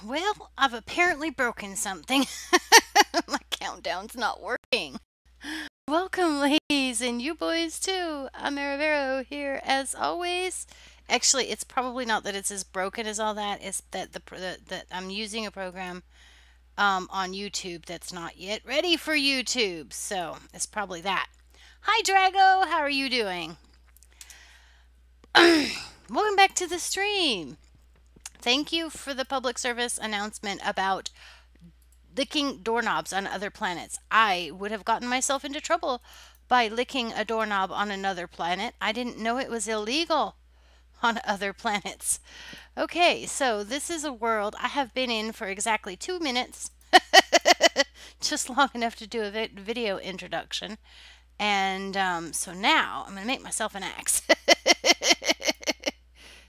Well, I've apparently broken something. My countdown's not working. Welcome, ladies, and you boys too. I'm Aravero here as always. Actually, it's probably not that it's as broken as all that. It's that that I'm using a program on YouTube that's not yet ready for YouTube. So it's probably that. Hi, Drago. How are you doing? Welcome back to the stream. Thank you for the public service announcement about licking doorknobs on other planets. I would have gotten myself into trouble by licking a doorknob on another planet. I didn't know it was illegal on other planets. Okay, so this is a world I have been in for exactly 2 minutes. Just long enough to do a video introduction. And so now I'm going to make myself an axe.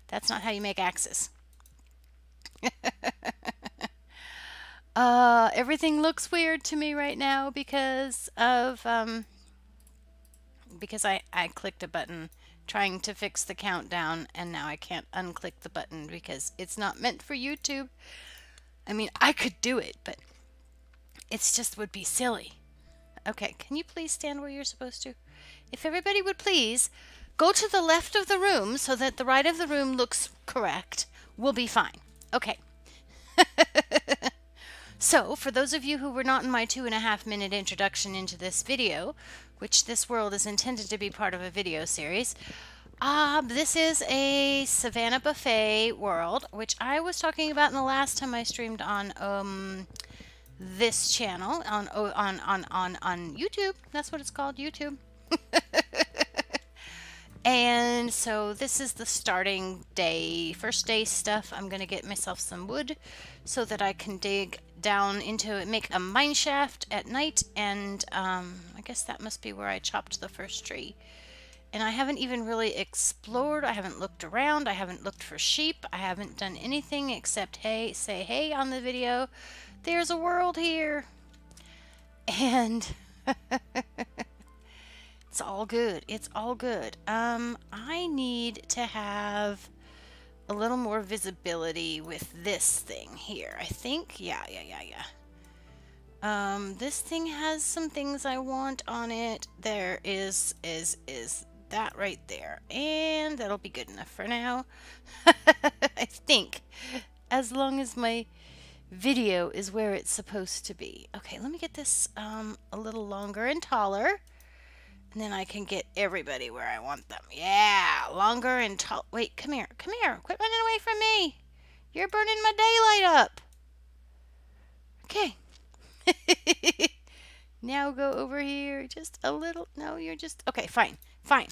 That's not how you make axes. Everything looks weird to me right now because of because I clicked a button trying to fix the countdown, and now I can't unclick the button because it's not meant for YouTube. I mean, I could do it, but it's just would be silly. Okay, can you please stand where you're supposed to? If everybody would please go to the left of the room so that the right of the room looks correct, we'll be fine. Okay. So, for those of you who were not in my 2.5-minute introduction into this video, which this world is intended to be part of a video series, this is a Savannah Buffet world, which I was talking about in the last time I streamed on this channel on YouTube. That's what it's called, YouTube. And so this is the starting day, first day stuff. I'm going to get myself some wood so that I can dig down into it, make a mine shaft at night, and I guess that must be where I chopped the first tree. And I haven't even really explored. I haven't looked around. I haven't looked for sheep. I haven't done anything except say hey on the video. There's a world here. And it's all good. It's all good. I need to have a little more visibility with this thing here. I think, yeah. This thing has some things I want on it. There is that right there, and that'll be good enough for now. I think, as long as my video is where it's supposed to be. Okay, let me get this a little longer and taller. And then I can get everybody where I want them. Yeah, longer and tall. Wait, come here. Come here. Quit running away from me. You're burning my daylight up. Okay. Now go over here. Just a little. No, you're just. Okay, fine. Fine.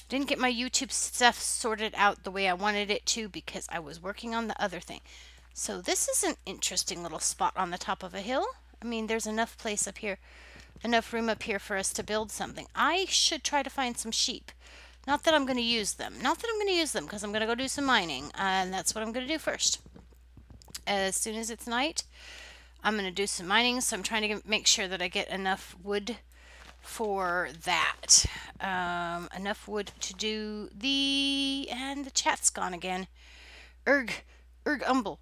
Didn't get my YouTube stuff sorted out the way I wanted it to because I was working on the other thing. So this is an interesting little spot on the top of a hill. I mean, there's enough place up here. Enough room up here for us to build something. I should try to find some sheep. Not that I'm going to use them. Not that I'm going to use them because I'm going to go do some mining. And that's what I'm going to do first. As soon as it's night, I'm going to do some mining. So I'm trying to make sure that I get enough wood for that. Enough wood to do and the chat's gone again. Umble,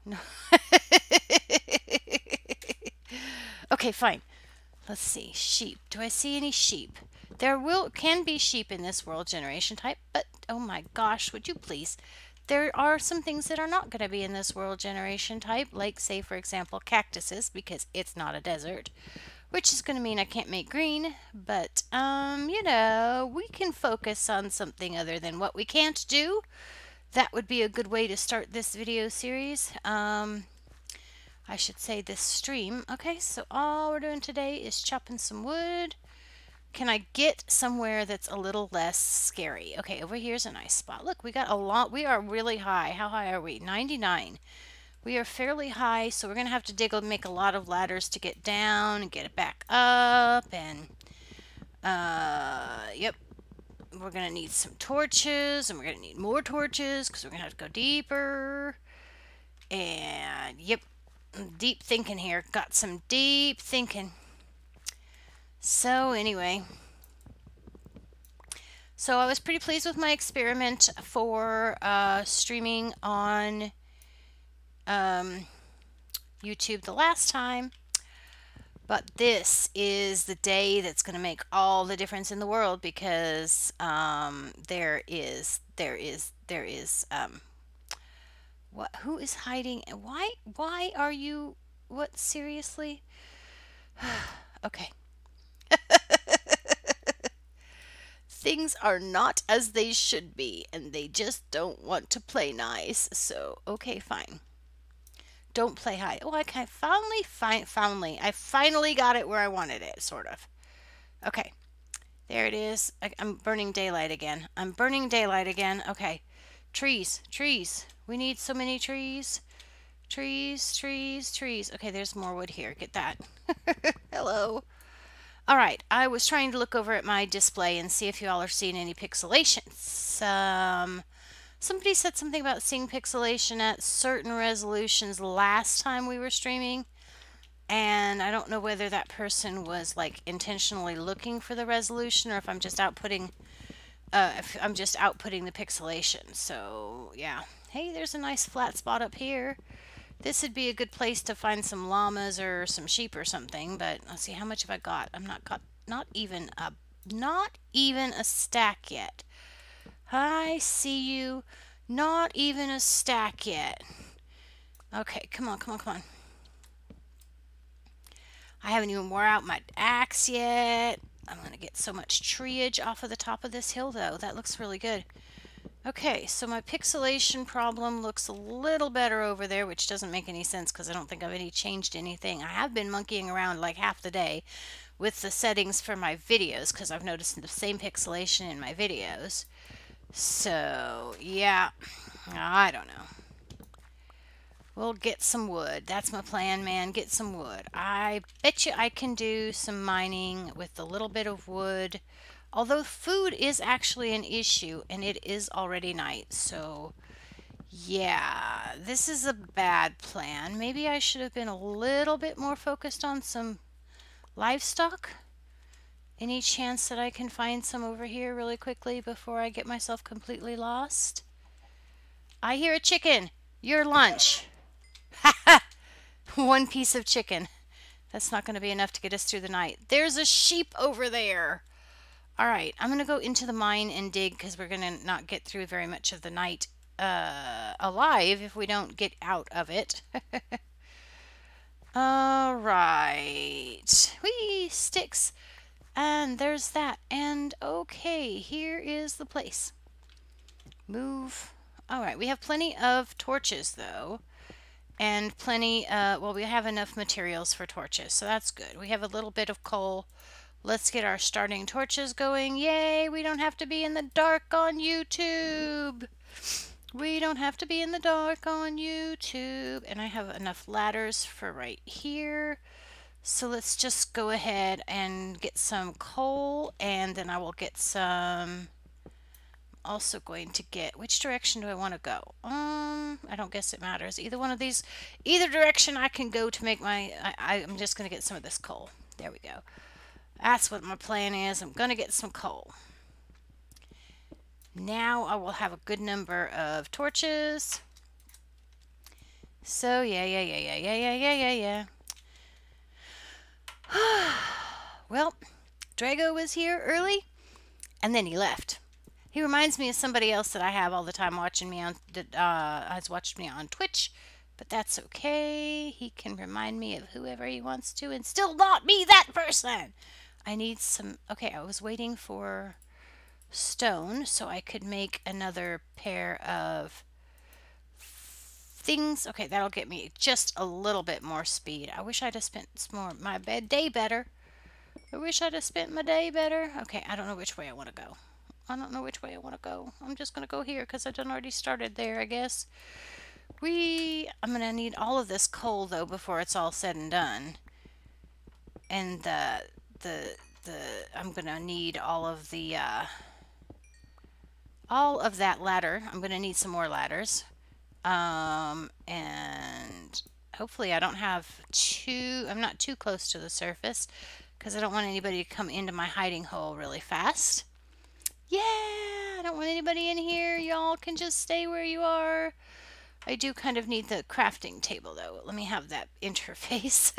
no. Okay, fine. Let's see, sheep. Do I see any sheep? There can be sheep in this world generation type, but oh my gosh, would you please? There are some things that are not going to be in this world generation type, like say for example cactuses, because it's not a desert, which is going to mean I can't make green, but you know, we can focus on something other than what we can't do. That would be a good way to start this video series. I should say this stream. Okay, so all we're doing today is chopping some wood. Can I get somewhere that's a little less scary? Okay, over here's a nice spot. Look, we got a lot. We are really high. How high are we? 99. We are fairly high, so we're going to have to make a lot of ladders to get down and get it back up. And, yep. We're going to need some torches, and we're going to need more torches because we're going to have to go deeper. And, yep. Deep thinking here. Got some deep thinking. So anyway, so I was pretty pleased with my experiment for streaming on YouTube the last time, but this is the day that's going to make all the difference in the world, because there is who is hiding? Why are you, what, seriously? Okay. Things are not as they should be, and they just don't want to play nice. So, okay, fine. Don't play hide. Oh, I finally got it where I wanted it, sort of. Okay. There it is. I'm burning daylight again. Okay. Trees. We need so many trees. Trees. Okay, there's more wood here. Get that. Hello. Alright, I was trying to look over at my display and see if you all are seeing any pixelations. Somebody said something about seeing pixelation at certain resolutions last time we were streaming, and I don't know whether that person was like intentionally looking for the resolution or if I'm just outputting the pixelation. So yeah. Hey, there's a nice flat spot up here. This would be a good place to find some llamas or some sheep or something, but let's see, how much have I got? Not even a stack yet. I see you. Not even a stack yet. Okay, come on. I haven't even wore out my axe yet. I'm going to get so much treeage off of the top of this hill though. That looks really good. Okay, so my pixelation problem looks a little better over there, which doesn't make any sense because I don't think I've changed anything. I have been monkeying around like half the day with the settings for my videos because I've noticed the same pixelation in my videos. So, yeah, I don't know. We'll get some wood. That's my plan, man. Get some wood. I bet you I can do some mining with a little bit of wood. Although food is actually an issue, and it is already night, so yeah, this is a bad plan. Maybe I should have been a little bit more focused on some livestock. Any chance that I can find some over here really quickly before I get myself completely lost? I hear a chicken. Your lunch. One piece of chicken. That's not going to be enough to get us through the night. There's a sheep over there. Alright, I'm going to go into the mine and dig because we're going to not get through very much of the night alive if we don't get out of it. Alright. Whee! Sticks. And there's that. And okay, here is the place. Move. Alright, we have plenty of torches though. And plenty, well, we have enough materials for torches, so that's good. We have a little bit of coal. Let's get our starting torches going. Yay, we don't have to be in the dark on YouTube. We don't have to be in the dark on YouTube. And I have enough ladders for right here. So let's just go ahead and get some coal, and then I will get some... I'm also going to get... Which direction do I want to go? I don't guess it matters. Either one of these, either direction I can go to make my... I'm just going to get some of this coal. There we go. That's what my plan is. I'm going to get some coal. Now I will have a good number of torches. So, yeah. Well, Drago was here early, and then he left. He reminds me of somebody else that I have all the time watching me on, that has watched me on Twitch, but that's okay. He can remind me of whoever he wants to, and still not be that person. I need some, okay, I was waiting for stone so I could make another pair of things. Okay, that'll get me just a little bit more speed. I wish I'd have spent my day better. I wish I'd have spent my day better. Okay, I don't know which way I want to go. I don't know which way I want to go. I'm just going to go here because I done already started there, I guess. I'm going to need all of this coal, though, before it's all said and done. And I'm going to need all of that ladder. I'm going to need some more ladders. And hopefully I don't have I'm not too close to the surface because I don't want anybody to come into my hiding hole really fast. Yeah, I don't want anybody in here. Y'all can just stay where you are. I do kind of need the crafting table though. Let me have that interface.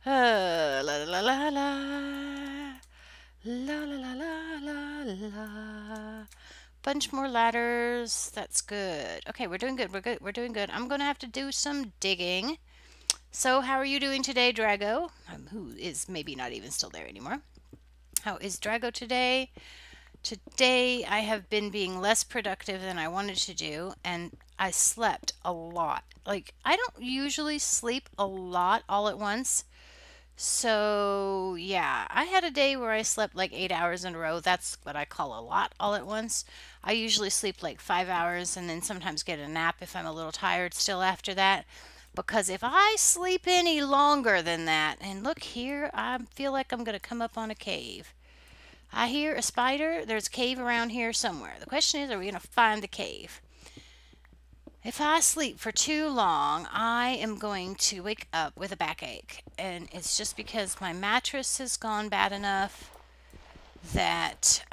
La la la la la. La la la la la la. Bunch more ladders. That's good. Okay, we're doing good. We're doing good. I'm going to have to do some digging. So, how are you doing today, Drago? Who is maybe not even still there anymore. How is Drago today? Today, I have been being less productive than I wanted to do, and I slept a lot. Like, I don't usually sleep a lot all at once. So, yeah, I had a day where I slept like 8 hours in a row. That's what I call a lot all at once. I usually sleep like 5 hours and then sometimes get a nap if I'm a little tired still after that. Because if I sleep any longer than that, and look here, I feel like I'm going to come up on a cave. I hear a spider. There's a cave around here somewhere. The question is, are we going to find the cave? If I sleep for too long, I am going to wake up with a backache. And it's just because my mattress has gone bad enough that,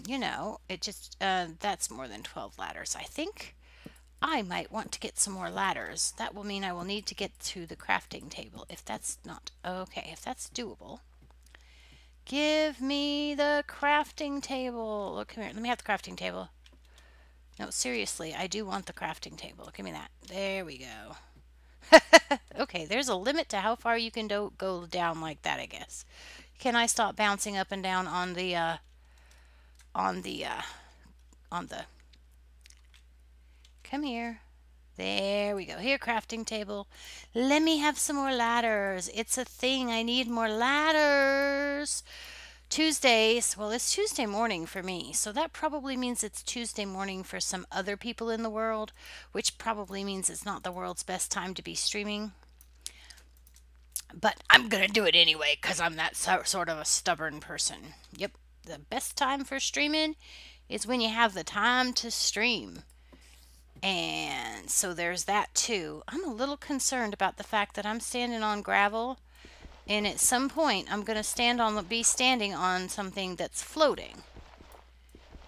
you know, it just, that's more than 12 ladders. I think I might want to get some more ladders. That will mean I will need to get to the crafting table. If that's not, okay, if that's doable. Give me the crafting table. Look, come here. Let me have the crafting table. No, seriously, I do want the crafting table. Give me that. There we go. Okay, there's a limit to how far you can go down like that, I guess. Can I stop bouncing up and down on the come here. There we go. Here, crafting table. Let me have some more ladders. It's a thing. I need more ladders. Tuesdays, well, it's Tuesday morning for me, so that probably means it's Tuesday morning for some other people in the world, which probably means it's not the world's best time to be streaming. But I'm going to do it anyway because I'm that sort of a stubborn person. Yep, the best time for streaming is when you have the time to stream. And so there's that too. I'm a little concerned about the fact that I'm standing on gravel. And at some point, I'm going to be standing on something that's floating.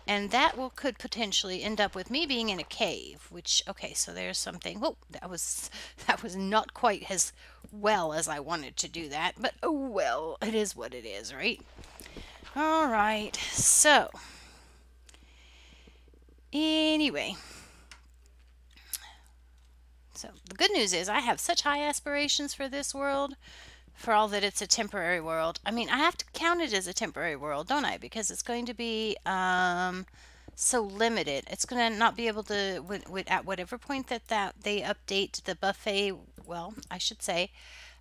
And that could potentially end up with me being in a cave, which, okay, so there's something. Whoa, that was not quite as well as I wanted to do that. But, oh well, it is what it is, right? All right, so, anyway. So, the good news is I have such high aspirations for this world. For all that it's a temporary world. I mean, I have to count it as a temporary world, don't I? Because it's going to be so limited. It's going to not be able to, at whatever point that they update the buffet, well, I should say,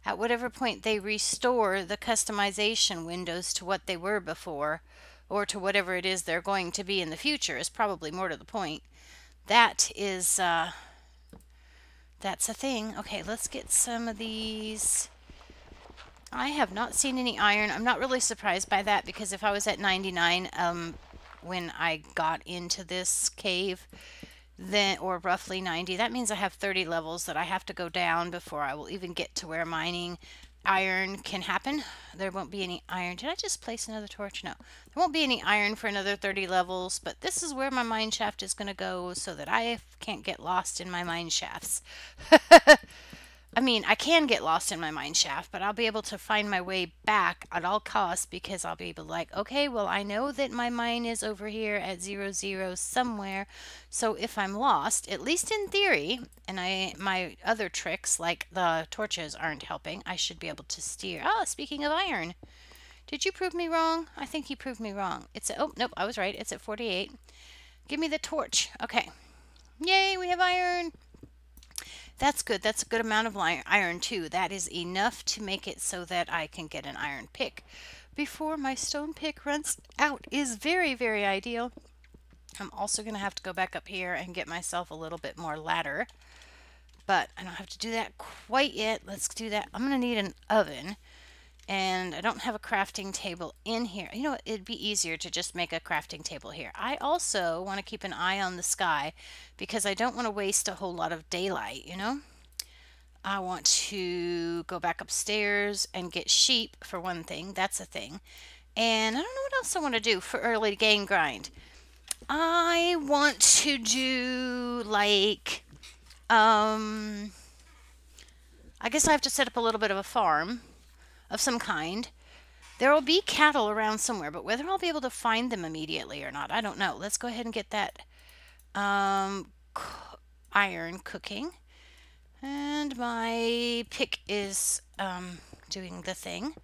at whatever point they restore the customization windows to what they were before, or to whatever it is they're going to be in the future, is probably more to the point. That is, that's a thing. Okay, let's get some of these. I have not seen any iron. I'm not really surprised by that because if I was at 99 when I got into this cave, then, or roughly 90, that means I have 30 levels that I have to go down before I will even get to where mining iron can happen. There won't be any iron. Did I just place another torch? No. There won't be any iron for another 30 levels, but this is where my mine shaft is going to go so that I can't get lost in my mine shafts. I mean, I can get lost in my mine shaft, but I'll be able to find my way back at all costs because I'll be able to like, okay, well, I know that my mine is over here at 00 somewhere. So if I'm lost, at least in theory, and my other tricks like the torches aren't helping, I should be able to steer. Ah, speaking of iron, did you prove me wrong? I think you proved me wrong. It's at, oh, nope, I was right. It's at 48. Give me the torch. Okay. Yay, we have iron. That's good. That's a good amount of iron too. That is enough to make it so that I can get an iron pick before my stone pick runs out. Is very, very ideal. I'm also going to have to go back up here and get myself a little bit more ladder, but I don't have to do that quite yet. Let's do that. I'm going to need an oven, and I don't have a crafting table in here. You know what? It'd be easier to just make a crafting table here. I also want to keep an eye on the sky because I don't want to waste a whole lot of daylight, you know? I want to go back upstairs and get sheep for one thing. That's a thing. And I don't know what else I want to do for early game grind. I want to do like, I guess I have to set up a little bit of a farm of some kind. There will be cattle around somewhere, but whether I'll be able to find them immediately or not, I don't know. Let's go ahead and get that iron cooking. And my pick is doing the thing.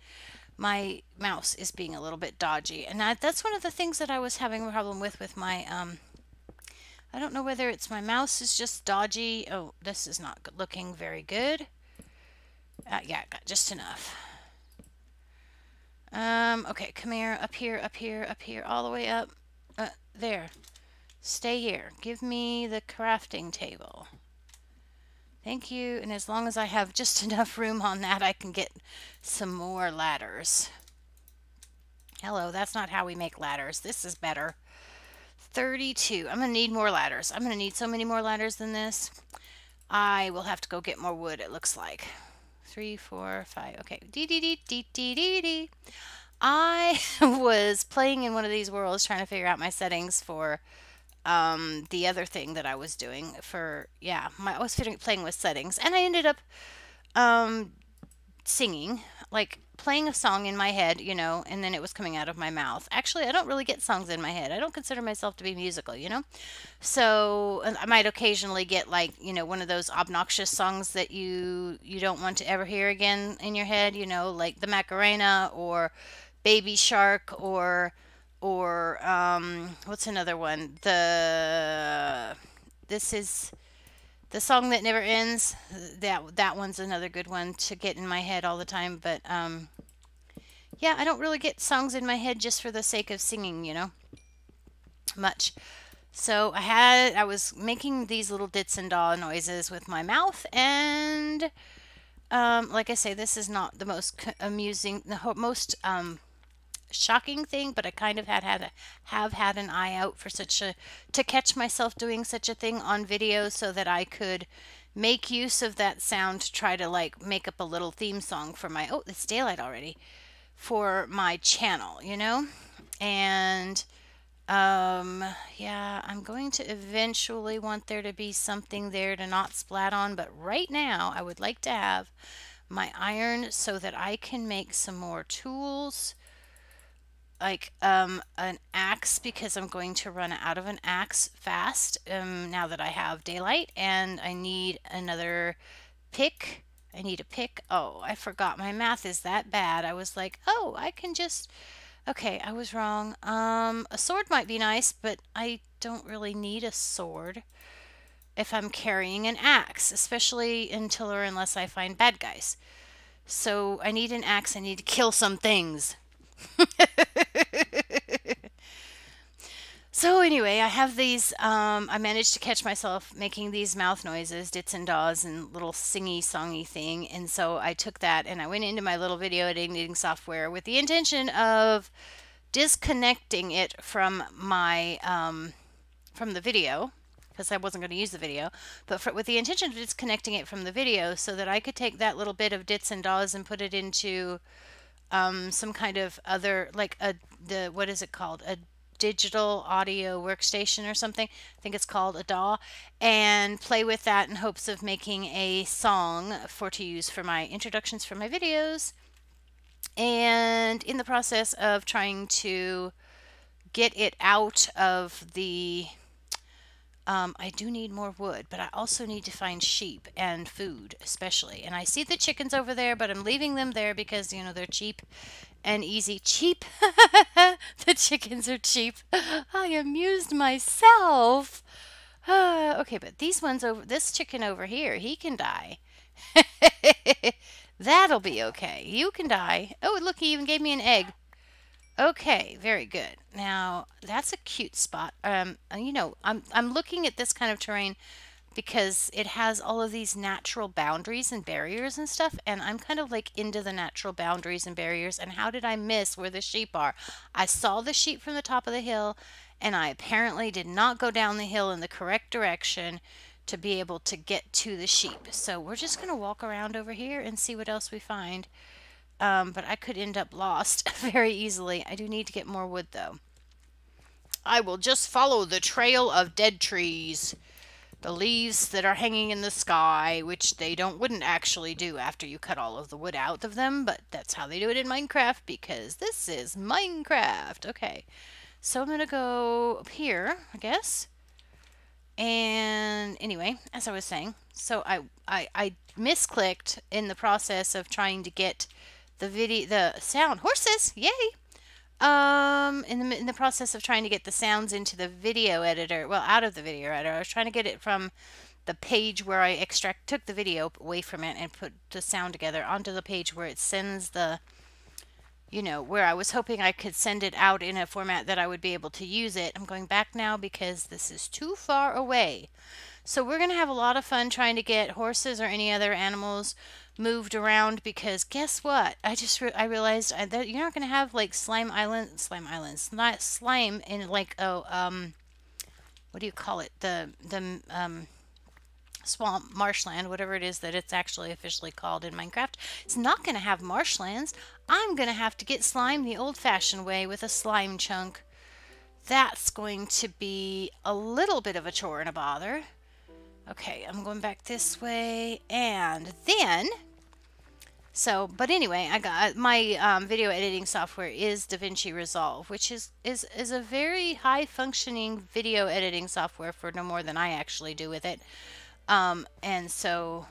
My mouse is being a little bit dodgy. And that's one of the things that I was having a problem with my... I don't know whether it's my mouse is just dodgy. Oh, this is not looking very good. Yeah, I got just enough. Okay, come here, up here, up here, up here, all the way up. There. Stay here. Give me the crafting table. Thank you. And as long as I have just enough room on that, I can get some more ladders. Hello, that's not how we make ladders. This is better. 32. I'm going to need more ladders. I'm going to need so many more ladders than this. I will have to go get more wood, it looks like. 3, 4, 5. Okay. Dee. I was playing in one of these worlds trying to figure out my settings for the other thing that I was doing for, yeah, I was playing with settings, and I ended up singing, like playing a song in my head, you know, and then it was coming out of my mouth. Actually, I don't really get songs in my head. I don't consider myself to be musical, you know? So I might occasionally get like, you know, one of those obnoxious songs that you don't want to ever hear again in your head, you know, like the Macarena or Baby Shark or what's another one? This is the song that never ends. That one's another good one to get in my head all the time. But yeah, I don't really get songs in my head just for the sake of singing, you know, much. So I was making these little dits and daw noises with my mouth, and like I say, this is not the most amusing, the most shocking thing, but I kind of have had an eye out for to catch myself doing such a thing on video so that I could make use of that sound to try to like make up a little theme song for my, oh, it's daylight already, for my channel, you know. And yeah, I'm going to eventually want there to be something there to not splat on, but right now I would like to have my iron so that I can make some more tools, like an axe, because I'm going to run out of an axe fast now that I have daylight, and I need another pick. I need a pick. Oh, I forgot. My math is that bad. I was like, oh, I can just... Okay, I was wrong. A sword might be nice, but I don't really need a sword if I'm carrying an axe, especially until or unless I find bad guys. So I need an axe. I need to kill some things. So anyway, I have these, I managed to catch myself making these mouth noises, dits and daws, and little singy-songy thing. And so I took that and I went into my little video editing software with the intention of disconnecting it from my, from the video. because I wasn't going to use the video, but with the intention of disconnecting it from the video so that I could take that little bit of dits and daws and put it into some kind of other, like what is it called? A digital audio workstation or something. I think it's called a DAW, and play with that in hopes of making a song to use for my introductions for my videos. And in the process of trying to get it out of the I do need more wood, but I also need to find sheep and food, especially. And I see the chickens over there, but I'm leaving them there because, you know, they're cheap and easy. Cheap? The chickens are cheap. I amused myself. Okay, but these ones this chicken over here, he can die. That'll be okay. You can die. Oh, look, he even gave me an egg. Okay, very good. Now that's a cute spot. You know, I'm looking at this kind of terrain because it has all of these natural boundaries and barriers and stuff, and I'm kind of like into the natural boundaries and barriers. And how did I miss where the sheep are? I saw the sheep from the top of the hill, and I apparently did not go down the hill in the correct direction to be able to get to the sheep. So we're just gonna walk around over here and see what else we find. But I could end up lost very easily. I do need to get more wood, though. I will just follow the trail of dead trees. The leaves that are hanging in the sky, which they wouldn't actually do after you cut all of the wood out of them, but that's how they do it in Minecraft, because this is Minecraft. Okay, so I'm going to go up here, I guess. And anyway, as I was saying, so I misclicked in the process of trying to get the sound horses, yay, in the process of trying to get the sounds into the video editor, well, out of the video editor. I was trying to get it from the page where I took the video away from it and put the sound together onto the page where it sends the, you know, where I was hoping I could send it out in a format that I would be able to use it. I'm going back now because this is too far away. So we're going to have a lot of fun trying to get horses or any other animals moved around, because guess what? I realized that you're not going to have like slime islands, not slime in like what do you call it? The swamp, marshland, whatever it is that it's actually officially called in Minecraft. It's not going to have marshlands. I'm going to have to get slime the old-fashioned way with a slime chunk. That's going to be a little bit of a chore and a bother. Okay, I'm going back this way, and then, but anyway, I got my video editing software is DaVinci Resolve, which is a very high-functioning video editing software for no more than I actually do with it. And so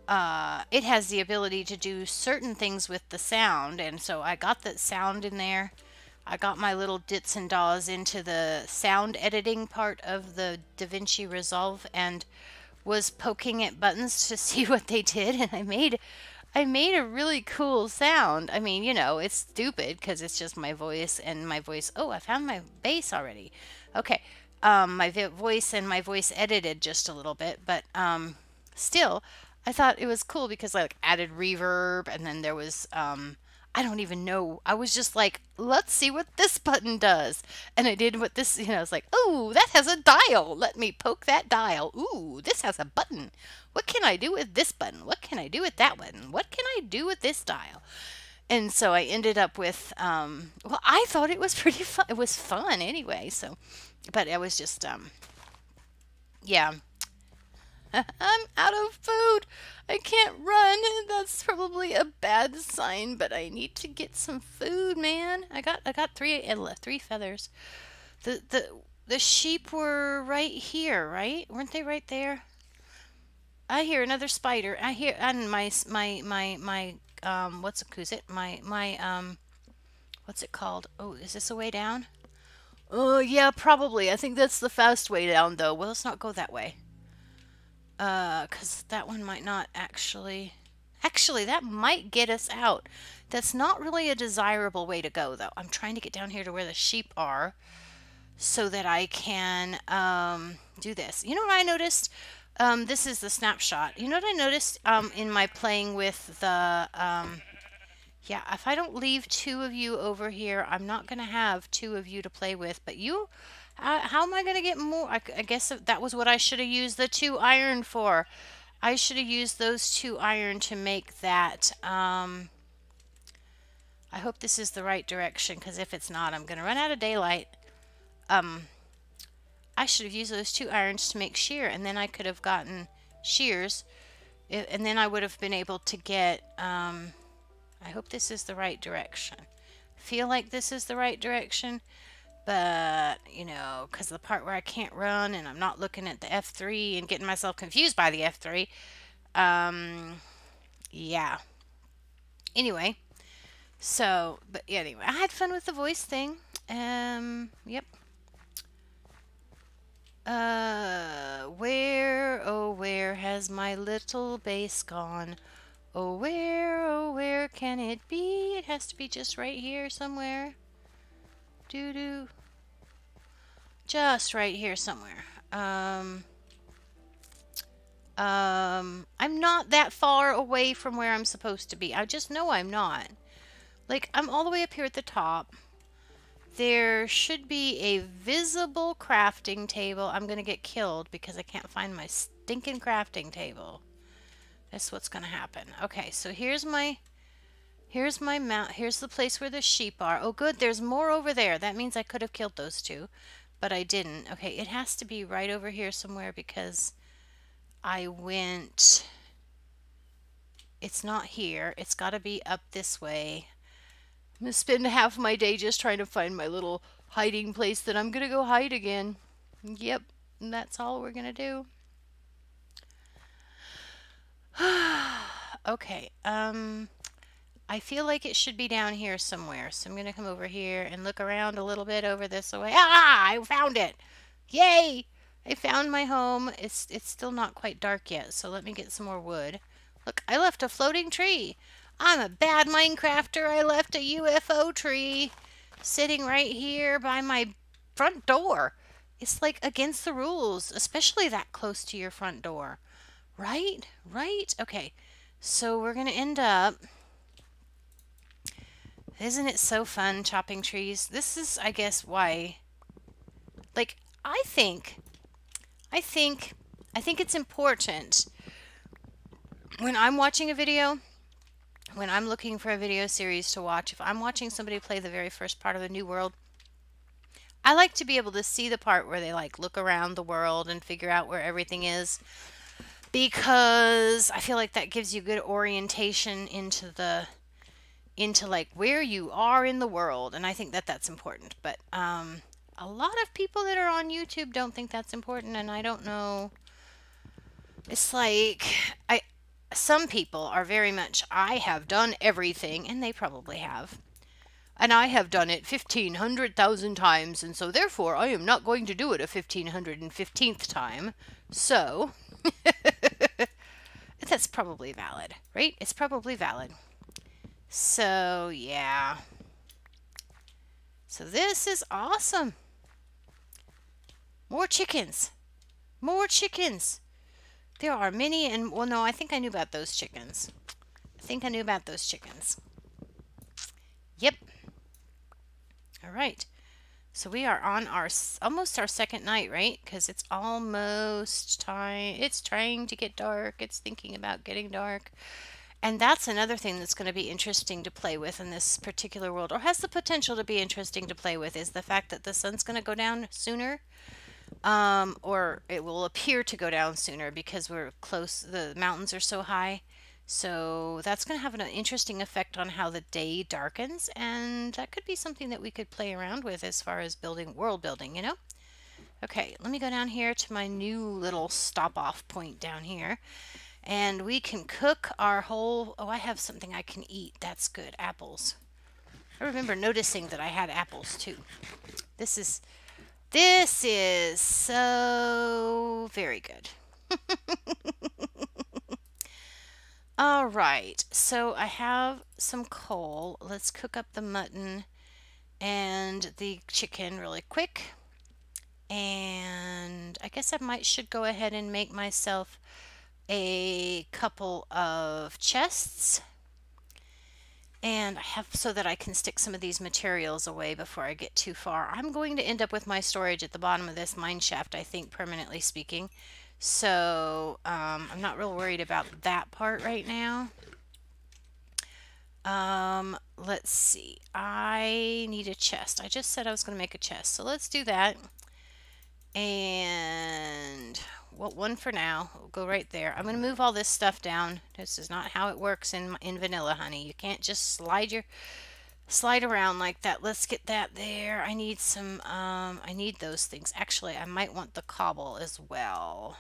it has the ability to do certain things with the sound, and so I got the sound in there. I got my little dits and daws into the sound editing part of the DaVinci Resolve and was poking at buttons to see what they did, and I made a really cool sound. I mean, you know, it's stupid because it's just my voice and my voice. Oh, I found my bass already. Okay, my voice and my voice edited just a little bit, but still, I thought it was cool because I like added reverb, and then there was I don't even know. I was just like, let's see what this button does. And I did what this, you know, I was like, oh, that has a dial. Let me poke that dial. Ooh, this has a button. What can I do with this button? What can I do with that button? What can I do with this dial? And so I ended up with, well, I thought it was pretty fun. It was fun anyway. So, but I was just, yeah. I'm out of food. I can't run. That's probably a bad sign, but I need to get some food, man. I got three feathers. The sheep were right here, right? Weren't they right there? I hear another spider. I hear on my what's it? What's it called? Oh, is this a way down? Oh, yeah, probably. I think that's the fast way down, though. Well, let's not go that way. Because that one might not actually... Actually, that might get us out. That's not really a desirable way to go, though. I'm trying to get down here to where the sheep are so that I can do this. You know what I noticed? This is the snapshot. You know what I noticed in my playing with the... yeah, if I don't leave two of you over here, I'm not going to have two of you to play with. But you How am I going to get more? I guess that was what I should have used the 2 iron for. I should have used those 2 iron to make that. I hope this is the right direction, because if it's not, I'm going to run out of daylight. I should have used those 2 irons to make shear, and then I could have gotten shears, and then I would have been able to get, I hope this is the right direction. Feel like this is the right direction, but, you know, because the part where I can't run and I'm not looking at the F3 and getting myself confused by the F3, yeah. Anyway, so, but anyway, I had fun with the voice thing. Yep. Where, oh, where has my little base gone? Oh, where can it be? It has to be just right here somewhere. Doo-doo. Just right here somewhere. I'm not that far away from where I'm supposed to be. I just know I'm not. Like, I'm all the way up here at the top. There should be a visible crafting table. I'm going to get killed because I can't find my stinking crafting table. That's what's going to happen. Okay, so here's my mount. Here's the place where the sheep are. Oh, good. There's more over there. That means I could have killed those 2, but I didn't. Okay, it has to be right over here somewhere because I went... It's not here. It's got to be up this way. I'm going to spend half my day just trying to find my little hiding place that I'm going to go hide again. Yep, that's all we're going to do. Okay, I feel like it should be down here somewhere. So I'm going to come over here and look around a little bit over this way. Ah, I found it. Yay! I found my home. It's still not quite dark yet, so let me get some more wood. Look, I left a floating tree. I'm a bad Minecrafter. I left a UFO tree sitting right here by my front door. It's like against the rules, especially that close to your front door. Right? Right? Okay. So we're going to end up... Isn't it so fun chopping trees? This is, I guess, why... Like, I think it's important when I'm watching a video, when I'm looking for a video series to watch, if I'm watching somebody play the very first part of a new world, I like to be able to see the part where they like look around the world and figure out where everything is, because I feel like that gives you good orientation into like where you are in the world, and I think that that's important. But a lot of people that are on YouTube don't think that's important, and I don't know. It's like some people are very much, I have done everything, and they probably have. And I have done it 1,500,000 times, and so therefore I am not going to do it a 1,515th time. So, that's probably valid, right? It's probably valid. So, yeah. So this is awesome. More chickens. More chickens. There are many, and well, no, I think I knew about those chickens. Yep. All right. So we are on our almost our second night, right? Because it's almost time. It's trying to get dark. It's thinking about getting dark. And that's another thing that's going to be interesting to play with in this particular world, or has the potential to be interesting to play with, is the fact that the sun's going to go down sooner. Or it will appear to go down sooner because we're close, the mountains are so high. So that's going to have an interesting effect on how the day darkens, and that could be something that we could play around with as far as building, world building, you know? Okay, let me go down here to my new little stop-off point down here, and we can cook our whole... Oh, I have something I can eat. That's good. Apples. I remember noticing that I had apples too. This is so very good. All right, so I have some coal. Let's cook up the mutton and the chicken really quick. And I guess I should go ahead and make myself a couple of chests. And I have so that I can stick some of these materials away before I get too far. I'm going to end up with my storage at the bottom of this mine shaft, I think, permanently speaking. So I'm not real worried about that part right now. Let's see. I need a chest. I just said I was going to make a chest, so let's do that. And well, one for now. We'll go right there. I'm going to move all this stuff down. This is not how it works in vanilla, honey. You can't just slide around like that. Let's get that there. I need some I need those things. Actually, I might want the cobble as well.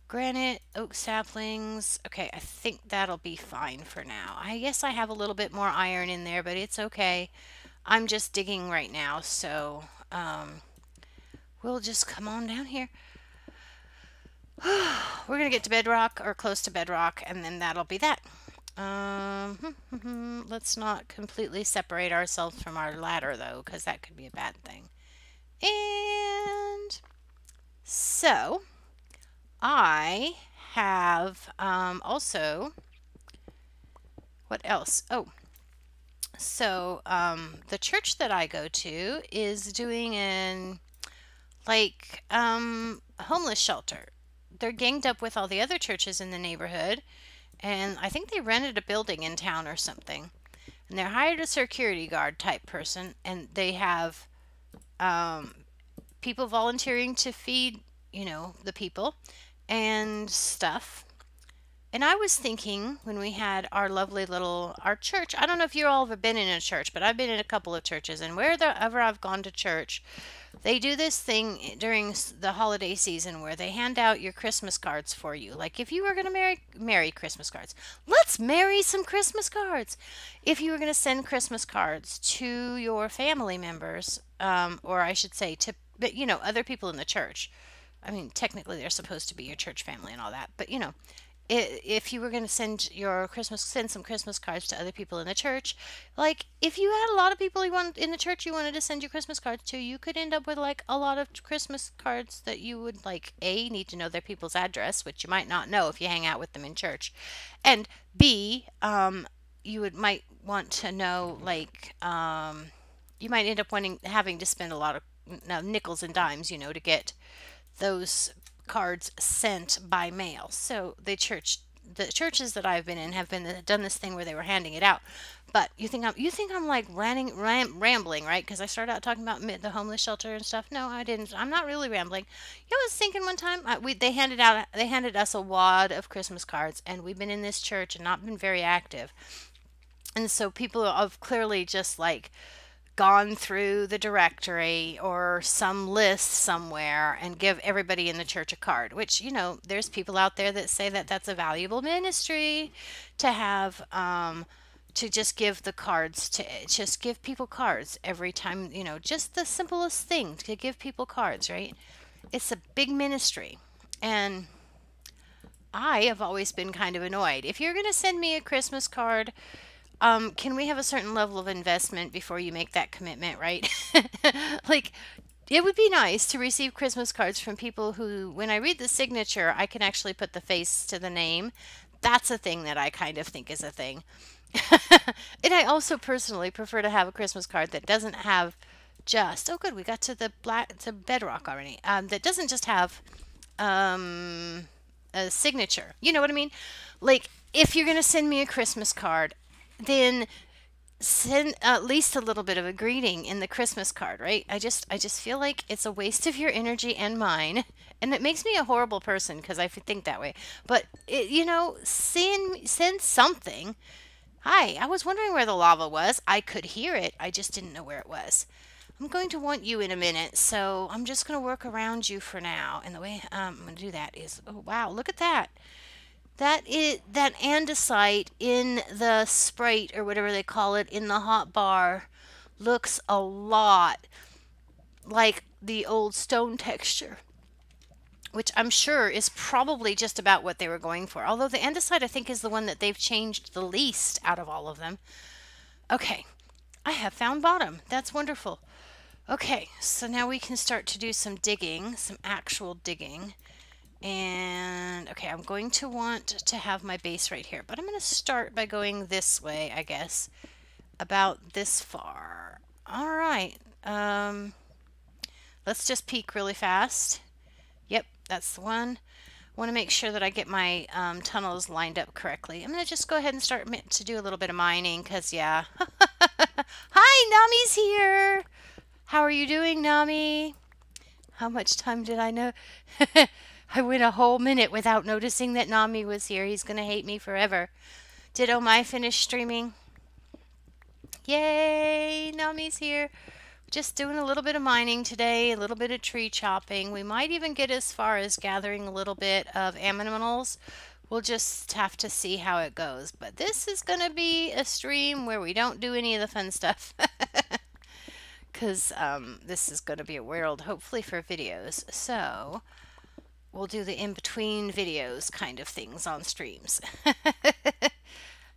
Granite, oak saplings. Okay, I think that'll be fine for now. I guess I have a little bit more iron in there, but it's okay. I'm just digging right now, so we'll just come on down here. We're going to get to bedrock or close to bedrock, and then that'll be that. Let's not completely separate ourselves from our ladder, though, because that could be a bad thing. And so I have also, what else? Oh, so the church that I go to is doing an homeless shelter. They're ganged up with all the other churches in the neighborhood, and I think they rented a building in town or something. And they're hired a security guard type person, and they have people volunteering to feed, the people and stuff. And I was thinking when we had our lovely our church, I don't know if you all have been in a church, but I've been in a couple of churches, and wherever I've gone to church, they do this thing during the holiday season where they hand out your Christmas cards for you. Like if you were going to marry Christmas cards. Let's marry some Christmas cards. If you were going to send Christmas cards to your family members, or I should say to, other people in the church. I mean, technically they're supposed to be your church family and all that, but if you were going to send some Christmas cards to other people in the church, like if you had a lot of people in the church you wanted to send your Christmas cards to, you could end up with like a lot of Christmas cards that you would like need to know their people's address, which you might not know if you hang out with them in church, and B, you might want to know you might end up having to spend a lot of nickels and dimes, to get those cards sent by mail. So the churches that I've been in have done this thing where they were handing it out. But you think I'm like rambling, right? Because I started out talking about the homeless shelter and stuff. No, I didn't. I'm not really rambling. I was thinking one time they handed us a wad of Christmas cards, and we've been in this church and not been very active. And so people have clearly just like gone through the directory or some list somewhere and give everybody in the church a card, which, there's people out there that say that that's a valuable ministry to have, to just give people cards every time, just the simplest thing to give people cards, right? It's a big ministry. And I have always been kind of annoyed. If you're going to send me a Christmas card, can we have a certain level of investment before you make that commitment, right? Like, it would be nice to receive Christmas cards from people who, when I read the signature, I can actually put the face to the name. That's a thing that I kind of think is a thing. And I also personally prefer to have a Christmas card that doesn't have oh good, we got to to bedrock already. That doesn't just have a signature. You know what I mean? Like, if you're going to send me a Christmas card, then send at least a little bit of a greeting in the Christmas card, right? I just feel like it's a waste of your energy and mine, and it makes me a horrible person because I think that way. But send something. Hi, I was wondering where the lava was. I could hear it. I just didn't know where it was. I'm going to want you in a minute, so I'm just going to work around you for now. And the way I'm going to do that is, oh wow, look at that. That andesite in the Sprite or whatever they call it in the hot bar looks a lot like the old stone texture, which I'm sure is probably just about what they were going for. Although the andesite I think is the one that they've changed the least out of all of them. Okay, I have found bottom. That's wonderful. Okay, so now we can start to do some digging, some actual digging. And okay, I'm going to want to have my base right here, but I'm going to start by going this way, I guess, about this far. All right. Let's just peek really fast. Yep, that's the one. Want to make sure that I get my tunnels lined up correctly. I'm going to just go ahead and start to do a little bit of mining because, yeah. Hi, Nami's here. How are you doing, Nami? How much time did I know? I went a whole minute without noticing that Nami was here. He's going to hate me forever. Did Omai finish streaming? Yay, Nami's here. Just doing a little bit of mining today, a little bit of tree chopping. We might even get as far as gathering a little bit of aminimals. We'll just have to see how it goes. But this is going to be a stream where we don't do any of the fun stuff. Because this is going to be a world, hopefully, for videos. So we'll do the in-between videos kind of things on streams.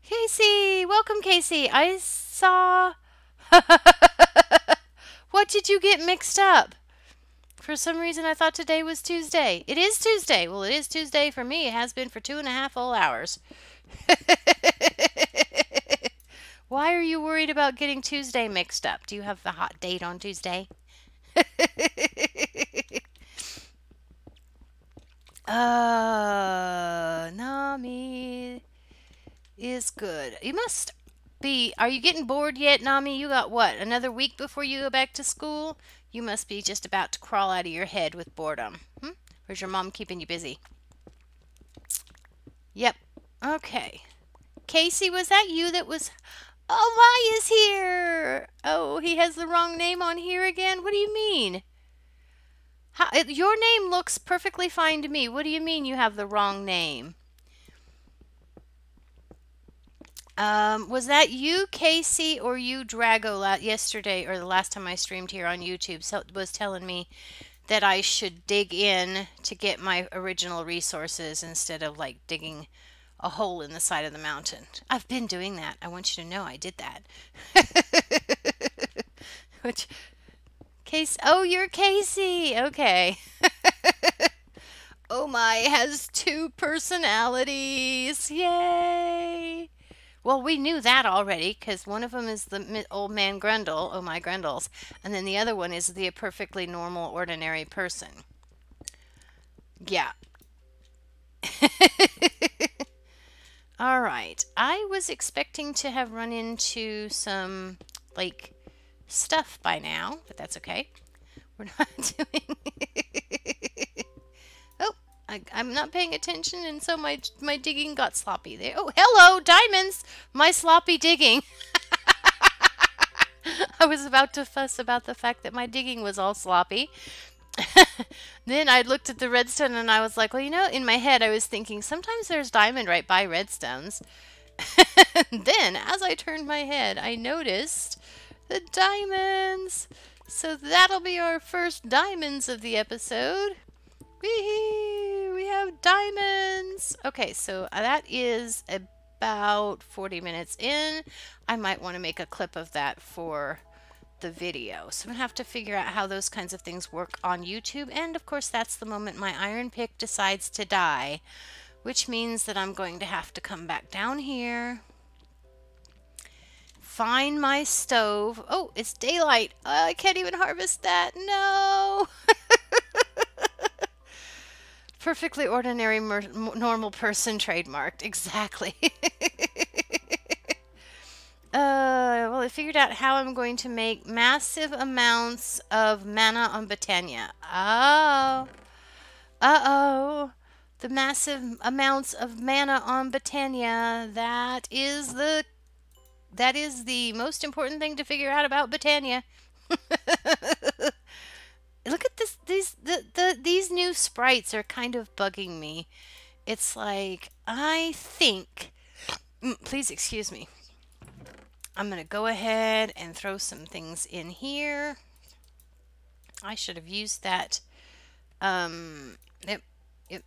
Casey! Welcome, Casey! I saw... What did you get mixed up? For some reason, I thought today was Tuesday. It is Tuesday. Well, it is Tuesday for me. It has been for 2.5 whole hours. Why are you worried about getting Tuesday mixed up? Do you have the hot date on Tuesday? Nami is good. You must be... Are you getting bored yet, Nami? You got what? Another week before you go back to school? You must be just about to crawl out of your head with boredom. Or is your mom keeping you busy? Yep. Okay. Casey, was that you that was... Oh, Mai is here! Oh, he has the wrong name on here again? What do you mean? Your name looks perfectly fine to me. What do you mean you have the wrong name? Was that you, Casey, or you, Drago, yesterday or the last time I streamed here on YouTube? So was telling me that I should dig in to get my original resources instead of like digging a hole in the side of the mountain. I've been doing that. I want you to know I did that. Which Case? Oh, you're Casey. Okay. Oh my, has 2 personalities. Yay! Well, we knew that already because one of them is the old man Grundle, oh my Grundles, and then the other one is the perfectly normal, ordinary person. Yeah. All right. I was expecting to have run into some, like, stuff by now, but that's okay. We're not doing... Oh, I'm not paying attention, and so my digging got sloppy there. Oh, hello, diamonds! My sloppy digging. I was about to fuss about the fact that my digging was all sloppy. Then I looked at the redstone and I was like, well, you know, in my head I was thinking sometimes there's diamond right by redstones. Then as I turned my head, I noticed the diamonds. So that'll be our first diamonds of the episode. Wee-hee, we have diamonds. Okay, so that is about 40 minutes in. I might want to make a clip of that for the video. So I'm going to have to figure out how those kinds of things work on YouTube. And of course, that's the moment my iron pick decides to die, which means that I'm going to have to come back down here, find my stove. Oh, it's daylight. I can't even harvest that. No. Perfectly ordinary, normal person trademarked. Exactly. Well, I figured out how I'm going to make massive amounts of mana on Botania. Oh. Uh-oh. The massive amounts of mana on Botania. That is the most important thing to figure out about Botania. Look at this. These new sprites are kind of bugging me. It's like, I think... Please excuse me. I'm going to go ahead and throw some things in here. I should have used that. Yep,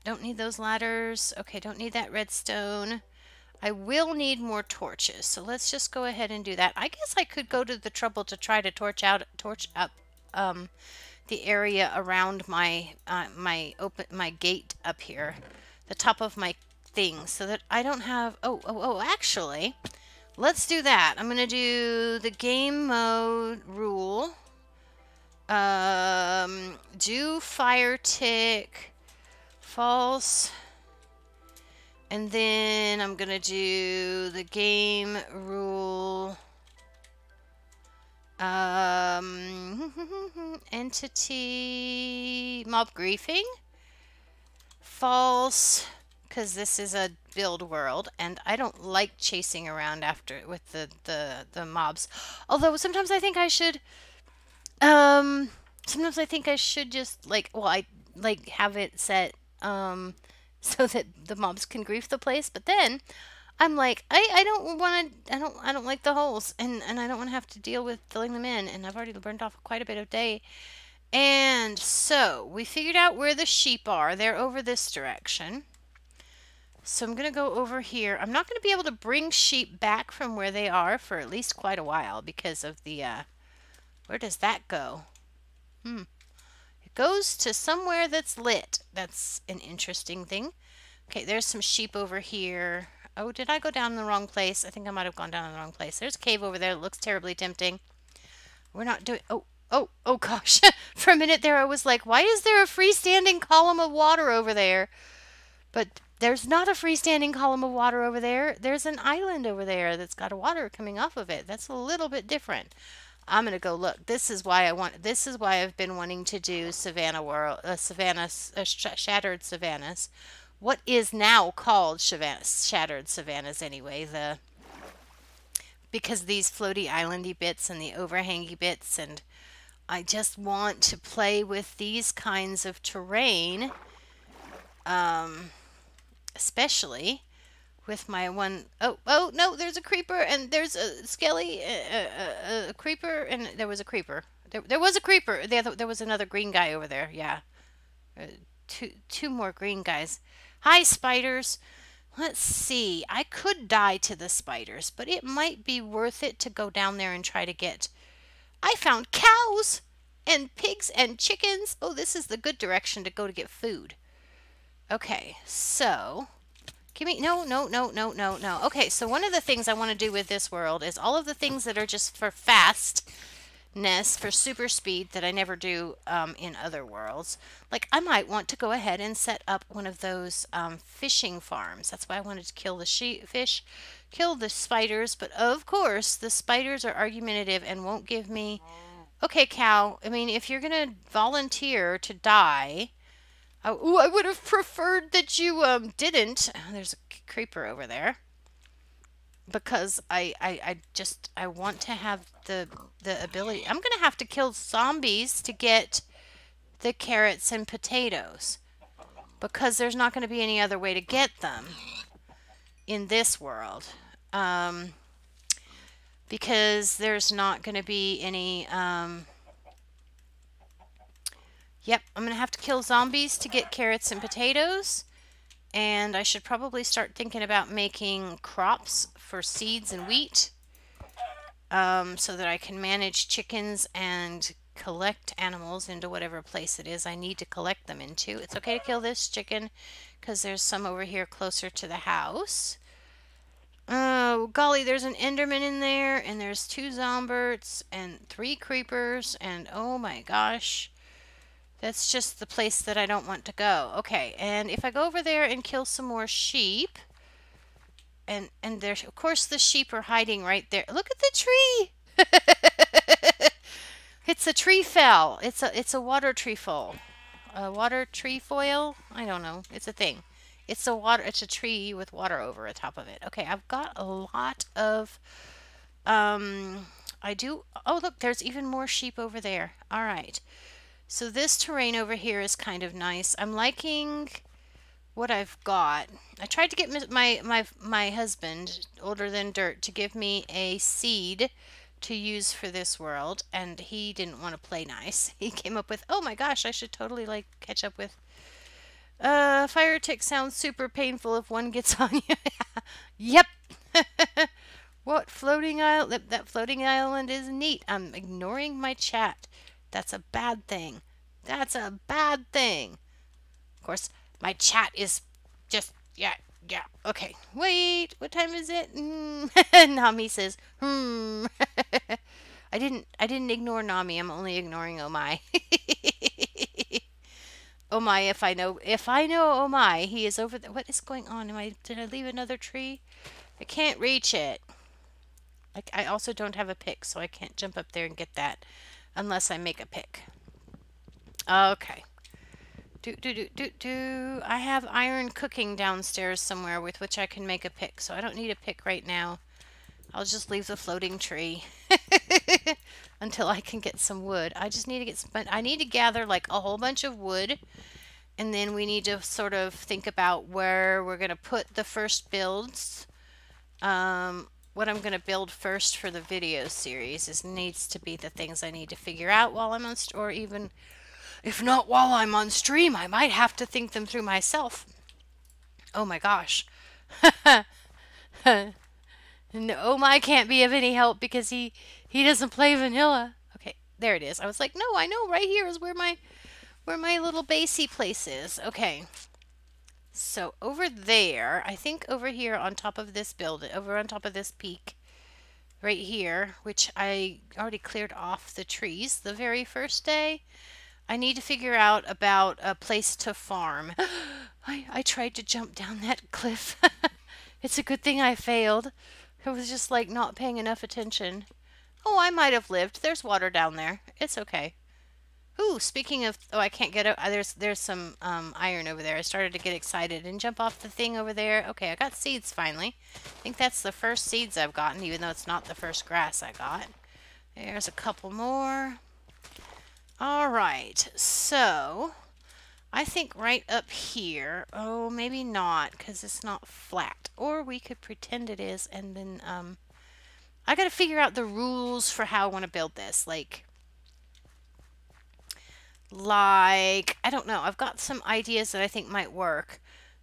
don't need those ladders. Okay, don't need that redstone. I will need more torches, so let's just go ahead and do that. I guess I could go to the trouble to try to torch up the area around my my gate up here, the top of my thing, so that I don't have. Oh, actually, let's do that. I'm gonna do the game mode rule. Do fire tick, false, and then I'm gonna do the game rule. Entity mob griefing, false, because this is a build world and I don't like chasing around after with the mobs. Although sometimes I think I should just like, well, I like have it set so that the mobs can grief the place, but then I'm like, I don't want to, I don't like the holes, and I don't want to have to deal with filling them in, and I've already burned off quite a bit of day. And so we figured out where the sheep are. They're over this direction. So I'm going to go over here. I'm not going to be able to bring sheep back from where they are for at least quite a while because of the, where does that go? It goes to somewhere that's lit. That's an interesting thing. Okay, there's some sheep over here. Oh, did I go down in the wrong place? I think I might have gone down in the wrong place. There's a cave over there that looks terribly tempting. We're not doing... Oh, gosh. For a minute there, I was like, why is there a freestanding column of water over there? But there's not a freestanding column of water over there. There's an island over there that's got water coming off of it. That's a little bit different. I'm going to go look. This is why I've been wanting to do Savannah World, Shattered Savannas. What is now called Shattered Savannas anyway, because these floaty islandy bits and the overhangy bits, and I just want to play with these kinds of terrain, especially with my one. Oh no, there's a creeper, and there's a skelly, a creeper, and there was a creeper. There was a creeper. There was another green guy over there. Yeah, two more green guys. Hi, spiders. Let's see. I could die to the spiders, but it might be worth it to go down there and try to get... I found cows and pigs and chickens. Oh, this is the good direction to go to get food. Okay, so... Give me... No. Okay, so one of the things I want to do with this world is all of the things that are just for fastness, for super speed, that I never do in other worlds. Like, I might want to go ahead and set up one of those fishing farms. That's why I wanted to kill the fish, kill the spiders, but of course the spiders are argumentative and won't give me... Okay, cow, I mean, if you're gonna volunteer to die... Oh, I would have preferred that you didn't. There's a creeper over there. Because I want to have the ability. I'm going to have to kill zombies to get the carrots and potatoes. Because there's not going to be any other way to get them in this world. Because there's not going to be any... Yep, I'm going to have to kill zombies to get carrots and potatoes. And I should probably start thinking about making crops for seeds and wheat. So that I can manage chickens and collect animals into whatever place it is I need to collect them into. It's okay to kill this chicken because there's some over here closer to the house. Oh, golly, there's an Enderman in there, and there's 2 zomberts and 3 creepers, and oh my gosh. That's just the place that I don't want to go. Okay, and if I go over there and kill some more sheep, and there's, of course, the sheep are hiding right there. Look at the tree! It's a tree fell. It's a water tree fall. A water tree foil? I don't know. It's a thing. It's a tree with water over the top of it. Okay, I've got a lot of oh, look, there's even more sheep over there. All right. So this terrain over here is kind of nice. I'm liking what I've got. I tried to get my husband, older than dirt, to give me a seed to use for this world, and he didn't want to play nice. He came up with, oh my gosh, I should totally like catch up with... fire tick sounds super painful if one gets on you. Yep. What floating island? That floating island is neat. I'm ignoring my chat. That's a bad thing. That's a bad thing. Of course, my chat is just, yeah, yeah. Okay, wait, what time is it? Nami says, I didn't ignore Nami. I'm only ignoring Oh my. Oh my, if I know Oh my, he is over there. What is going on? Did I leave another tree? I can't reach it. Like, I also don't have a pick, so I can't jump up there and get that unless I make a pick. Okay. I have iron cooking downstairs somewhere with which I can make a pick, so I don't need a pick right now. I'll just leave the floating tree until I can get some wood. I just need to get some, but I need to gather like a whole bunch of wood, and then we need to sort of think about where we're going to put the first builds. What I'm going to build first for the video series needs to be the things I need to figure out while I'm on, or even if not while I'm on stream, I might have to think them through myself. Oh my gosh. No, oh my can't be of any help because he doesn't play vanilla. Okay, there it is. I was like, no, I know right here is where my little basey place is. Okay. So over there, I think over here on top of this building, over on top of this peak, right here, which I already cleared off the trees the very first day, I need to figure out about a place to farm. I tried to jump down that cliff. It's a good thing I failed. I was just like not paying enough attention. Oh, I might have lived. There's water down there. It's okay. Ooh, speaking of, oh, I can't get out. There's some iron over there. I started to get excited and jump off the thing over there. Okay, I got seeds finally. I think that's the first seeds I've gotten, even though it's not the first grass I got. There's a couple more. All right, so I think right up here, oh, maybe not, because it's not flat. Or we could pretend it is, and then I got to figure out the rules for how I want to build this. Like, I don't know. I've got some ideas that I think might work.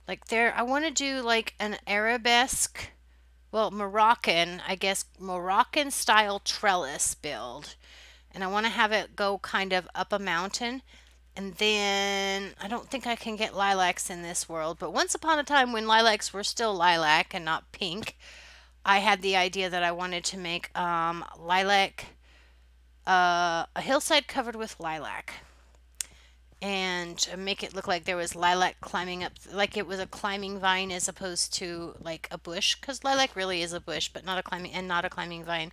Like there, I want to do like an arabesque, well, Moroccan, I guess, Moroccan style trellis build. And I want to have it go kind of up a mountain. And then I don't think I can get lilacs in this world, but once upon a time when lilacs were still lilac and not pink, I had the idea that I wanted to make lilac, a hillside covered with lilac, and make it look like there was lilac climbing up, like it was a climbing vine as opposed to like a bush, because lilac really is a bush, but not a climbing vine.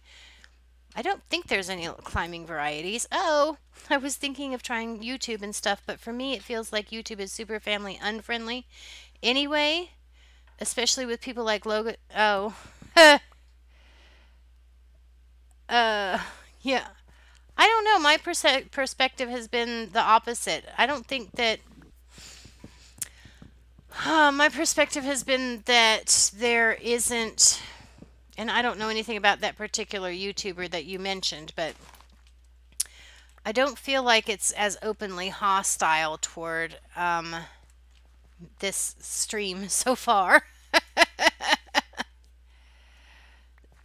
I don't think there's any climbing varieties. Oh, I was thinking of trying YouTube and stuff, but for me it feels like YouTube is super family unfriendly anyway, especially with people like Logan. Oh, yeah. I don't know. My perspective has been the opposite. I don't think that. My perspective has been that there isn't, and I don't know anything about that particular YouTuber that you mentioned, but I don't feel like it's as openly hostile toward this stream so far.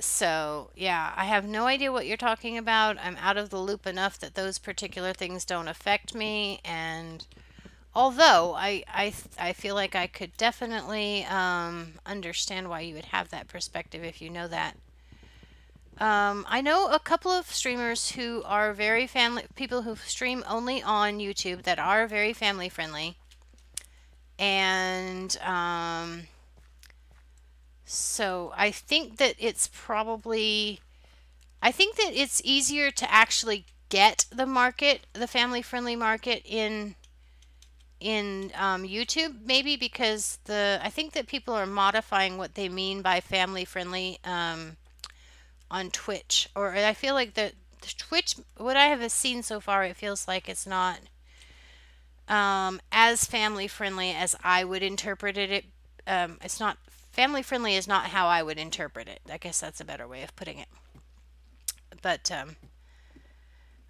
So, yeah, I have no idea what you're talking about. I'm out of the loop enough that those particular things don't affect me, and although I feel like I could definitely understand why you would have that perspective if you know that. I know a couple of streamers who are very people who stream only on YouTube that are very family friendly. And so I think that it's probably, I think that it's easier to actually get the market, the family friendly market in YouTube, maybe because I think that people are modifying what they mean by family friendly on Twitch, or I feel like the Twitch, what I have seen so far, it feels like it's not as family friendly as I would interpret it. It's not family friendly is not how I would interpret it. I guess that's a better way of putting it. But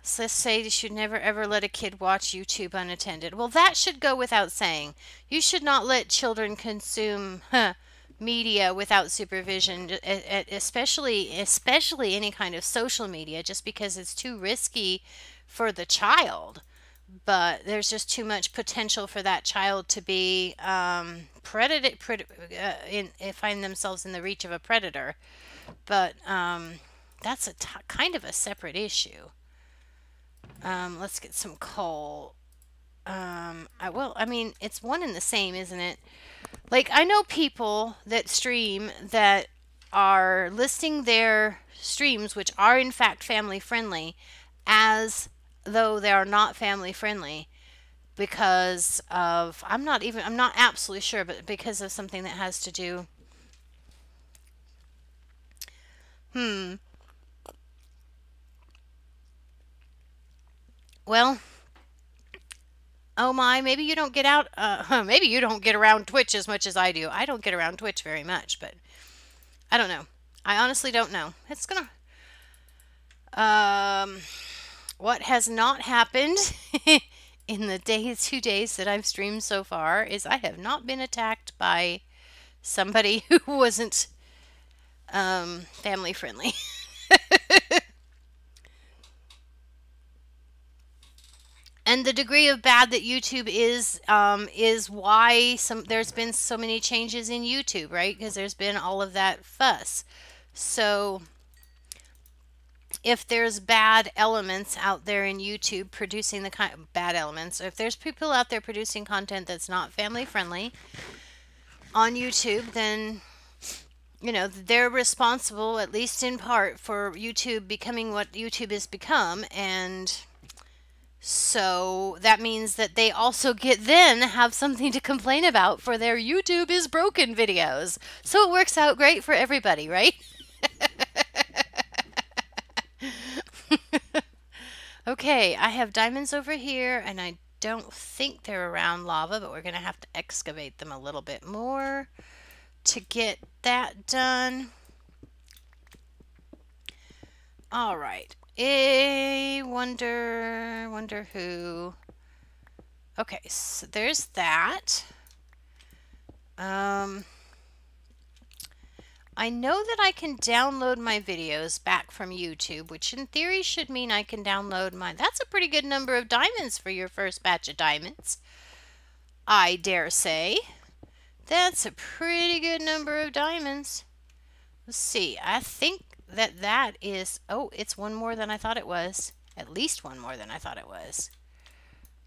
so let's say you should never ever let a kid watch YouTube unattended. Well, that should go without saying. You should not let children consume media without supervision, especially any kind of social media, just because it's too risky for the child. but there's just too much potential for that child to be predated, find themselves in the reach of a predator. But that's a kind of a separate issue. Let's get some coal. I mean, it's one and the same, isn't it? Like, I know people that stream that are listing their streams, which are in fact family friendly, as though they are not family friendly because of, I'm not absolutely sure, but because of something that has to do, well, oh my, maybe you don't get out, maybe you don't get around Twitch as much as I do. I don't get around Twitch very much, but I don't know. I honestly don't know. It's gonna, what has not happened in the 2 days that I've streamed so far is I have not been attacked by somebody who wasn't family friendly. And the degree of bad that YouTube is why there's been so many changes in YouTube, right? Because there's been all of that fuss. So if there's bad elements out there in YouTube producing the kind of bad elements, if there's people out there producing content that's not family friendly on YouTube, then you know they're responsible, at least in part, for YouTube becoming what YouTube has become. And so that means that they also then have something to complain about for their YouTube is broken videos. So it works out great for everybody, right? Okay, I have diamonds over here, and I don't think they're around lava, but we're going to have to excavate them a little bit more to get that done. All right. Wonder who. Okay, so there's that. I know that I can download my videos back from YouTube, which in theory should mean I can download mine. That's a pretty good number of diamonds for your first batch of diamonds, I dare say. That's a pretty good number of diamonds. Let's see. I think that is... Oh, it's one more than I thought it was. At least one more than I thought it was.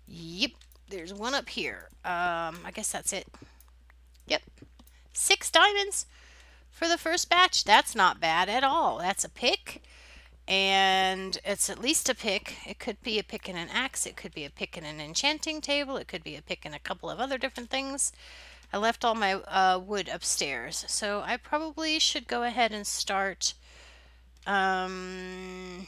Yep. There's one up here. I guess that's it. Yep. 6 diamonds for the first batch. That's not bad at all. That's a pick. And it's at least a pick. It could be a pick and an axe. It could be a pick and an enchanting table. It could be a pick and a couple of other different things. I left all my wood upstairs. So I probably should go ahead and start kind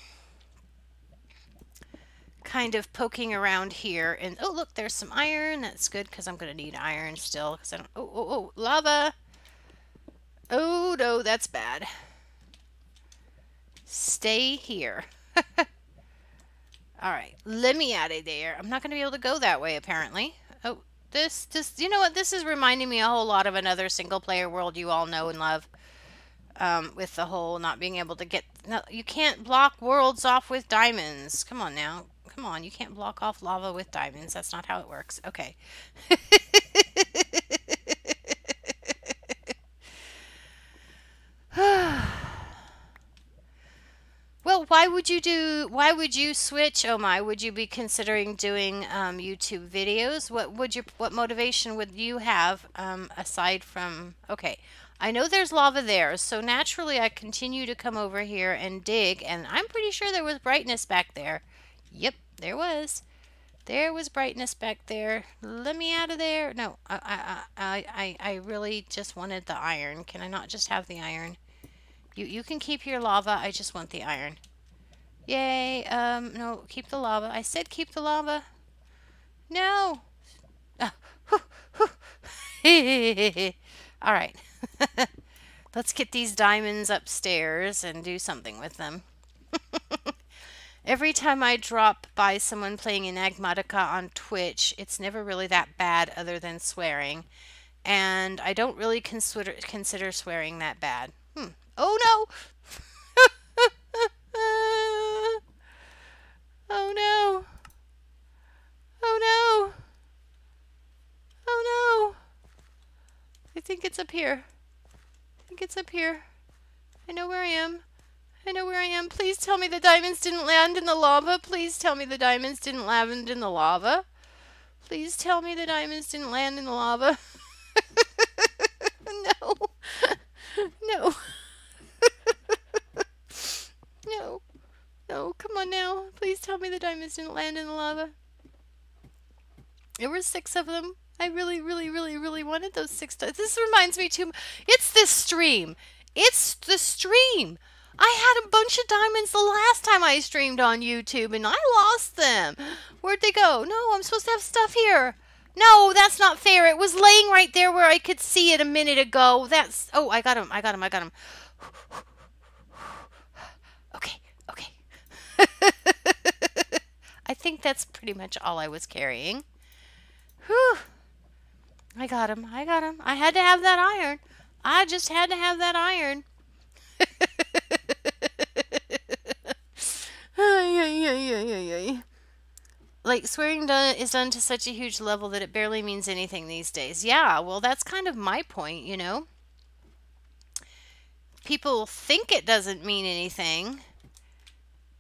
of poking around here. And oh, look, there's some iron. That's good because I'm going to need iron still. Because I don't... Oh, lava. Oh, no, that's bad. Stay here. All right, let me out of there. I'm not going to be able to go that way, apparently. Oh, this, you know what? This is reminding me a whole lot of another single-player world you all know and love. With the whole not being able to get... No, you can't block worlds off with diamonds. Come on now. Come on, you can't block off lava with diamonds. That's not how it works. Okay. Well, why would you switch? Oh my, would you be considering doing YouTube videos? What motivation would you have aside from, okay, I know there's lava there, so naturally I continue to come over here and dig, and I'm pretty sure there was brightness back there. Yep, there was. There was brightness back there. Let me out of there. No, I really just wanted the iron. Can I not just have the iron? You can keep your lava. I just want the iron. Yay. No, keep the lava. I said keep the lava. No. All right. Let's get these diamonds upstairs and do something with them. Every time I drop by someone playing Enigmatica on Twitch, it's never really that bad other than swearing. And I don't really consider swearing that bad. Oh no! Oh no! it's up here. I think it's up here. I know where I am. I know where I am. Please tell me the diamonds didn't land in the lava. Please tell me the diamonds didn't land in the lava. Please tell me the diamonds didn't land in the lava. No. No. No. No, come on now. Please tell me the diamonds didn't land in the lava. There were 6 of them. I really, really, really, really wanted those 6. This reminds me too. It's this stream. It's the stream. I had a bunch of diamonds the last time I streamed on YouTube and I lost them. Where'd they go? No, I'm supposed to have stuff here. No, that's not fair. It was laying right there where I could see it a minute ago. That's... Oh, I got him. I got him. I got him. Okay. Okay. I think that's pretty much all I was carrying. Whew. I got him. I got him. I had to have that iron. I just had to have that iron. Like, swearing is done to such a huge level that it barely means anything these days. Yeah, well, that's kind of my point, you know. People think it doesn't mean anything,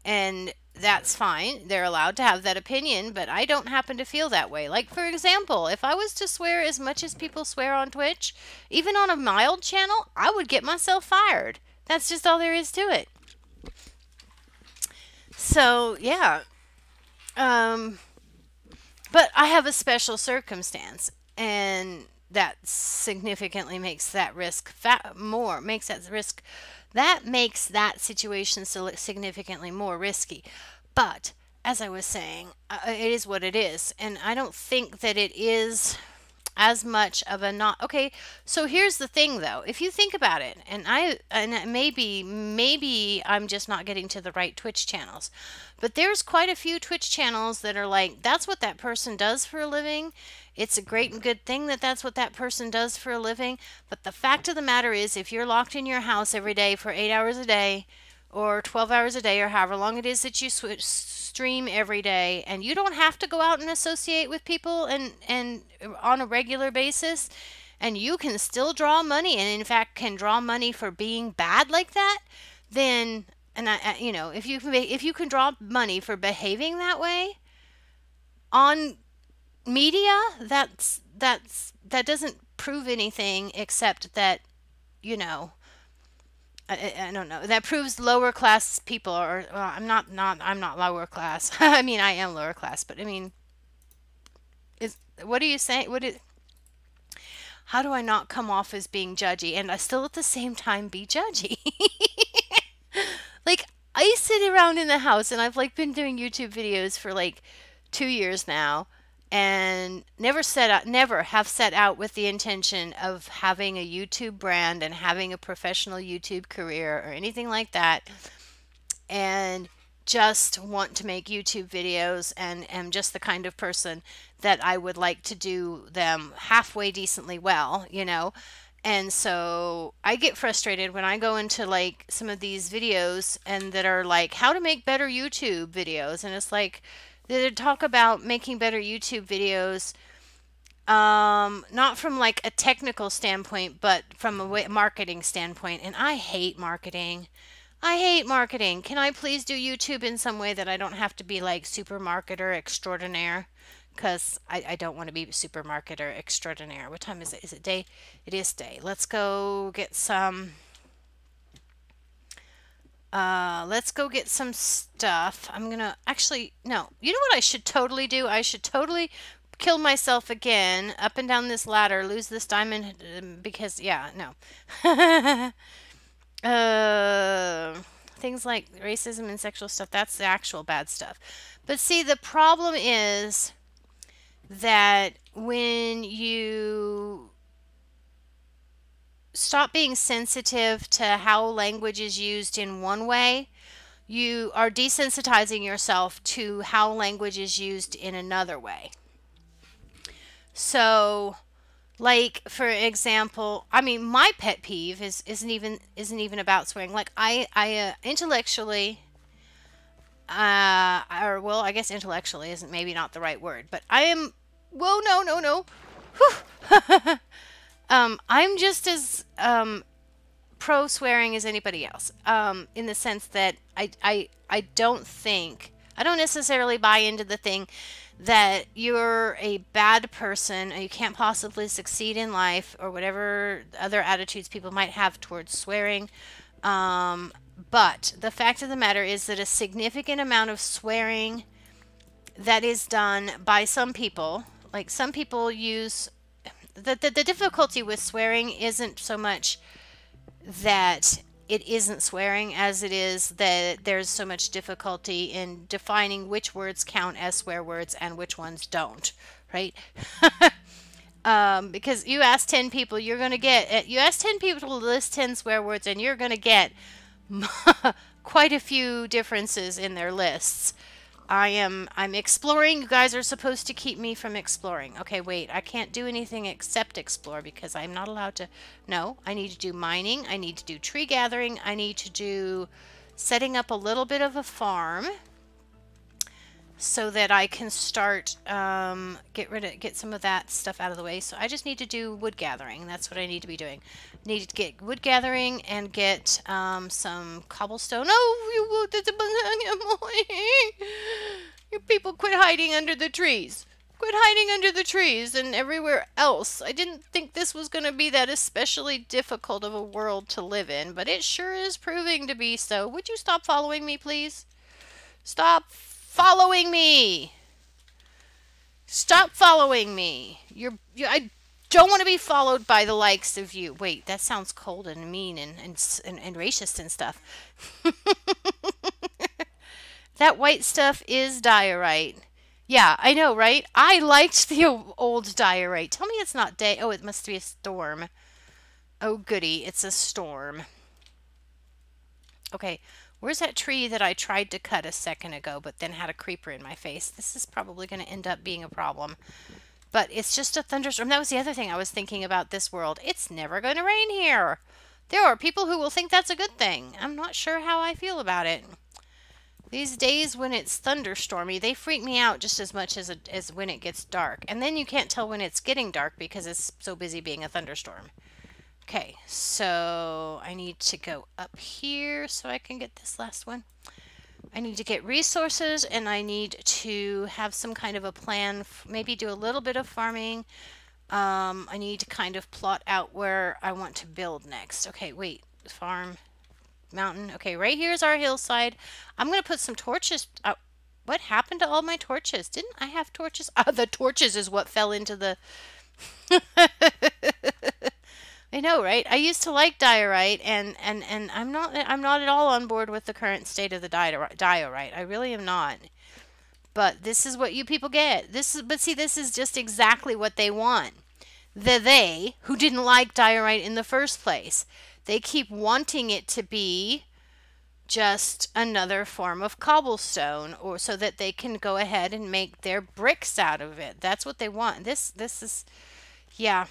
and that's fine. They're allowed to have that opinion, but I don't happen to feel that way. Like, for example, if I was to swear as much as people swear on Twitch, even on a mild channel, I would get myself fired. That's just all there is to it. So, yeah. But I have a special circumstance, and that significantly makes that risk that makes that situation significantly more risky. But as I was saying, it is what it is, and I don't think that it is as much of a not okay. So here's the thing, though. If you think about it, and maybe I'm just not getting to the right Twitch channels, but there's quite a few Twitch channels that are like, that's what that person does for a living. It's a great and good thing that that's what that person does for a living. But the fact of the matter is, if you're locked in your house every day for 8 hours a day or 12 hours a day or however long it is that you stream every day, and you don't have to go out and associate with people and on a regular basis, and you can still draw money, and in fact can draw money for being bad like that, then... And you know, if you can draw money for behaving that way on media, that doesn't prove anything except that, you know, I don't know. That proves lower class people are. Well, I'm not lower class. I mean, I am lower class, but I mean, what are you saying? How do I not come off as being judgy and I still at the same time be judgy? Like, I sit around in the house and I've like been doing YouTube videos for like 2 years now and never have set out with the intention of having a YouTube brand and having a professional YouTube career or anything like that, and just want to make YouTube videos and am just the kind of person that I would like to do them halfway decently well, you know. And so I get frustrated when I go into like some of these videos and that are like how to make better YouTube videos. And it's like they talk about making better YouTube videos, not from like a technical standpoint, but from a marketing standpoint. And I hate marketing. I hate marketing. Can I please do YouTube in some way that I don't have to be like super marketer extraordinaire? Because I don't want to be super marketer extraordinaire. What time is it? Is it day? It is day. Let's go get some. Let's go get some stuff. I'm gonna actually no. You know what I should totally do? I should totally kill myself again up and down this ladder, lose this diamond because yeah, no. Things like racism and sexual stuff. That's the actual bad stuff. But see, the problem is that when you stop being sensitive to how language is used in one way, you are desensitizing yourself to how language is used in another way. So, like for example, I mean, my pet peeve isn't even about swearing. Like I intellectually. Or well, I guess intellectually isn't maybe not the right word, but I am. Whoa, no. I'm just as pro swearing as anybody else. In the sense that I don't think I don't necessarily buy into the thing that you're a bad person and you can't possibly succeed in life or whatever other attitudes people might have towards swearing. Um, but the fact of the matter is that a significant amount of swearing that is done by some people, like some people use the difficulty with swearing isn't so much that it isn't swearing as it is that there's so much difficulty in defining which words count as swear words and which ones don't, right? Because you ask 10 people, you ask 10 people to list 10 swear words and you're going to get quite a few differences in their lists. I'm exploring. You guys are supposed to keep me from exploring. Okay, wait. I can't do anything except explore because I'm not allowed to. No, I need to do mining. I need to do tree gathering. I need to do setting up a little bit of a farm so that I can start get some of that stuff out of the way. So I just need to do wood gathering. That's what I need to be doing. Need to get wood gathering and get some cobblestone. Oh, you people quit hiding under the trees. Quit hiding under the trees and everywhere else. I didn't think this was going to be that especially difficult of a world to live in, but it sure is proving to be so. Would you stop following me, please? Stop following me. Stop following me. I don't want to be followed by the likes of you. Wait, that sounds cold and mean and racist and stuff. That white stuff is diorite. Yeah, I know, right? I liked the old diorite. Tell me it's not day. Oh, it must be a storm. Oh, goody. It's a storm. Okay, where's that tree that I tried to cut a second ago, but then had a creeper in my face? This is probably going to end up being a problem. But it's just a thunderstorm. That was the other thing I was thinking about this world. It's never going to rain here. There are people who will think that's a good thing. I'm not sure how I feel about it. These days when it's thunderstormy, they freak me out just as much as when it gets dark. And then you can't tell when it's getting dark because it's so busy being a thunderstorm. Okay, so I need to go up here so I can get this last one. I need to get resources and I need to have some kind of a plan, maybe do a little bit of farming. I need to kind of plot out where I want to build next. Okay, wait, farm, mountain. Okay, right here's our hillside. I'm going to put some torches. What happened to all my torches? Didn't I have torches? The torches is what fell into the... I know, right? I used to like diorite, and I'm not at all on board with the current state of the diorite. I really am not. But this is what you people get. But see, this is just exactly what they want. They who didn't like diorite in the first place, they keep wanting it to be just another form of cobblestone, or so that they can go ahead and make their bricks out of it. That's what they want. This is, yeah.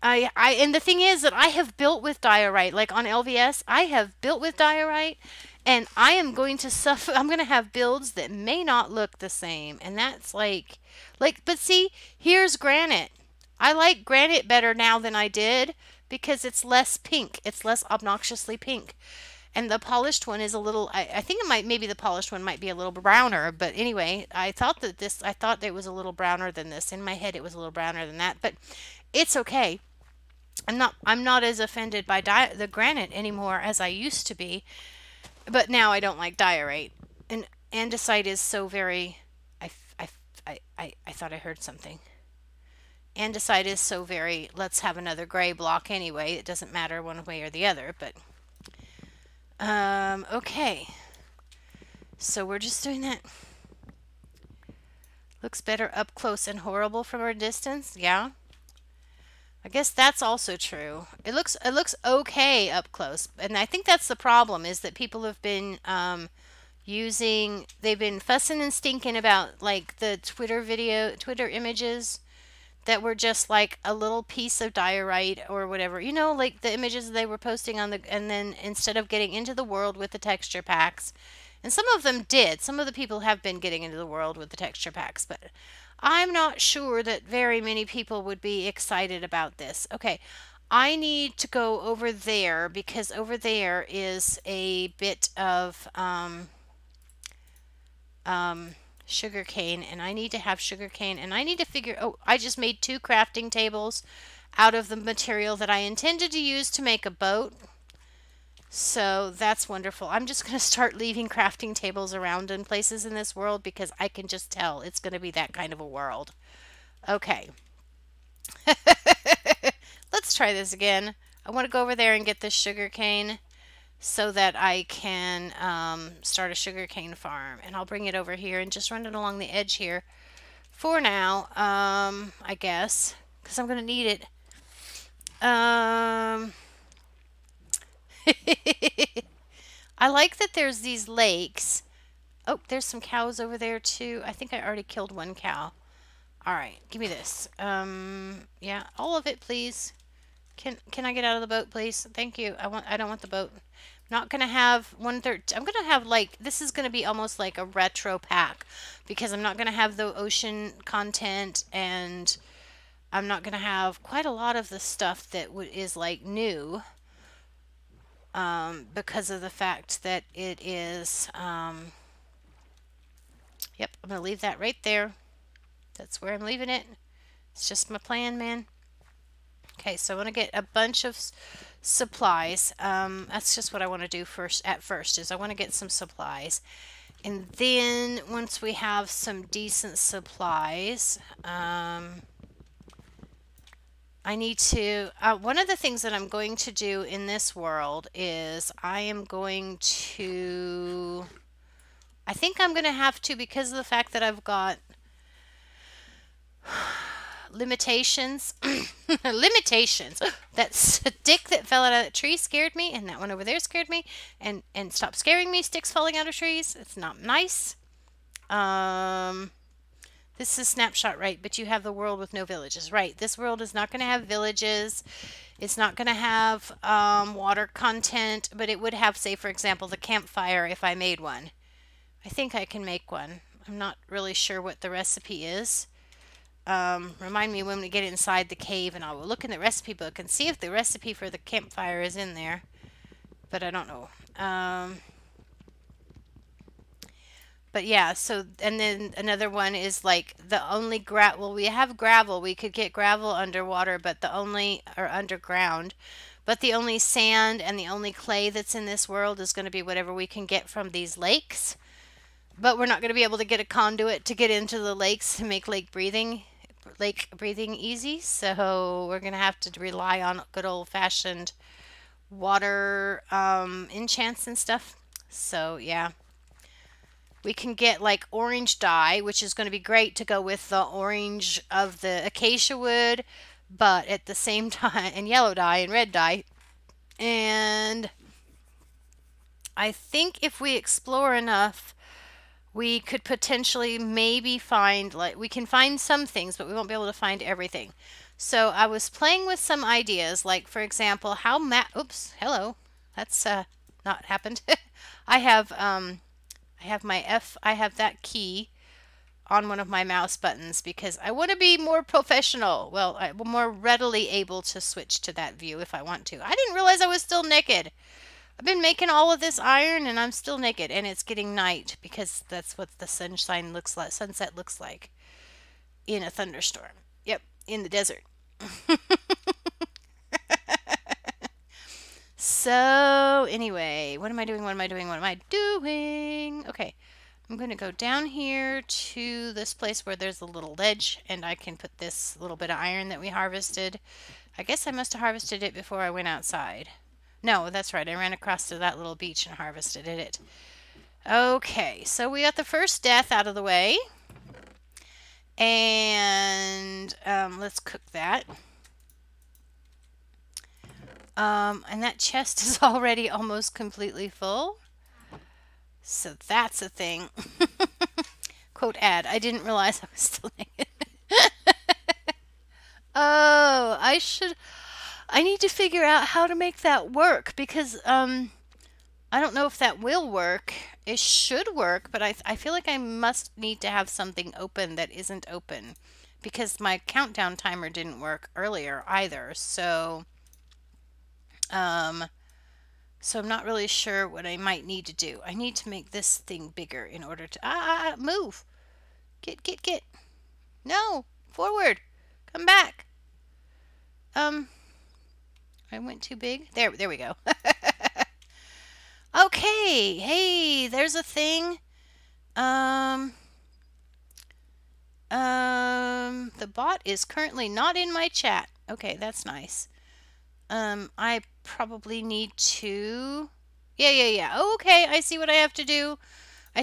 And the thing is that I have built with diorite, like on LVS, I have built with diorite, and I am going to suffer. I'm going to have builds that may not look the same, and that's but see, here's granite. I like granite better now than I did because it's less pink. It's less obnoxiously pink. And the polished one is a little, I think maybe the polished one might be a little browner, but anyway, I thought it was a little browner than this. In my head, it was a little browner than that, but it's okay. I'm not as offended by the granite anymore as I used to be, but now I don't like diorite. And andesite is so very, I thought I heard something. Andesite is so very, let's have another gray block anyway. It doesn't matter one way or the other, but okay. So we're just doing that. Looks better up close and horrible from a distance. Yeah. I guess that's also true. It looks okay up close, and I think that's the problem, is that people have been they've been fussing and stinking about like the Twitter images that were just like a little piece of diorite or whatever, like the images they were posting and then instead of getting into the world with the texture packs And some of them did. Some of the people have been getting into the world with the texture packs, but I'm not sure that very many people would be excited about this. Okay, I need to go over there because over there is a bit of sugar cane, and I need to have sugar cane, and I need to figure, oh, I just made 2 crafting tables out of the material that I intended to use to make a boat. So that's wonderful. I'm just going to start leaving crafting tables around in places in this world because I can just tell it's going to be that kind of a world. Okay. Let's try this again. I want to go over there and get this sugar cane so that I can start a sugar cane farm. And I'll bring it over here and just run it along the edge here for now, I guess, because I'm going to need it. I like that there's these lakes. Oh, there's some cows over there too. I think I already killed 1 cow. All right, give me this. Yeah, all of it, please. Can I get out of the boat, please? Thank you. I don't want the boat. I'm not gonna have 1/3. I'm gonna have like, this is gonna be almost like a retro pack because I'm not gonna have the ocean content, and I'm not gonna have quite a lot of the stuff that is like new. Because of the fact that it is, yep, I'm going to leave that right there. That's where I'm leaving it. It's just my plan, man. Okay, so I want to get a bunch of supplies. That's just what I want to do at first, is I want to get some supplies. And then once we have some decent supplies, I need to, one of the things that I'm going to do in this world is I am going to, I think I'm going to have to, because of the fact that I've got limitations, limitations. That stick that fell out of that tree scared me, and that one over there scared me, and stop scaring me, sticks falling out of trees. It's not nice. This is snapshot, right? But you have the world with no villages, right? This world is not going to have villages. It's not going to have water content, but it would have, say, for example, the campfire if I made one. I think I can make one. I'm not really sure what the recipe is. Remind me when we get inside the cave, and I'll look in the recipe book and see if the recipe for the campfire is in there. But I don't know. But yeah, so, and then another one is like the only well, we have gravel. We could get gravel underwater, but the only, or underground, but the only sand and the only clay that's in this world is going to be whatever we can get from these lakes. But we're not going to be able to get a conduit to get into the lakes to make lake breathing easy. So we're going to have to rely on good old-fashioned water enchants and stuff. So yeah. We can get like orange dye, which is going to be great to go with the orange of the acacia wood, but at the same time, and yellow dye and red dye. And I think if we explore enough, we could potentially maybe find, like, we can find some things, but we won't be able to find everything. So I was playing with some ideas, like, for example, how oops, hello, that's not happened. I have that key on one of my mouse buttons because I want to be more professional. Well, I'm more readily able to switch to that view if I want to. I didn't realize I was still naked. I've been making all of this iron and I'm still naked, and it's getting night because that's what the sunshine looks like, sunset looks like in a thunderstorm. Yep, in the desert. So anyway, what am I doing? What am I doing? What am I doing? Okay, I'm going to go down here to this place where there's a little ledge, and I can put this little bit of iron that we harvested. I guess I must have harvested it before I went outside. No, that's right. I ran across to that little beach and harvested it. Okay, so we got the first death out of the way. And let's cook that. And that chest is already almost completely full. So that's a thing. Quote ad, I didn't realize I was still naked. Oh, I need to figure out how to make that work because I don't know if that will work. It should work, but I feel like I must need to have something open that isn't open because my countdown timer didn't work earlier either. Um, so I'm not really sure what I might need to do. I need to make this thing bigger in order to move. Get. No, forward. Come back. I went too big. There we go. Okay. Hey, there's a thing. The bot is currently not in my chat. Okay, that's nice. I probably need to... Yeah. Oh, okay, I see what I have to do. I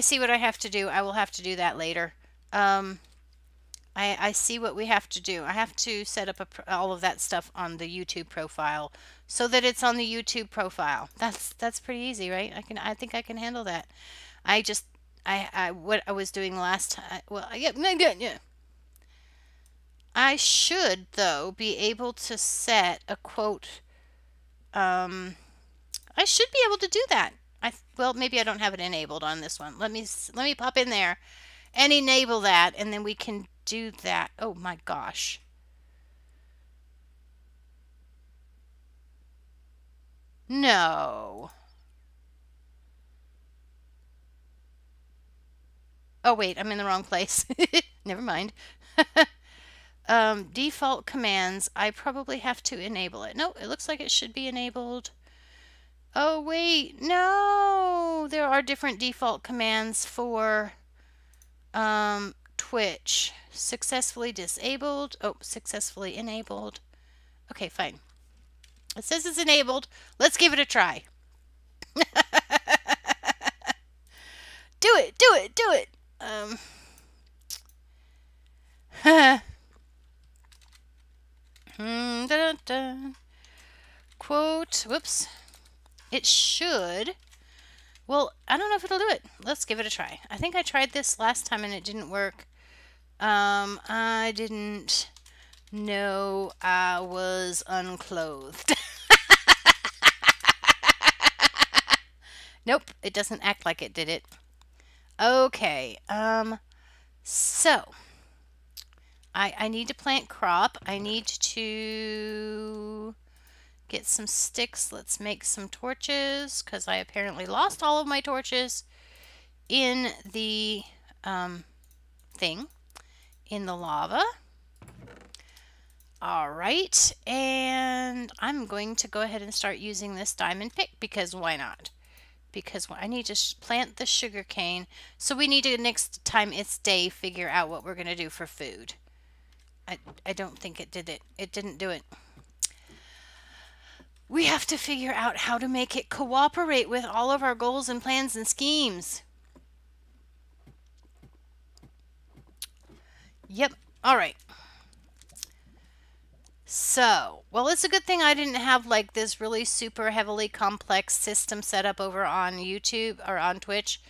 will have to do that later. I see what we have to do. I have to set up all of that stuff on the YouTube profile so that it's on the YouTube profile. That's pretty easy, right? I think I can handle that. What I was doing last time. Well, yeah. I should though be able to set a quote. I should be able to do that. Well, maybe I don't have it enabled on this one. Let me pop in there and enable that, and then we can do that. Oh my gosh. No. Oh wait, I'm in the wrong place. Never mind. Default commands, I probably have to enable it. No, it looks like it should be enabled. Oh wait, no! There are different default commands for Twitch. Successfully disabled. Oh, successfully enabled. Okay, fine. It says it's enabled. Let's give it a try. Do it. Quote, whoops. It should. Well, I don't know if it'll do it. Let's give it a try. I think I tried this last time and it didn't work. I didn't know I was unclothed. Nope, it doesn't act like it did it. Okay, so I need to plant crop. I need to get some sticks. Let's make some torches because I apparently lost all of my torches in the thing, in the lava. All right, and I'm going to go ahead and start using this diamond pick because why not? Because I need to plant the sugar cane. So we need to, next time it's day, figure out what we're going to do for food. I don't think it did it. It didn't do it. We have to figure out how to make it cooperate with all of our goals and plans and schemes. Yep. All right. So, well, it's a good thing I didn't have like this really super heavily complex system set up over on YouTube or on Twitch,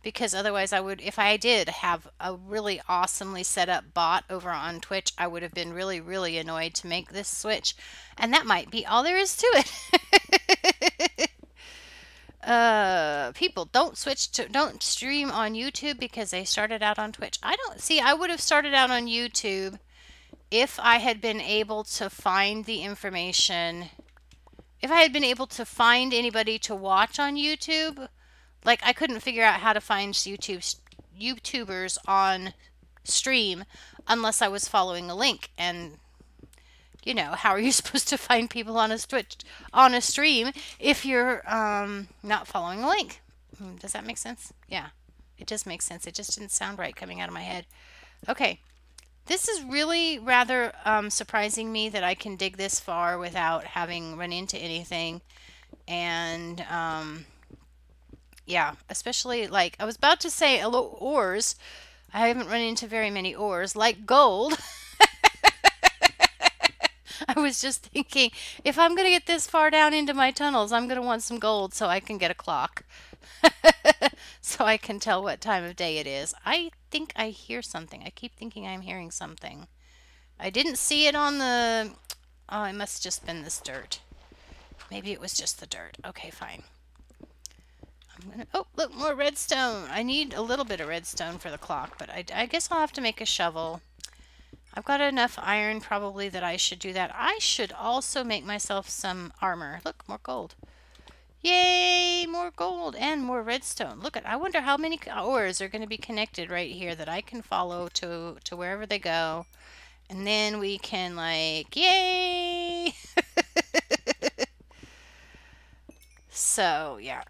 because otherwise I would, if I did have a really awesomely set up bot over on Twitch, I would have been really, really annoyed to make this switch. And that might be all there is to it. People don't stream on YouTube because they started out on Twitch. I would have started out on YouTube if I had been able to find the information, if I had been able to find anybody to watch on YouTube. Like, I couldn't figure out how to find YouTubers on stream unless I was following a link. And, you know, how are you supposed to find people on a stream if you're not following a link? Does that make sense? Yeah, it does make sense. It just didn't sound right coming out of my head. Okay. This is really rather surprising me that I can dig this far without having run into anything. And, yeah, especially, like, I was about to say ores. I haven't run into very many ores, like gold. I was just thinking, if I'm going to get this far down into my tunnels, I'm going to want some gold so I can get a clock. So I can tell what time of day it is. I think I hear something. I keep thinking I'm hearing something. I didn't see it on the... Oh, it must have just been this dirt. Maybe it was just the dirt. Okay, fine. I'm Oh, look, more redstone. I need a little bit of redstone for the clock, but I guess I'll have to make a shovel. I've got enough iron probably that I should do that. I should also make myself some armor. Look, more gold. Yay, more gold and more redstone. Look at, I wonder how many ores are going to be connected right here that I can follow to wherever they go. And then we can like, yay! So, yeah.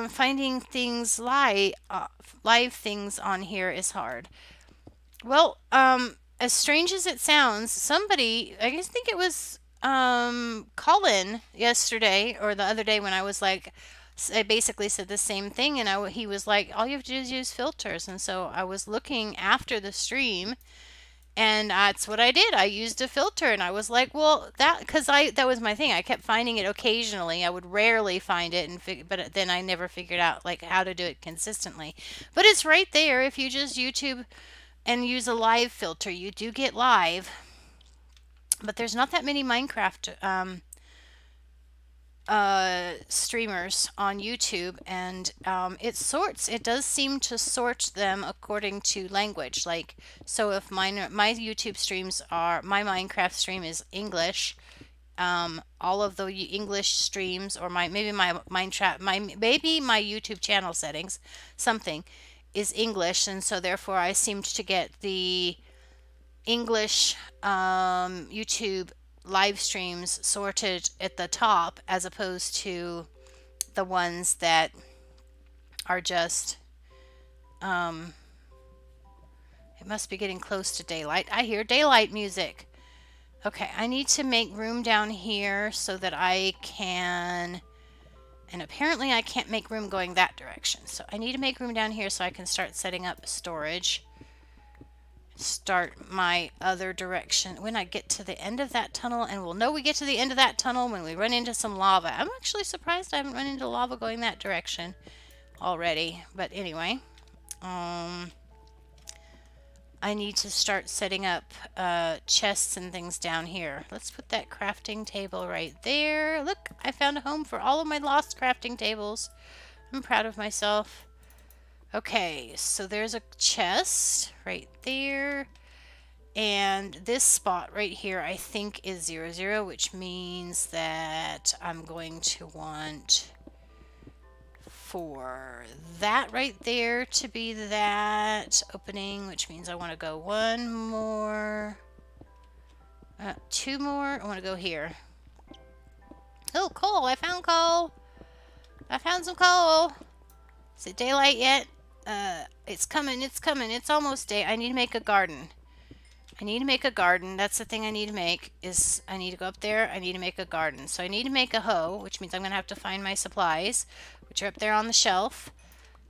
Finding things live things on here is hard. Well, as strange as it sounds, somebody, I guess think it was Colin yesterday or the other day when I was like, I basically said the same thing, and he was like, all you have to do is use filters. And so I was looking after the stream, and that's what I did. I used a filter, and I was like, well, that was my thing. I kept finding it occasionally. I would rarely find it, but then I never figured out like how to do it consistently. But it's right there. If you just YouTube and use a live filter, you do get live. But there's not that many Minecraft streamers on YouTube, and it does seem to sort them according to language. Like, so if my YouTube streams are, my Minecraft stream is English, all of the English streams, or maybe my YouTube channel settings, something is English, and so therefore I seemed to get the English YouTube live streams sorted at the top, as opposed to the ones that are just it must be getting close to daylight. I hear daylight music. Okay, I need to make room down here so that I can, and apparently I can't make room going that direction, so I need to make room down here so I can start setting up storage. Start my other direction when I get to the end of that tunnel, and we'll know we get to the end of that tunnel when we run into some lava. I'm actually surprised I haven't run into lava going that direction already, but anyway, I need to start setting up chests and things down here. Let's put that crafting table right there. Look, I found a home for all of my lost crafting tables. I'm proud of myself. Okay, so there's a chest right there, and this spot right here I think is 00, which means that I'm going to want for that right there to be that opening, which means I want to go one more, two more. I want to go here. Oh, coal! I found coal! I found some coal! Is it daylight yet? It's coming, it's coming, it's almost day. I need to make a garden. I need to make a garden. That's the thing I need to make, is I need to go up there. I need to make a garden. So I need to make a hoe, which means I'm going to have to find my supplies, which are up there on the shelf.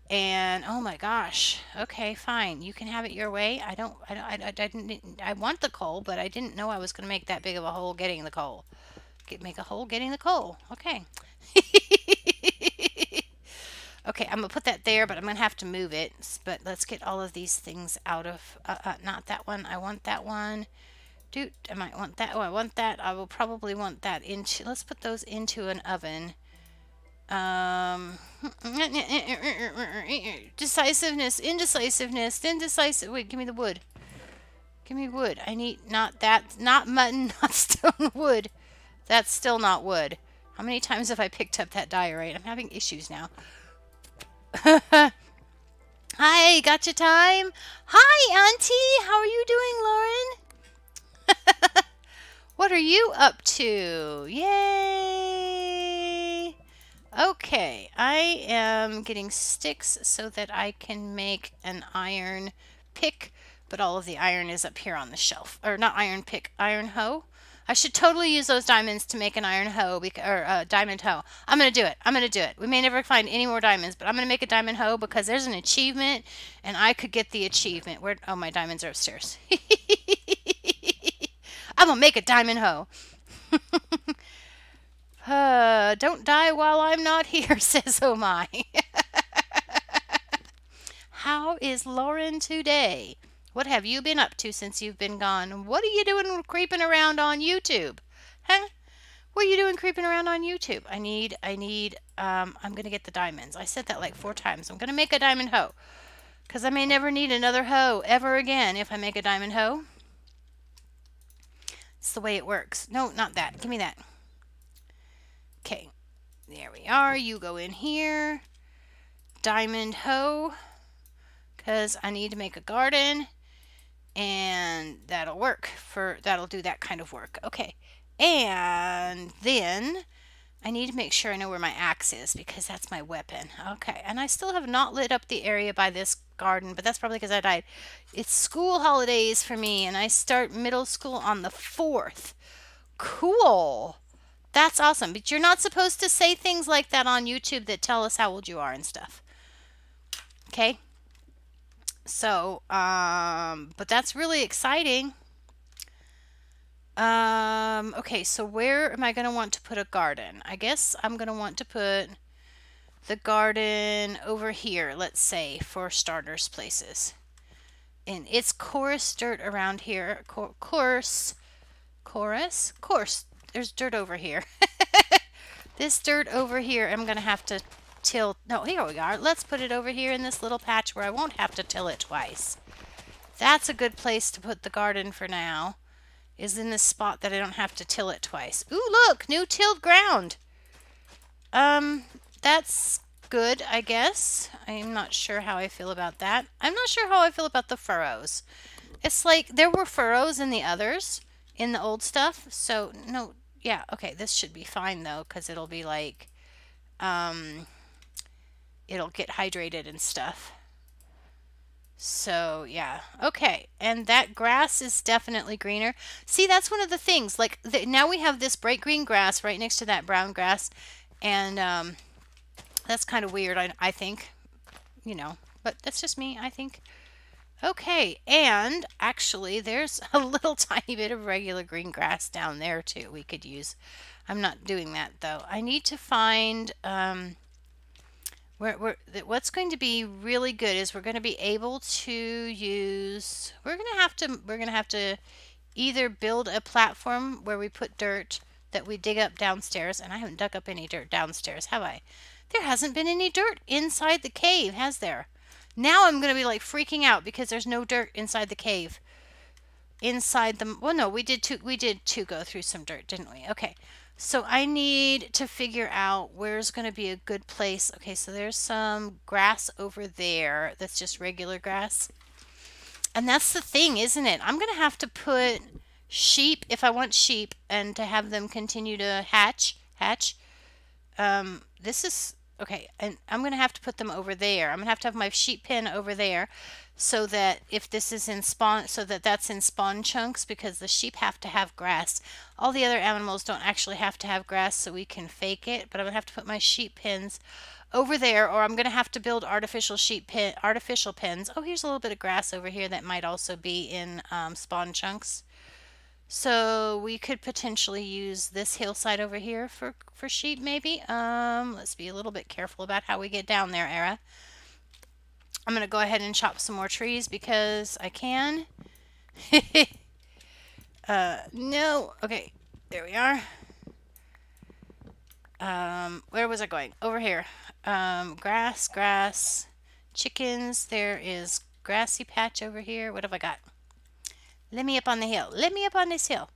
And, oh my gosh. Okay, fine. You can have it your way. I want the coal, but I didn't know I was going to make that big of a hole getting the coal. Make a hole getting the coal. Okay. Okay, I'm going to put that there, but I'm going to have to move it. But let's get all of these things out of... not that one. I want that one. Dude, I might want that. Oh, I want that. I will probably want that into... Let's put those into an oven. Decisiveness, indecisiveness, indecisive... Wait, give me the wood. Give me wood. I need... Not that. Not mutton, not stone wood. That's still not wood. How many times have I picked up that diorite? I'm having issues now. Hi, gotcha time. Hi, Auntie. How are you doing, Lauren? What are you up to? Yay. Okay, I am getting sticks so that I can make an iron pick, but all of the iron is up here on the shelf. Or not iron pick, iron hoe. I should totally use those diamonds to make an iron hoe, or diamond hoe. I'm going to do it. I'm going to do it. We may never find any more diamonds, but I'm going to make a diamond hoe because there's an achievement, and I could get the achievement. Where? Oh, my diamonds are upstairs. I'm going to make a diamond hoe. Don't die while I'm not here, says Oh My. How is Lauren today? What have you been up to since you've been gone? What are you doing creeping around on YouTube? Huh? What are you doing creeping around on YouTube? I'm gonna get the diamonds. I said that like 4 times. I'm gonna make a diamond hoe. Because I may never need another hoe ever again if I make a diamond hoe. It's the way it works. No, not that. Give me that. Okay. There we are. You go in here. Diamond hoe. Because I need to make a garden. And that'll work. That'll do that kind of work. Okay. And then I need to make sure I know where my axe is because that's my weapon. Okay, and I still have not lit up the area by this garden, but that's probably because I died. It's school holidays for me, and I start middle school on the 4th. Cool. That's awesome. But you're not supposed to say things like that on YouTube that tell us how old you are and stuff. Okay? So, but that's really exciting. Okay, so where am I going to want to put a garden? I guess I'm going to want to put the garden over here, let's say, for starters places. And it's coarse dirt around here. Coarse. There's dirt over here. This dirt over here, I'm going to have to till. No, here we are. Let's put it over here in this little patch where I won't have to till it twice. That's a good place to put the garden for now. Is in this spot that I don't have to till it twice. Ooh, look! New tilled ground! That's good, I guess. I'm not sure how I feel about that. I'm not sure how I feel about the furrows. It's like, there were furrows in the others, in the old stuff. So, no, yeah, okay, this should be fine, though, because it'll be like, it'll get hydrated and stuff. So, yeah. Okay. And that grass is definitely greener. See, that's one of the things. Like, now we have this bright green grass right next to that brown grass. And that's kind of weird, I think. You know, but that's just me, I think. Okay. And actually, there's a little tiny bit of regular green grass down there, too, we could use. I'm not doing that, though. I need to find... what's going to be really good is we're going to be able to use, we're going to have to either build a platform where we put dirt that we dig up downstairs, and I haven't dug up any dirt downstairs, have I? There hasn't been any dirt inside the cave, has there? Now I'm going to be like freaking out because there's no dirt inside the cave. Inside the, well, no, we did go through some dirt, didn't we? Okay. So I need to figure out where's going to be a good place. Okay, so there's some grass over there that's just regular grass. And that's the thing, isn't it? I'm going to have to put sheep, if I want sheep, and to have them continue to hatch. This is, okay, and I'm going to have to put them over there. I'm going to have my sheep pen over there. So that if this is in spawn, so that that's in spawn chunks, because the sheep have to have grass. All the other animals don't actually have to have grass, so we can fake it. But I'm gonna have to put my sheep pens over there, or I'm gonna have to build artificial pens. Oh, here's a little bit of grass over here that might also be in spawn chunks. So we could potentially use this hillside over here for sheep, maybe. Let's be a little bit careful about how we get down there, Era. I'm going to go ahead and chop some more trees because I can. No. Okay. There we are. Where was I going? Over here. Grass. Chickens. There is grassy patch over here. What have I got? Let me up on the hill. Let me up on this hill.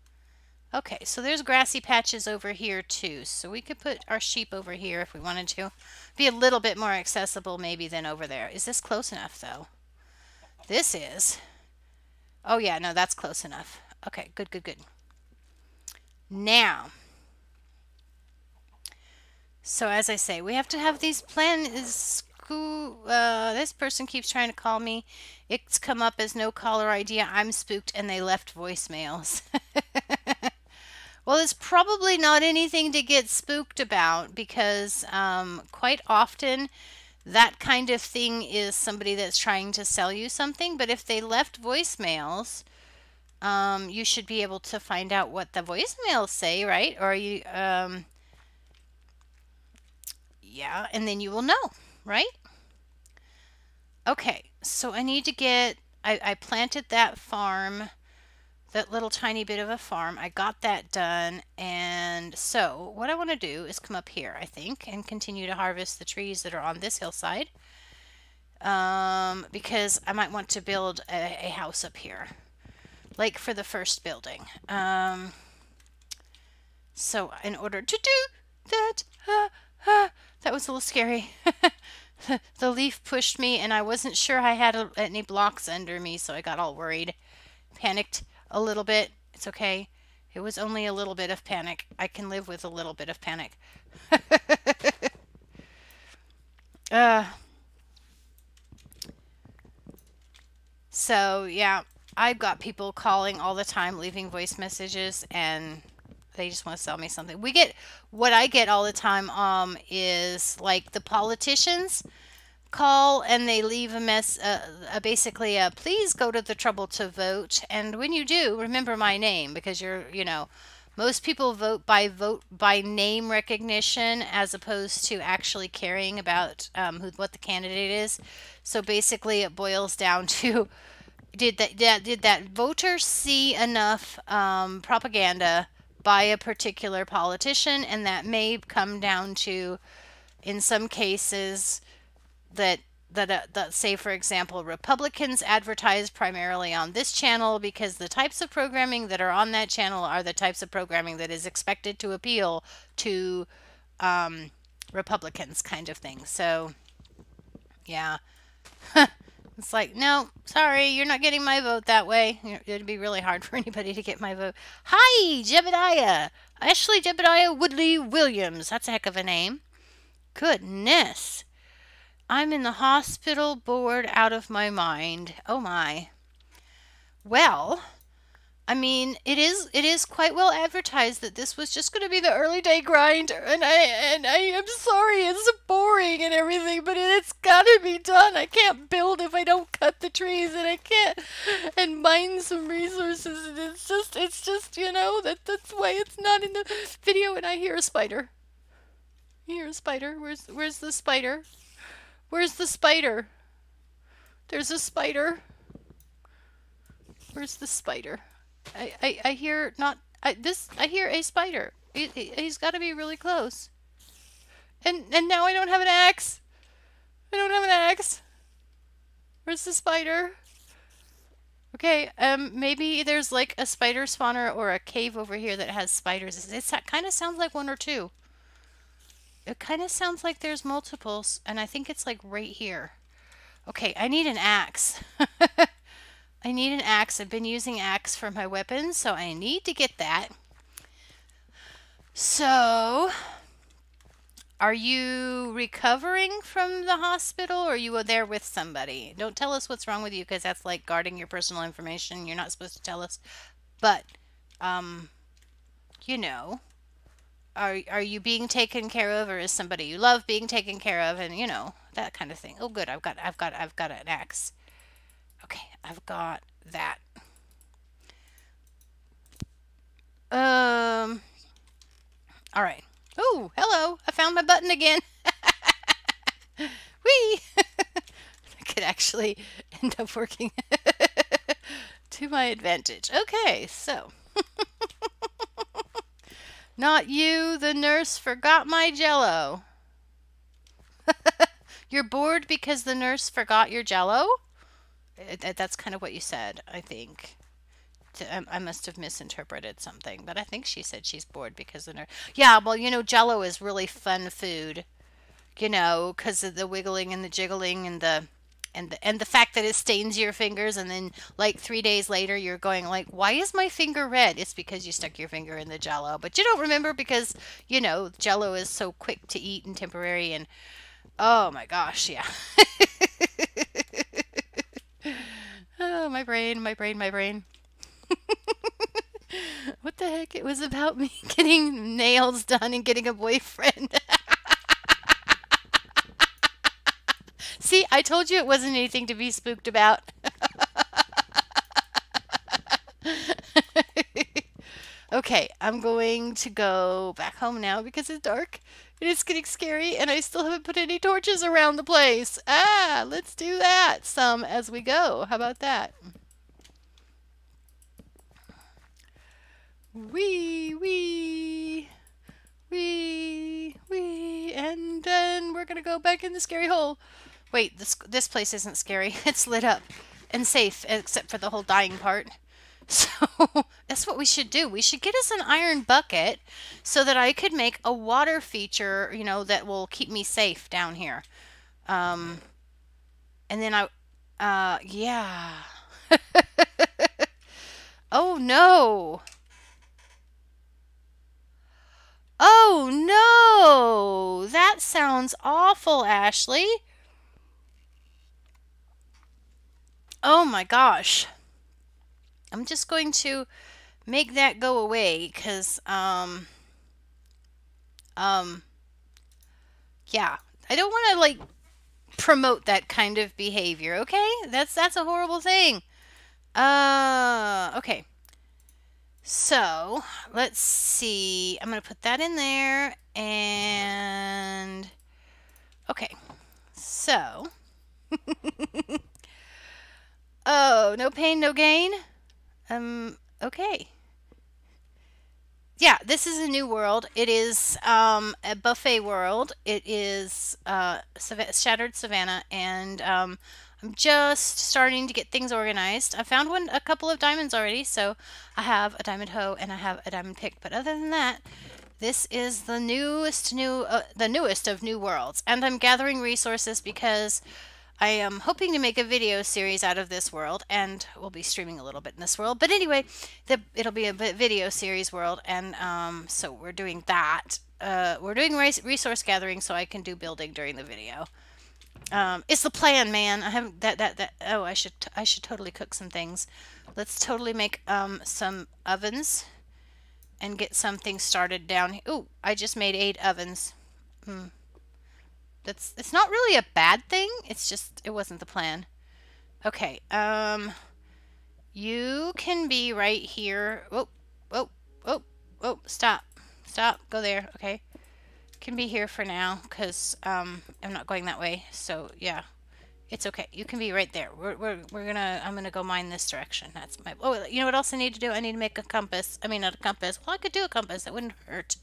Okay, so there's grassy patches over here too. So we could put our sheep over here if we wanted to. Be a little bit more accessible maybe than over there. Is this close enough though? This is. Oh yeah, no, that's close enough. Okay, good. Now, so as I say, we have to have these plans. This person keeps trying to call me. It's come up as no caller ID. I'm spooked and they left voicemails. Well, it's probably not anything to get spooked about because quite often that kind of thing is somebody that's trying to sell you something. But if they left voicemails, you should be able to find out what the voicemails say, right? Or you, yeah, and then you will know, right? Okay, so I need to get, I planted that farm that little tiny bit of a farm. I got that done. And so what I want to do is come up here, I think, and continue to harvest the trees that are on this hillside. Because I might want to build a house up here, like for the first building. So in order to do that, that was a little scary. The leaf pushed me and I wasn't sure I had any blocks under me, so I got all worried. Panicked a little bit. It's okay. It was only a little bit of panic. I can live with a little bit of panic. So yeah, I've got people calling all the time, leaving voice messages, and they just want to sell me something. What I get all the time is like the politicians call and they leave basically a please go to the trouble to vote, and when you do, remember my name, because most people vote by name recognition as opposed to actually caring about what the candidate is. So basically it boils down to did that voter see enough propaganda by a particular politician, and that may come down to, in some cases, that say for example Republicans advertise primarily on this channel because the types of programming that are on that channel are the types of programming that is expected to appeal to Republicans, kind of thing. So yeah. It's like, no, sorry, you're not getting my vote that way. It'd be really hard for anybody to get my vote. Hi, Jebediah. Ashley Jebediah Woodley Williams. That's a heck of a name. Goodness. I'm in the hospital, bored out of my mind. Oh my. Well, I mean, it is quite well advertised that this was just going to be the early day grind, and I am sorry, it's boring and everything, but it's got to be done. I can't build if I don't cut the trees, and I can't and mine some resources, and it's just that's why it's not in the video. And I hear a spider. I hear a spider. Where's the spider? Where's the spider? There's a spider. Where's the spider? I hear I hear a spider. He's got to be really close. And now I don't have an axe. I don't have an axe. Where's the spider? Okay, maybe there's like a spider spawner or a cave over here that has spiders. It kind of sounds like one or two. It kind of sounds like there's multiples, and I think it's like right here. Okay, I need an axe. I need an axe. I've been using axe for my weapons, so I need to get that. So, are you recovering from the hospital, or you were there with somebody? Don't tell us what's wrong with you, because that's like guarding your personal information. You're not supposed to tell us. But, you know, are you being taken care of, or is somebody you love being taken care of, and you know, that kind of thing. Oh, good. I've got an axe. Okay, I've got that. All right. Oh, hello. I found my button again. Whee! That could actually end up working to my advantage. Okay, so. Not you, the nurse forgot my Jell-O. You're bored because the nurse forgot your Jell-O? That's kind of what you said, I think. I must have misinterpreted something, but I think she said she's bored because the nurse. Yeah, well, you know, Jell-O is really fun food, you know, because of the wiggling and the jiggling and the fact that it stains your fingers, and then like 3 days later you're going like, why is my finger red? It's because you stuck your finger in the Jell-O, but you don't remember because, you know, Jell-O is so quick to eat and temporary, and oh my gosh, yeah. Oh, my brain. What the heck? It was about me getting nails done and getting a boyfriend. See, I told you it wasn't anything to be spooked about. Okay, I'm going to go back home now because it's dark. It is getting scary, and I still haven't put any torches around the place. Let's do that some as we go. How about that? Wee, wee, wee, wee, and then we're gonna go back in the scary hole. Wait, this place isn't scary. It's lit up and safe, except for the whole dying part. So that's what we should do. We should get us an iron bucket so that I could make a water feature, you know, that will keep me safe down here. And then yeah. Oh no. Oh no. That sounds awful, Ashley. Oh my gosh. I'm just going to make that go away because yeah, I don't want to like promote that kind of behavior, okay? That's a horrible thing. Okay. So, let's see. I'm going to put that in there and okay. So, oh, no pain, no gain. Okay. Yeah, this is a new world. It is a buffet world. It is Shattered Savannah, and I'm just starting to get things organized. I found a couple of diamonds already, so I have a diamond hoe and I have a diamond pick. But other than that, this is the newest of new worlds, and I'm gathering resources because I am hoping to make a video series out of this world, and we'll be streaming a little bit in this world. But anyway, it'll be a video series world, and so we're doing that. We're doing resource gathering so I can do building during the video. It's the plan, man. I haven't that. Oh, I should totally cook some things. Let's totally make some ovens and get something started down here. Ooh, I just made 8 ovens. It's not really a bad thing. It's just it wasn't the plan. Okay. You can be right here. Oh, oh, oh, oh, stop. Stop. Go there. Okay. Can be here for now because I'm not going that way. So, yeah. It's okay. You can be right there. I'm gonna go mine this direction. That's my. Oh, you know what else I need to do? I need to make a compass. I mean, not a compass. Well, I could do a compass. That wouldn't hurt.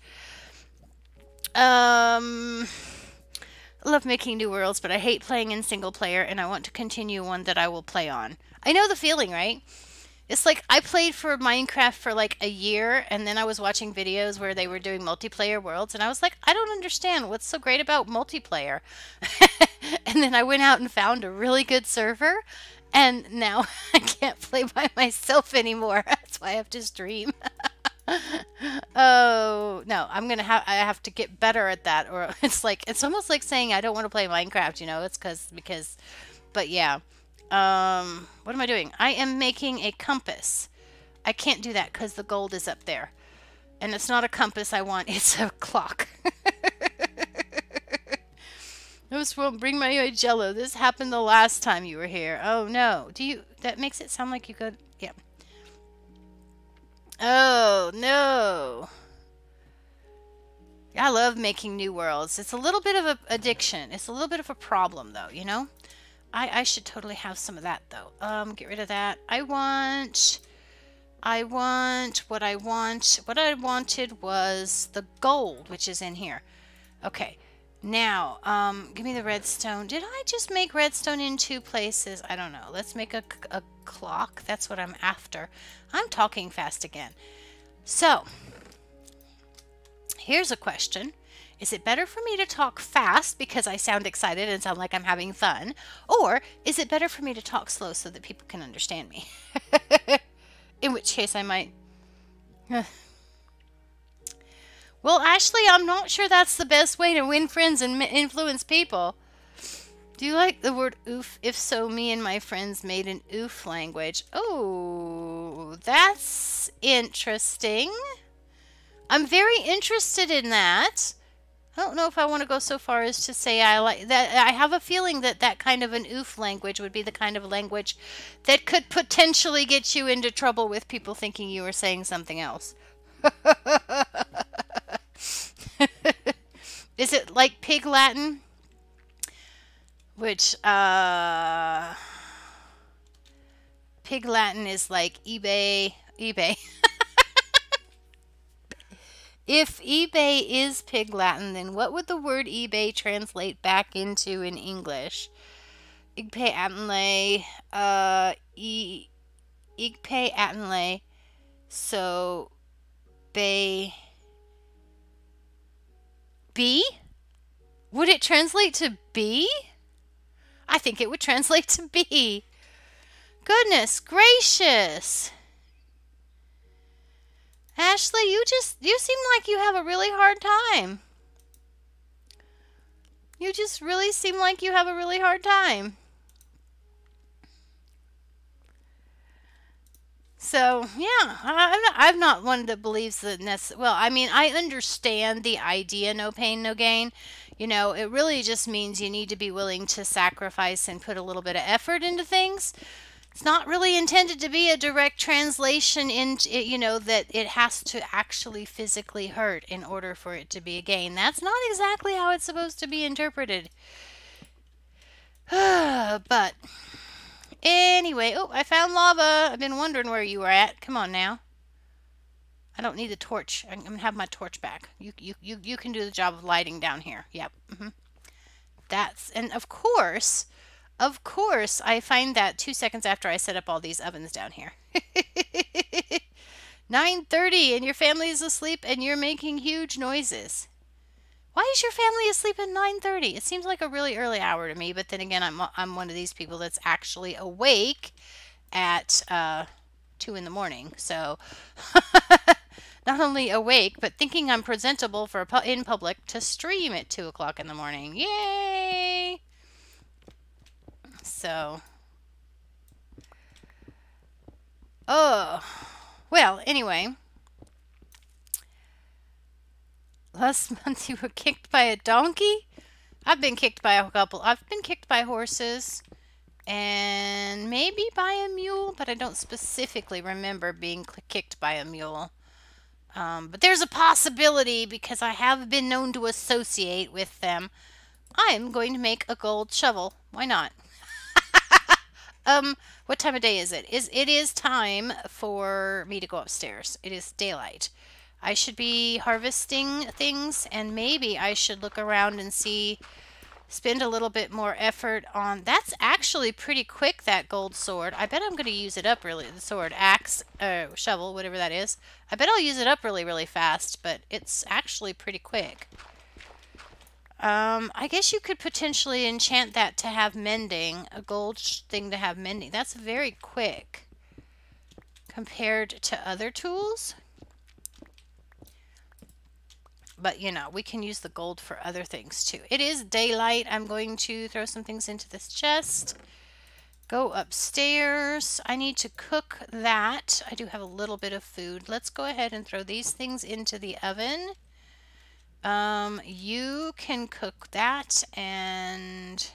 I love making new worlds, but I hate playing in single player, and I want to continue one that I will play on. I know the feeling, right? It's like I played for Minecraft for like a year, and then I was watching videos where they were doing multiplayer worlds, and I was like, I don't understand what's so great about multiplayer. And then I went out and found a really good server, and now I can't play by myself anymore. That's why I have to stream. Oh no, I have to get better at that, or it's almost like saying I don't want to play Minecraft, you know. It's because but yeah. What am I doing? I am making a compass. I can't do that because the gold is up there, and it's not a compass I want, it's a clock. This won't bring my jello. This happened the last time you were here. Oh no. That makes it sound like you could. Yeah. Oh, no. I love making new worlds. It's a little bit of an addiction. It's a little bit of a problem, though, you know? I should totally have some of that, though. Get rid of that. What I wanted was the gold, which is in here. Okay. Now, give me the redstone. Did I just make redstone in 2 places? I don't know. Let's make a clock. That's what I'm after. I'm talking fast again. So, here's a question. Is it better for me to talk fast because I sound excited and sound like I'm having fun? Or is it better for me to talk slow so that people can understand me? In which case I might... Well, Ashley, I'm not sure that's the best way to win friends and influence people. Do you like the word oof? If so, me and my friends made an oof language. Oh, that's interesting. I'm very interested in that. I don't know if I want to go so far as to say I like that. I have a feeling that that kind of an oof language would be the kind of language that could potentially get you into trouble with people thinking you were saying something else. Is it like Pig Latin? Which, Pig Latin is like eBay. If eBay is Pig Latin, then what would the word eBay translate back into in English? Igpe Atenlay, Igpe Atenlay, so bay, B? Would it translate to B? I think it would translate to B. Goodness gracious. Ashley, you seem like you have a really hard time. You just really seem like you have a really hard time. So, yeah, I'm not one that believes that well, I mean, I understand the idea, no pain, no gain. You know, it really just means you need to be willing to sacrifice and put a little bit of effort into things. It's not really intended to be a direct translation into, you know, that it has to actually physically hurt in order for it to be a gain. That's not exactly how it's supposed to be interpreted. But anyway, oh, I found lava. I've been wondering where you were at. Come on now. I don't need the torch. I'm gonna have my torch back. You can do the job of lighting down here. Yep. And of course, I find that 2 seconds after I set up all these ovens down here. 9:30 and your family is asleep and you're making huge noises. Why is your family asleep at 9:30? It seems like a really early hour to me, but then again, I'm one of these people that's actually awake at 2 in the morning. So not only awake, but thinking I'm presentable for in public to stream at 2 o'clock in the morning. Yay! So, well, anyway. Last month you were kicked by a donkey? I've been kicked by a couple. I've been kicked by horses and maybe by a mule, but I don't specifically remember being kicked by a mule. But there's a possibility because I have been known to associate with them. I'm going to make a gold shovel. Why not? What time of day is it? It is time for me to go upstairs. It is daylight. I should be harvesting things and maybe I should look around and spend a little bit more effort on, that's actually pretty quick, that gold sword. I bet I'm going to use it up really, the sword, axe, shovel, whatever that is. I bet I'll use it up really, really fast, but it's actually pretty quick. I guess you could potentially enchant that to have mending, a gold thing to have mending. That's very quick compared to other tools. But, you know, we can use the gold for other things too. It is daylight. I'm going to throw some things into this chest. Go upstairs. I need to cook that. I do have a little bit of food. Let's go ahead and throw these things into the oven. You can cook that and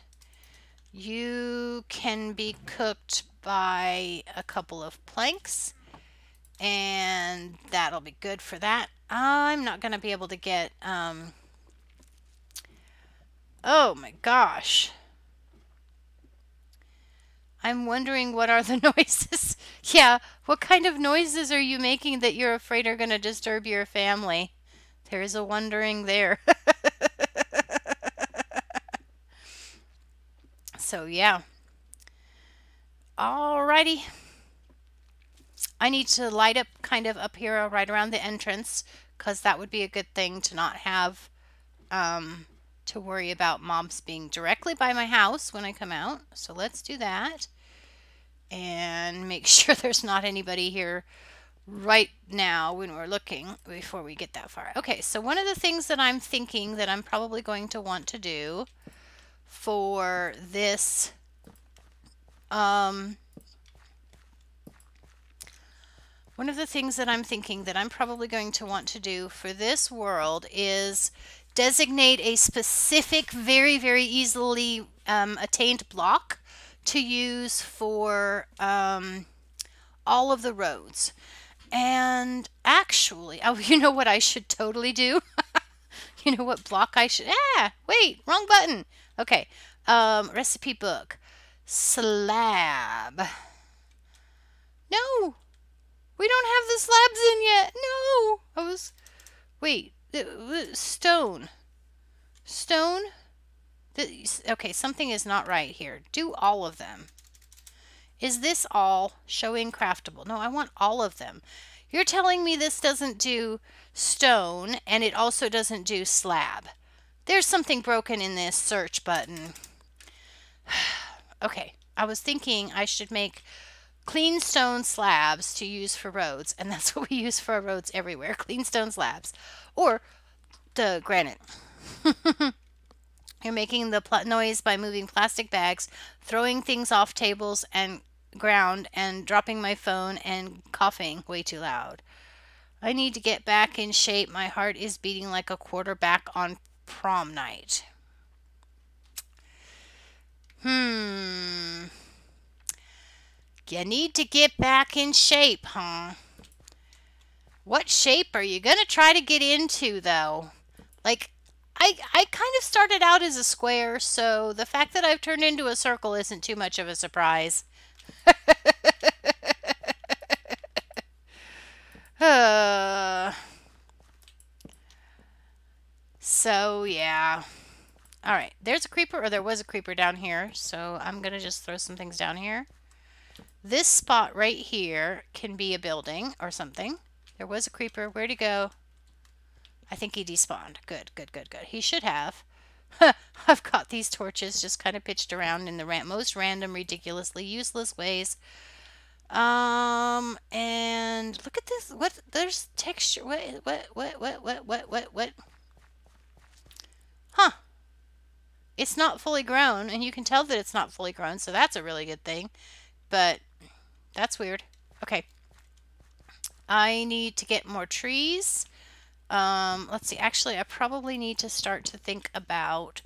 you can be cooked by a couple of planks. And that'll be good for that. I'm not going to be able to get, oh my gosh. I'm wondering what are the noises. Yeah, what kind of noises are you making that you're afraid are going to disturb your family? There's a wondering there. So yeah. Alrighty. I need to light up kind of up here right around the entrance because that would be a good thing to not have to worry about mobs being directly by my house when I come out. So let's do that and make sure there's not anybody here right now when we're looking before we get that far. Okay, so one of the things that I'm thinking that I'm probably going to want to do for this one of the things that I'm thinking that I'm probably going to want to do for this world is designate a specific, very, very easily attained block to use for all of the roads. And actually, oh, you know what I should totally do? You know what block I should... wait, wrong button. Okay, recipe book. Slab. No! We don't have the slabs in yet. No! I was Wait, stone. Stone? Okay, something is not right here. Do all of them. Is this all showing craftable? No, I want all of them. You're telling me this doesn't do stone and it also doesn't do slab. There's something broken in this search button. Okay, I was thinking I should make clean stone slabs to use for roads, and that's what we use for our roads everywhere, clean stone slabs. Or the granite. You're making the noise by moving plastic bags, throwing things off tables and ground, and dropping my phone and coughing way too loud. I need to get back in shape. My heart is beating like a quarterback on prom night. You need to get back in shape, huh? What shape are you going to try to get into, though? Like, I kind of started out as a square, so the fact that I've turned into a circle isn't too much of a surprise. So, yeah. Alright, there's a creeper, or there was a creeper down here, so I'm going to just throw some things down here. This spot right here can be a building or something. There was a creeper. Where'd he go? I think he despawned. Good, good, good, good. He should have. I've got these torches just kind of pitched around in the most random, ridiculously useless ways. And look at this. What? There's texture. What? Huh. It's not fully grown, and you can tell that it's not fully grown, so that's a really good thing. But that's weird. Okay. I need to get more trees. Let's see. Actually, I probably need to start to think about...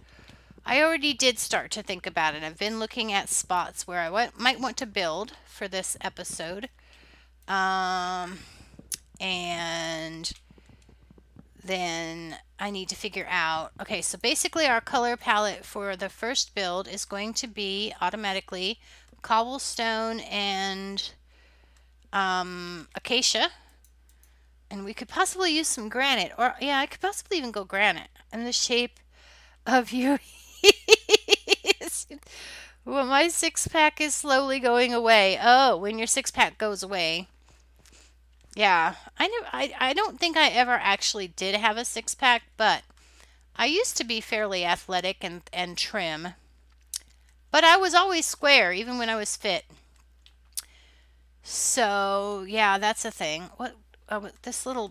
I already did start to think about it. I've been looking at spots where I might want to build for this episode. And then I need to figure out... Okay, so basically our color palette for the first build is going to be automatically cobblestone and acacia. And we could possibly use some granite. Or, yeah, I could possibly even go granite. And the shape of you... Well, my six-pack is slowly going away. Oh, when your six-pack goes away. Yeah, I don't think I ever actually did have a six-pack, but I used to be fairly athletic and trim. But I was always square, even when I was fit. So, yeah, that's a thing. What? Oh,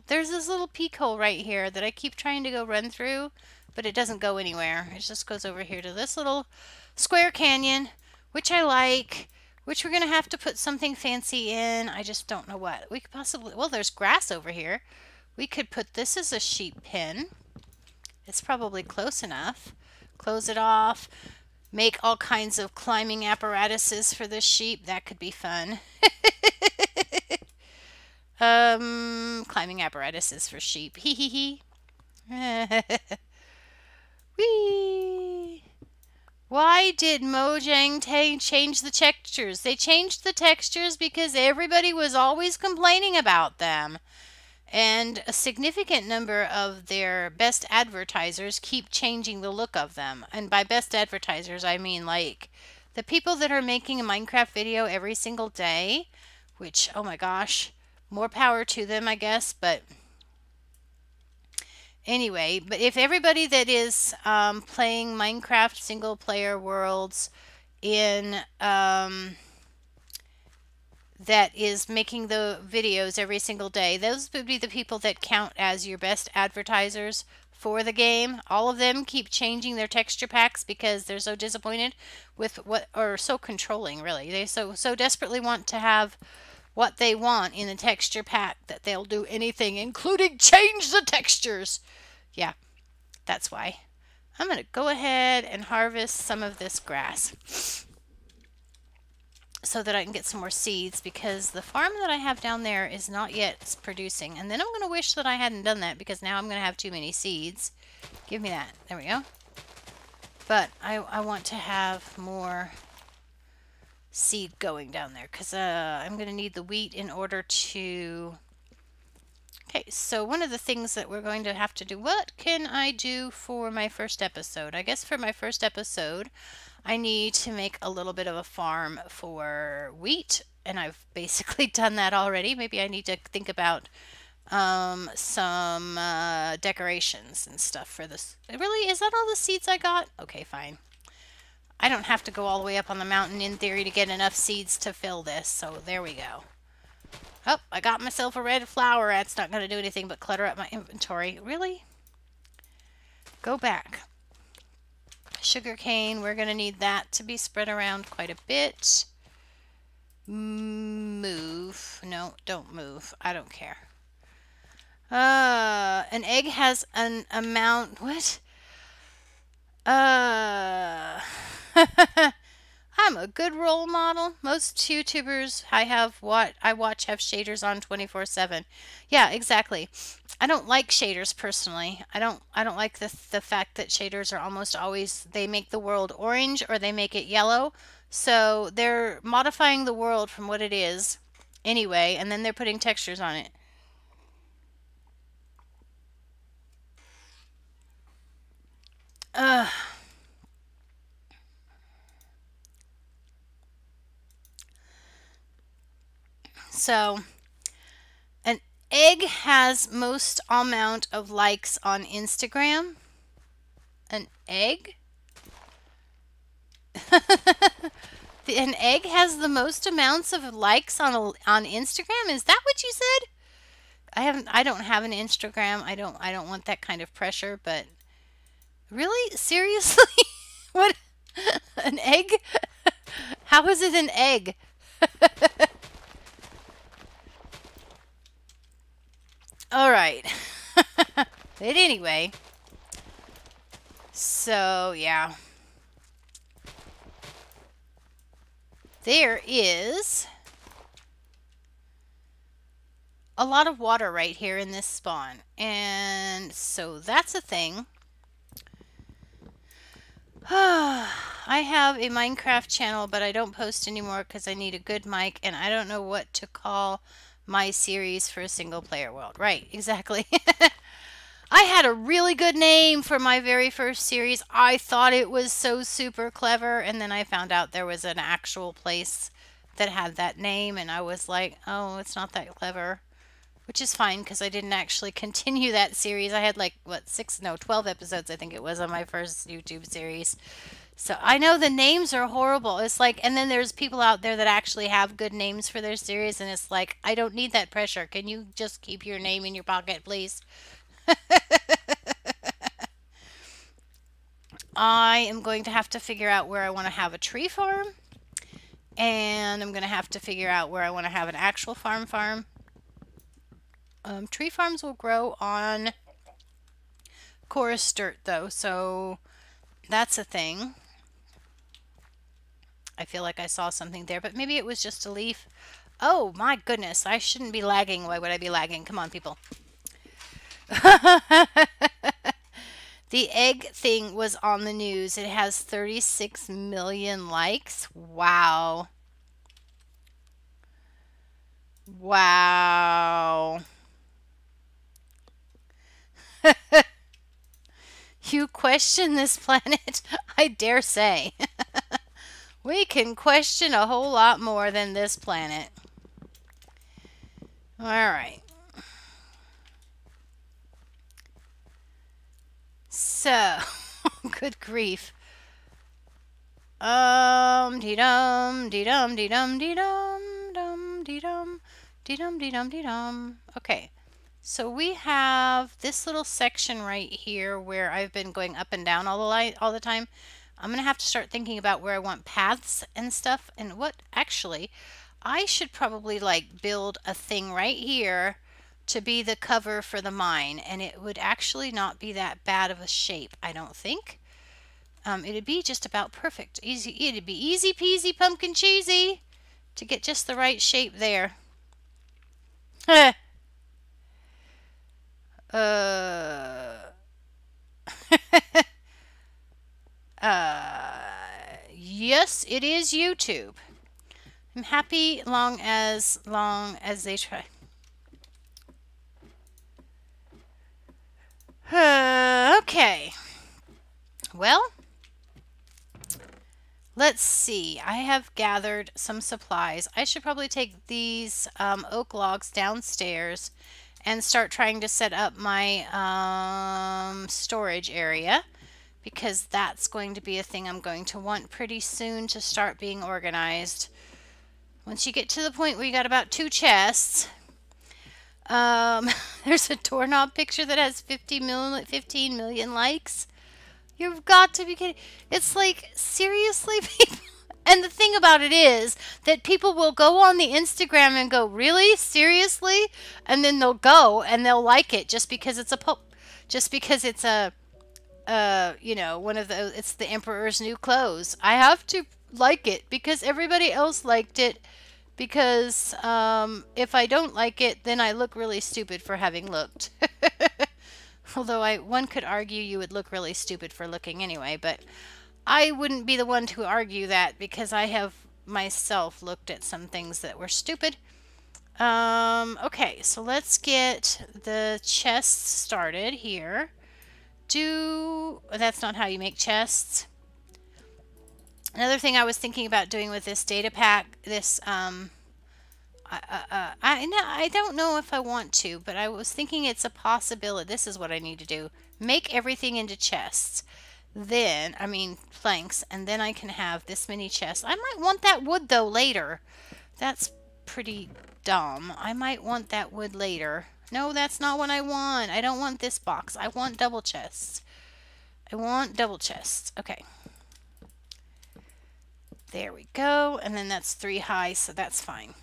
there's this little peak hole right here that I keep trying to go run through, but it doesn't go anywhere. It just goes over here to this little square canyon, which I like, which we're going to have to put something fancy in. I just don't know what. We could possibly, well, there's grass over here. We could put this as a sheep pen. It's probably close enough. Close it off. Make all kinds of climbing apparatuses for the sheep. That could be fun. Climbing apparatuses for sheep. Hee hee hee. Whee! Why did Mojang change the textures? They changed the textures because everybody was always complaining about them. And a significant number of their best advertisers keep changing the look of them. And by best advertisers, I mean like the people that are making a Minecraft video every single day, which, oh my gosh, more power to them, I guess. But anyway, but if everybody that is playing Minecraft single player worlds in that is making the videos every single day, those would be the people that count as your best advertisers for the game. All of them keep changing their texture packs because they're so disappointed with what, or so controlling really. They so desperately want to have what they want in a texture pack that they'll do anything, including change the textures. Yeah, that's why. I'm going to go ahead and harvest some of this grass so that I can get some more seeds, because the farm that I have down there is not yet producing. And then I'm going to wish that I hadn't done that, because now I'm going to have too many seeds. Give me that. There we go. But I want to have more seed going down there, because I'm going to need the wheat in order to Okay, so one of the things that we're going to have to do, what can I do for my first episode? I guess for my first episode, I need to make a little bit of a farm for wheat, and I've basically done that already. Maybe I need to think about some decorations and stuff for this. Really? Is that all the seeds I got? Okay, fine. I don't have to go all the way up on the mountain in theory to get enough seeds to fill this, so there we go. Oh, I got myself a red flower. That's not going to do anything but clutter up my inventory. Really? Go back. Sugar cane, we're going to need that to be spread around quite a bit. Move. No, don't move. I don't care. An egg has an amount. What? I'm a good role model. Most YouTubers I watch have shaders on 24/7. Yeah, exactly. I don't like shaders personally. I don't like the fact that shaders are almost always they make the world orange or they make it yellow. So they're modifying the world from what it is anyway, and then they're putting textures on it. Ugh. So an egg has most amount of likes on Instagram. An egg? An egg has the most amounts of likes on Instagram? Is that what you said? I don't have an Instagram. I don't want that kind of pressure, but really? Seriously? What? An egg? How is it an egg? All right. But anyway, so yeah. There is a lot of water right here in this spawn. And so that's a thing. I have a Minecraft channel, but I don't post anymore because I need a good mic and I don't know what to call my series for a single player world. Right, exactly. I had a really good name for my very first series. I thought it was so super clever, and then I found out there was an actual place that had that name, and I was like, oh, it's not that clever. Which is fine, because I didn't actually continue that series. I had like, what, 12 episodes, I think it was, on my first YouTube series. So I know the names are horrible. It's like, and then there's people out there that actually have good names for their series, and it's like, I don't need that pressure. Can you just keep your name in your pocket, please? I am going to have to figure out where I want to have a tree farm. And I'm going to have to figure out where I want to have an actual farm. Tree farms will grow on chorus dirt, though. So that's a thing. I feel like I saw something there, but maybe it was just a leaf. Oh, my goodness. I shouldn't be lagging. Why would I be lagging? Come on, people. The egg thing was on the news. It has 36 million likes. Wow. Wow. You question this planet? I dare say. We can question a whole lot more than this planet. All right. So, good grief. Dee-dum, dee-dum, dee-dum, dee-dum, dum, dee-dum, dee-dum, dee-dum, dee-dum. Okay, so we have this little section right here where I've been going up and down all the time. I'm going to have to start thinking about where I want paths and stuff. And what, actually, I should probably like build a thing right here to be the cover for the mine. And it would actually not be that bad of a shape, I don't think. It'd be just about perfect. Easy. It'd be easy peasy pumpkin cheesy to get just the right shape there. Yes, it is YouTube. I'm happy long as they try. Okay. Well, let's see. I have gathered some supplies. I should probably take these oak logs downstairs and start trying to set up my storage area, because that's going to be a thing I'm going to want pretty soon to start being organized. Once you get to the point where you got about 2 chests, there's a doorknob picture that has 15 million likes. You've got to be kidding. It's like, seriously, people? And the thing about it is that people will go on the Instagram and go, really? Seriously? And then they'll go and they'll like it just because it's just because it's a, you know, one of the, it's the Emperor's New Clothes. I have to like it because everybody else liked it. Because if I don't like it, then I look really stupid for having looked. Although one could argue you would look really stupid for looking anyway, but I wouldn't be the one to argue that because I have myself looked at some things that were stupid. Okay, so let's get the chests started here. That's not how you make chests. Another thing I was thinking about doing with this data pack, I don't know if I want to, but I was thinking it's a possibility. This is what I need to do. Make everything into chests. Then, I mean, planks, and then I can have this many chests. I might want that wood, though, later. That's pretty dumb. I might want that wood later. No, that's not what I want. I don't want this box. I want double chests. I want double chests. Okay. There we go. And then that's 3 high, so that's fine.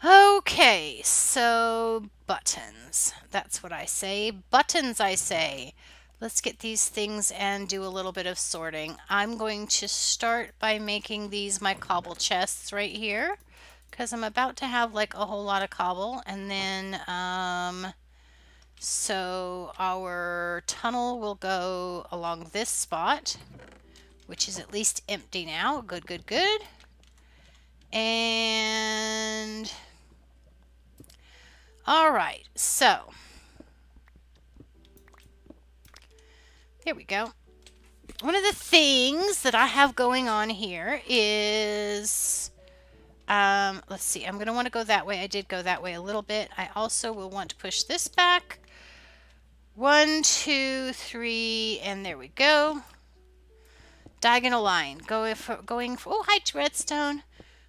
Okay, so buttons. That's what I say. Buttons, I say. Let's get these things and do a little bit of sorting. I'm going to start by making these my cobble chests right here, because I'm about to have like a whole lot of cobble. And then, so our tunnel will go along this spot, which is at least empty now. Good, good, good. And all right, so there we go. One of the things that I have going on here is, let's see, I'm going to want to go that way. I did go that way a little bit. I also will want to push this back. 1, 2, 3, and there we go. Diagonal line. Going for, oh, hi, Redstone.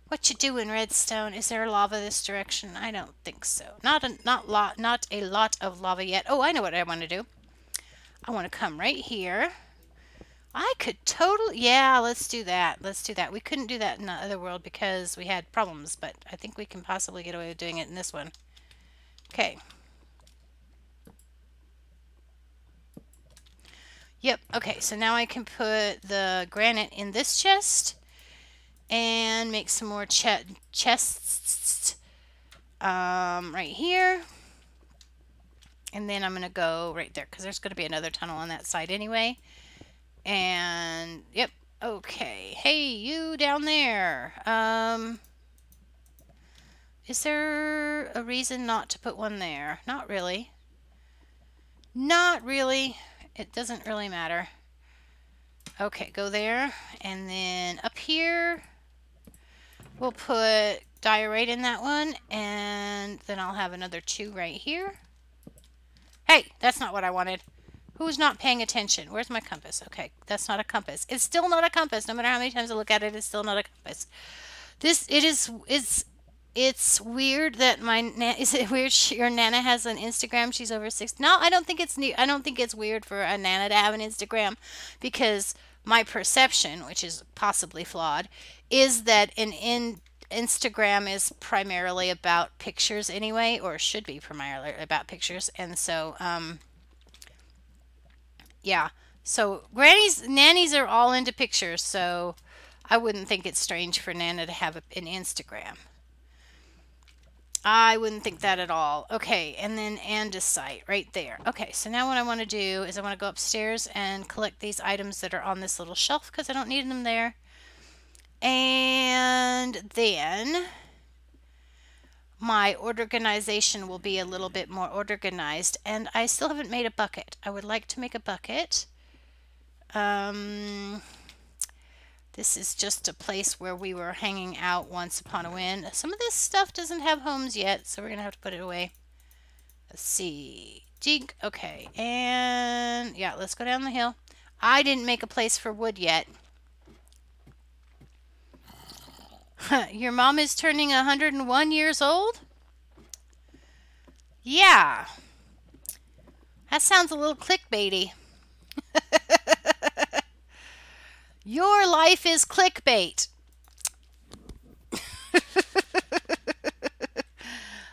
What you doing, Redstone? Is there lava this direction? I don't think so. Not a lot of lava yet. Oh, I know what I want to do. I want to come right here. I could totally, yeah, let's do that. Let's do that. We couldn't do that in the other world because we had problems, but I think we can possibly get away with doing it in this one. Okay. Yep, okay, so now I can put the granite in this chest and make some more chests right here. And then I'm going to go right there because there's going to be another tunnel on that side anyway. And, yep, okay. Hey, you down there. Is there a reason not to put one there? Not really. Not really. It doesn't really matter. Okay, go there. And then up here, we'll put diorite in that one. And then I'll have another 2 right here. Hey, that's not what I wanted. Who's not paying attention? Where's my compass? Okay, that's not a compass. It's still not a compass. No matter how many times I look at it, it's still not a compass. It's weird that is it weird your Nana has an Instagram? She's over 6. No, I don't think it's new. I don't think it's weird for a Nana to have an Instagram, because my perception, which is possibly flawed, is that Instagram is primarily about pictures anyway, or should be primarily about pictures. And so yeah, so nannies are all into pictures, so I wouldn't think it's strange for Nana to have an Instagram. I wouldn't think that at all. Okay, and then andesite right there. Okay, so now what I want to do is I want to go upstairs and collect these items that are on this little shelf because I don't need them there. And then my organization will be a little bit more organized. And I still haven't made a bucket. I would like to make a bucket. This is just a place where we were hanging out once upon a when. Some of this stuff doesn't have homes yet, so we're gonna have to put it away. Let's see. Jig. Okay. And yeah, let's go down the hill. I didn't make a place for wood yet. Your mom is turning 101 years old? Yeah. That sounds a little clickbaity. Your life is clickbait.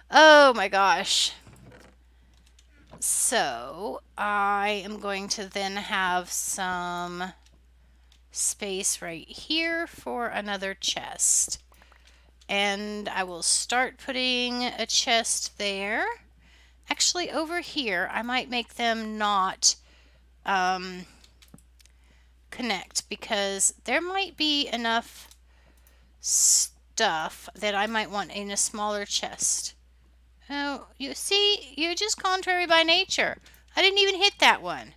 Oh my gosh. So I am going to then have some space right here for another chest. And I will start putting a chest there. Actually, over here, I might make them not connect, because there might be enough stuff that I might want in a smaller chest. Oh, you see, you're just contrary by nature. I didn't even hit that one.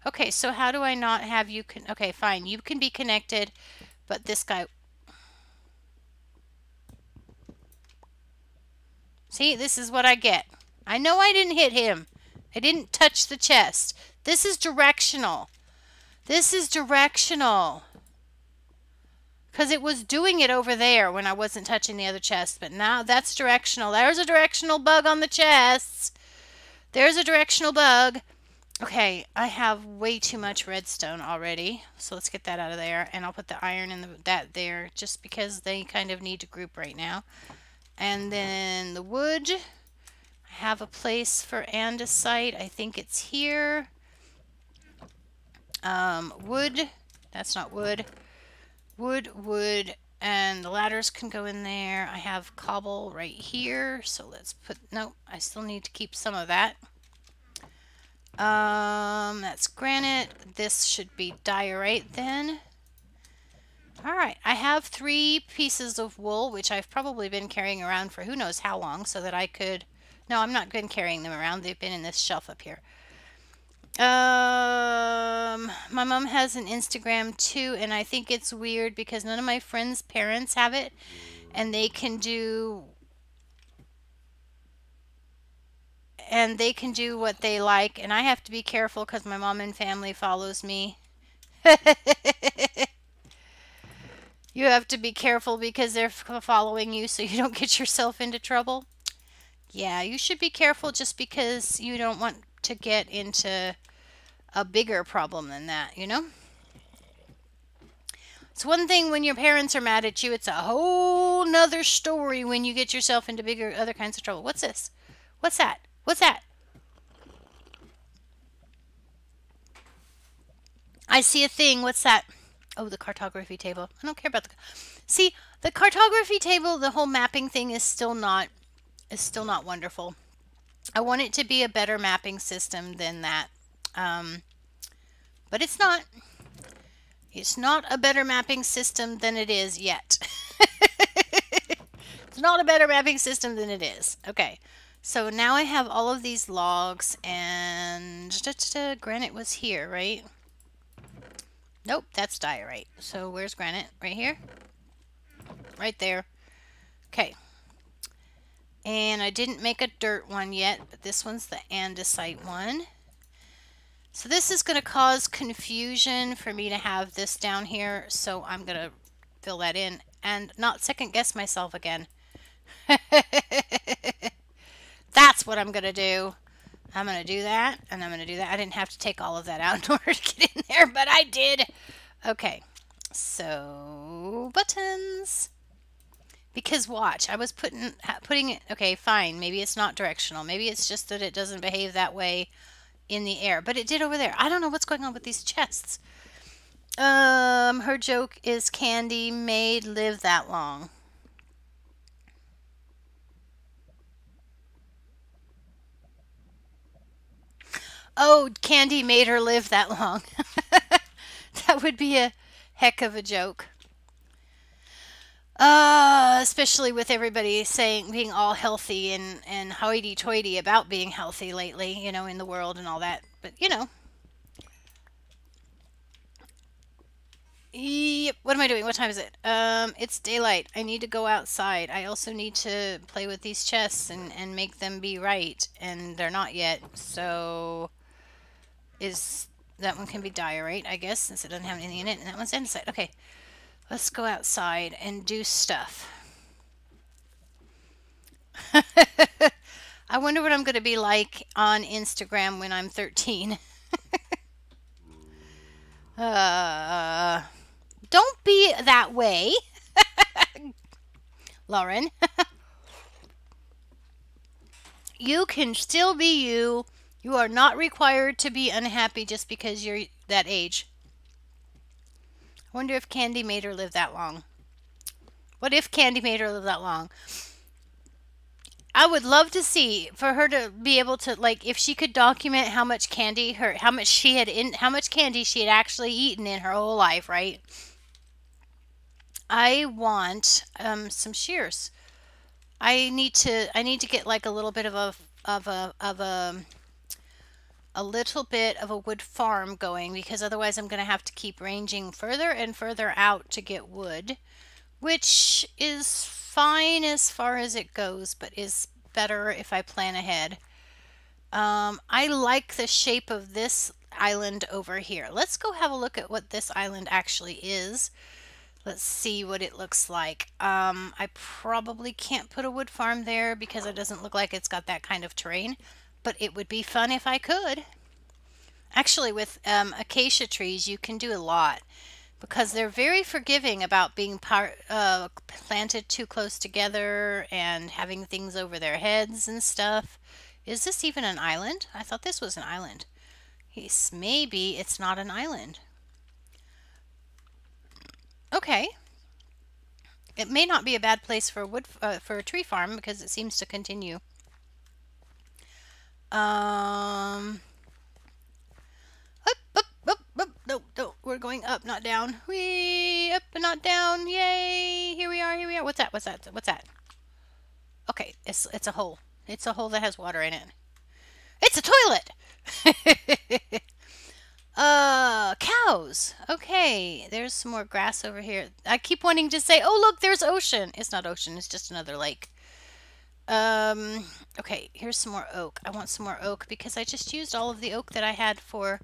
Okay, so how do I not have you okay, fine. You can be connected, but this guy... See, this is what I get. I know I didn't hit him. I didn't touch the chest. This is directional. This is directional. Because it was doing it over there when I wasn't touching the other chest. But now that's directional. There's a directional bug on the chests. There's a directional bug. Okay, I have way too much redstone already. So let's get that out of there. And I'll put the iron in that there, just because they kind of need to group right now. And then the wood. I have a place for andesite. I think it's here. Wood. That's not wood. Wood, and the ladders can go in there. I have cobble right here, so let's put... Nope, I still need to keep some of that. That's granite. This should be diorite then. Alright, I have 3 pieces of wool, which I've probably been carrying around for who knows how long, so that I could... No, I'm not been carrying them around. They've been in this shelf up here. My mom has an Instagram too, and I think it's weird because none of my friends' parents have it, and they can do what they like, and I have to be careful because my mom and family follows me. You have to be careful because they're following you so you don't get yourself into trouble. Yeah, you should be careful just because you don't want to get into a bigger problem than that, you know? It's one thing when your parents are mad at you. It's a whole nother story when you get yourself into bigger other kinds of trouble. What's this? What's that? What's that? I see a thing. What's that? Oh, the cartography table. I don't care about the... See, the cartography table, the whole mapping thing is still not wonderful. I want it to be a better mapping system than that. But it's not. It's not a better mapping system than it is yet. It's not a better mapping system than it is. Okay. So now I have all of these logs, and granite was here, right? Nope, that's diorite. So where's granite? Right here? Right there. Okay. And I didn't make a dirt one yet, but this one's the andesite one. So this is going to cause confusion for me to have this down here, so I'm going to fill that in and not second guess myself again. That's what I'm going to do. I'm going to do that, and I'm going to do that. I didn't have to take all of that out in order to get in there, but I did. Okay, so buttons. Because watch, I was putting it, okay, fine. Maybe it's not directional. Maybe it's just that it doesn't behave that way in the air, but it did over there. I don't know what's going on with these chests. Her joke is candy made live that long. Oh, candy made her live that long. That would be a heck of a joke. Especially with everybody saying being all healthy and hoity-toity about being healthy lately, you know, in the world and all that. But you know, yep. What am I doing? What time is it? It's daylight. I need to go outside. I also need to play with these chests and make them be right, and they're not yet. So is that one can be diorite, I guess, since it doesn't have anything in it, and that one's inside. Okay, let's go outside and do stuff. I wonder what I'm going to be like on Instagram when I'm 13. uh, don't be that way, Lauren. You can still be you. You are not required to be unhappy just because you're that age. I wonder if Candy made her live that long. What if Candy made her live that long? I would love to see for her to be able to, like, if she could document how much candy how much candy she had actually eaten in her whole life, right? I want some shears. I need to get like a little bit of a little bit of a wood farm going, because otherwise I'm going to have to keep ranging further and further out to get wood, which is fine as far as it goes, but is better if I plan ahead. I like the shape of this island over here. Let's go have a look at what this island actually is. Let's see what it looks like. I probably can't put a wood farm there because it doesn't look like it's got that kind of terrain, but it would be fun if I could. Actually, with acacia trees, you can do a lot because they're very forgiving about being planted too close together and having things over their heads and stuff. Is this even an island? I thought this was an island. Yes, maybe it's not an island. Okay. It may not be a bad place for a tree farm because it seems to continue. Up, no, we're going up, not down. Whee, up and not down. Yay! Here we are. What's that? What's that? Okay, it's a hole. It's a hole that has water in it. It's a toilet. Cows. Okay, there's some more grass over here. I keep wanting to say, oh look, there's ocean. It's not ocean. It's just another lake. Okay, here's some more oak. I want some more oak because I just used all of the oak that I had for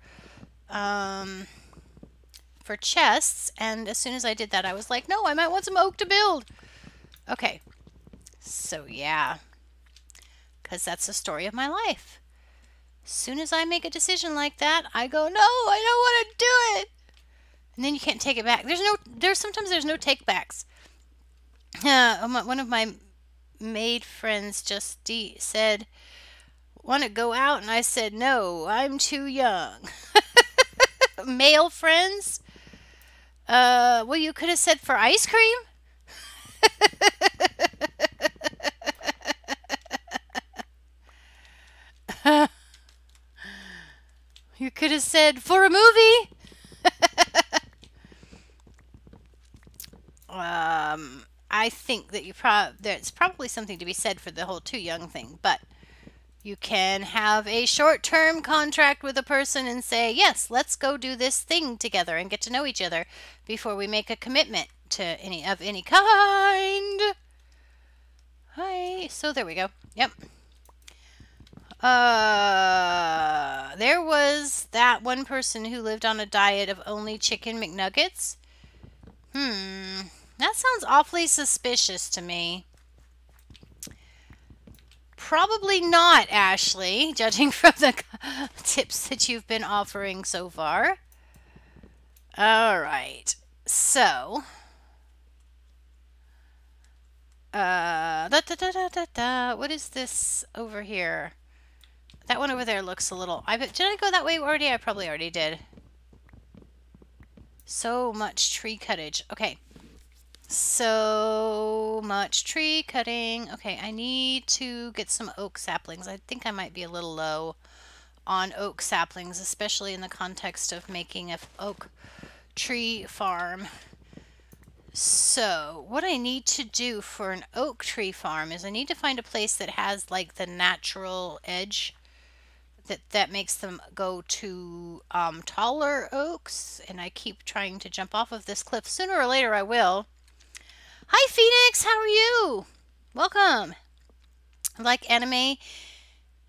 chests, and as soon as I did that I was like, no, I might want some oak to build. Okay, so yeah, because that's the story of my life. As soon as I make a decision like that, I go, no, I don't want to do it, and then you can't take it back. Sometimes there's no take backs. One of my maid friends just said, want to go out, and I said, no, I'm too young. Male friends? Well, you could have said for ice cream. You could have said for a movie. I think that there's probably something to be said for the whole too young thing, but you can have a short-term contract with a person and say, yes, let's go do this thing together and get to know each other before we make a commitment to any kind. Hi. So there we go. Yep. There was that one person who lived on a diet of only chicken McNuggets. That sounds awfully suspicious to me. Probably not, Ashley, judging from the tips that you've been offering so far. All right. So, what is this over here? That one over there looks a little... did I go that way already? I probably already did. So much tree cuttage. Okay. So much tree cutting. Okay, I need to get some oak saplings. I think I might be a little low on oak saplings, especially in the context of making an oak tree farm. So what I need to do for an oak tree farm is I need to find a place that has like the natural edge that makes them go to taller oaks, and I keep trying to jump off of this cliff. Sooner or later I will. Hi Phoenix, how are you? Welcome. Like anime?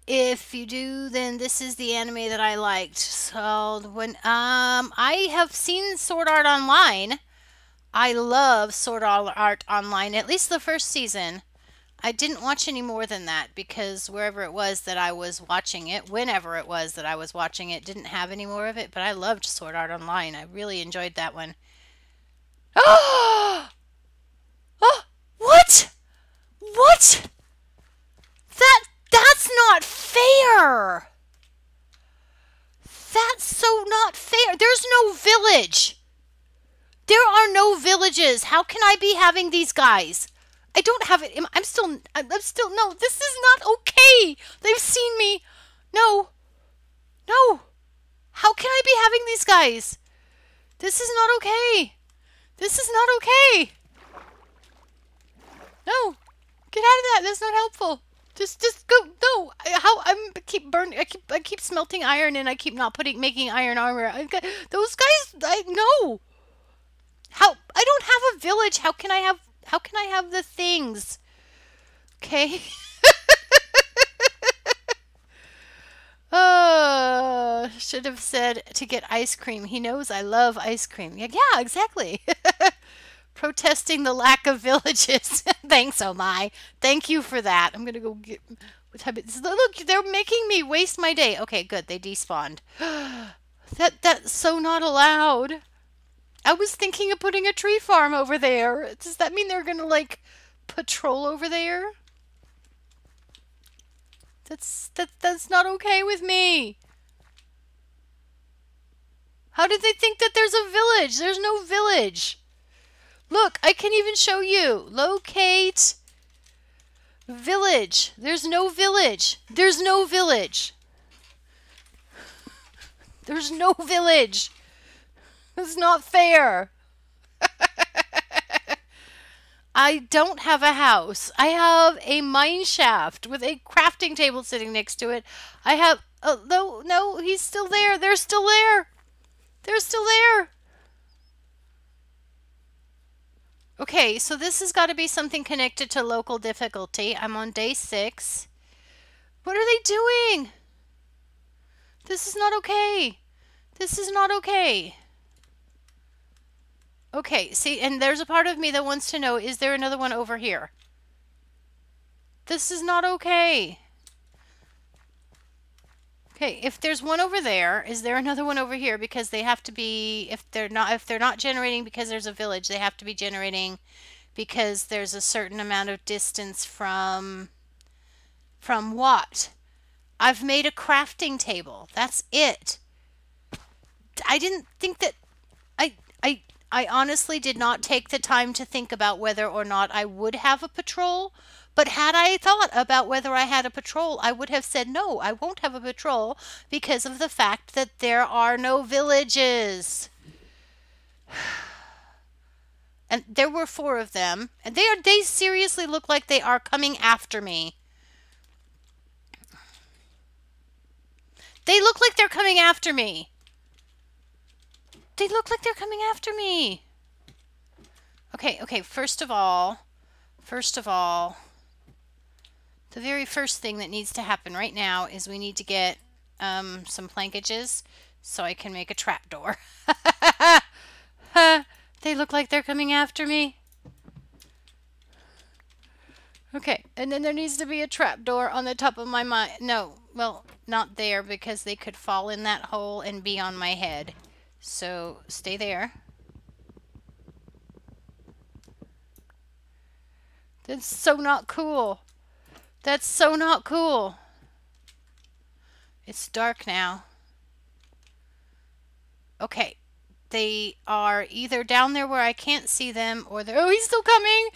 If you do, then this is the anime that I liked. So when I have seen Sword Art Online. I love Sword Art Online, at least the first season. I didn't watch any more than that because wherever it was that I was watching it, whenever it was that I was watching it, didn't have any more of it, but I loved Sword Art Online. I really enjoyed that one. Oh! Oh! What? What? That's not fair! That's so not fair. There's no village. There are no villages. How can I be having these guys? I don't have it. I'm still, no, this is not okay. They've seen me. No. No. How can I be having these guys? This is not okay. This is not okay. No. Get out of that. That's not helpful. Just go. No. I keep smelting iron and I keep not making iron armor. Those guys, no. How? I don't have a village. How can I have the things? Okay. Should have said to get ice cream. He knows I love ice cream. Yeah, exactly. Protesting the lack of villages. Thanks, oh my. Thank you for that. I'm gonna go get. Look, they're making me waste my day. Okay, good. They despawned. That's so not allowed. I was thinking of putting a tree farm over there. Does that mean they're gonna like patrol over there? That's not okay with me. How did they think that there's a village? There's no village. Look, I can even show you. Locate village. There's no village. There's no village. There's no village. It's not fair. I don't have a house. I have a mine shaft with a crafting table sitting next to it. I have... no, he's still there. They're still there. They're still there. Okay, so this has got to be something connected to local difficulty. I'm on day 6. What are they doing? This is not okay. This is not okay. Okay, see, and there's a part of me that wants to know, is there another one over here? This is not okay. Okay, if there's one over there, is there another one over here? Because they have to be, if they're not generating because there's a village, they have to be generating because there's a certain amount of distance from what? I've made a crafting table. That's it. I didn't think that I honestly did not take the time to think about whether or not I would have a patrol. But had I thought about whether I had a patrol, I would have said, no, I won't have a patrol because of the fact that there are no villages. And there were 4 of them. And they seriously look like they are coming after me. They look like they're coming after me. They look like they're coming after me. Okay, first of all, the very first thing that needs to happen right now is we need to get some plankages so I can make a trapdoor. They look like they're coming after me. Okay, and then there needs to be a trapdoor on the top of my mine. No, well, not there because they could fall in that hole and be on my head. So stay there. That's so not cool. That's so not cool. It's dark now. Okay. They are either down there where I can't see them or they're... Oh, he's still coming!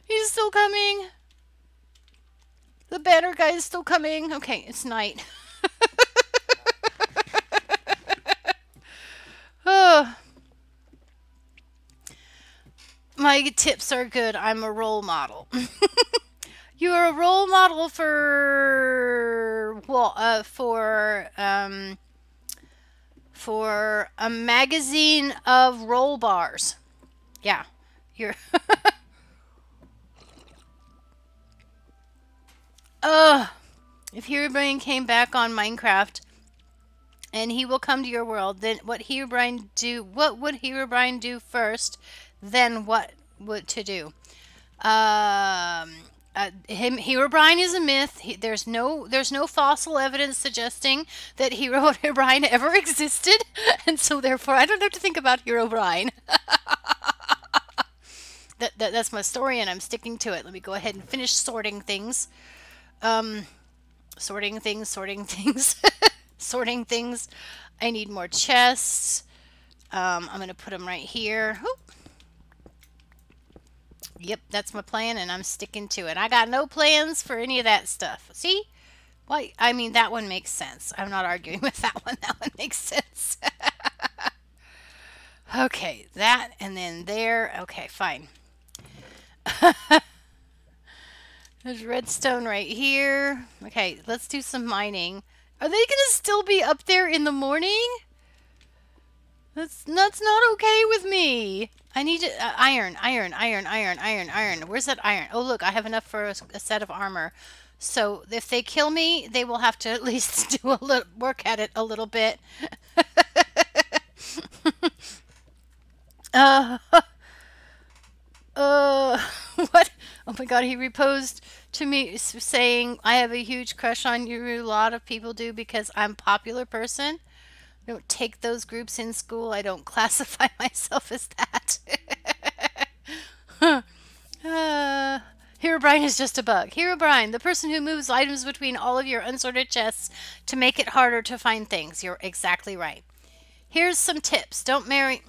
He's still coming! The banner guy is still coming. Okay, it's night. My tips are good. I'm a role model. You're a role model for well, for a magazine of roll bars. Yeah, you're. Ugh. If Herobrine came back on Minecraft and he will come to your world, then what Herobrine do? What would Herobrine do first? Then what would to do? Herobrine is a myth. There's no fossil evidence suggesting that Herobrine ever existed, and so therefore I don't have to think about Herobrine. That's my story, and I'm sticking to it. Let me go ahead and finish sorting things. Sorting things, sorting things. I need more chests. I'm going to put them right here. Oop. Yep, that's my plan, and I'm sticking to it. I got no plans for any of that stuff. See? Why? I mean, that one makes sense. I'm not arguing with that one. That one makes sense. Okay, that, and then there. Okay, fine. There's redstone right here. Okay, let's do some mining. Are they going to still be up there in the morning? That's not okay with me. I need iron. Where's that iron? Oh, look, I have enough for a set of armor. So if they kill me, they will have to at least do a little work at it a little bit. What? Oh my God, he reposed to me saying, I have a huge crush on you. A lot of people do because I'm a popular person. I don't take those groups in school. I don't classify myself as that. Herobrine is just a bug. Herobrine, the person who moves items between all of your unsorted chests to make it harder to find things. You're exactly right. Here's some tips. Don't marry...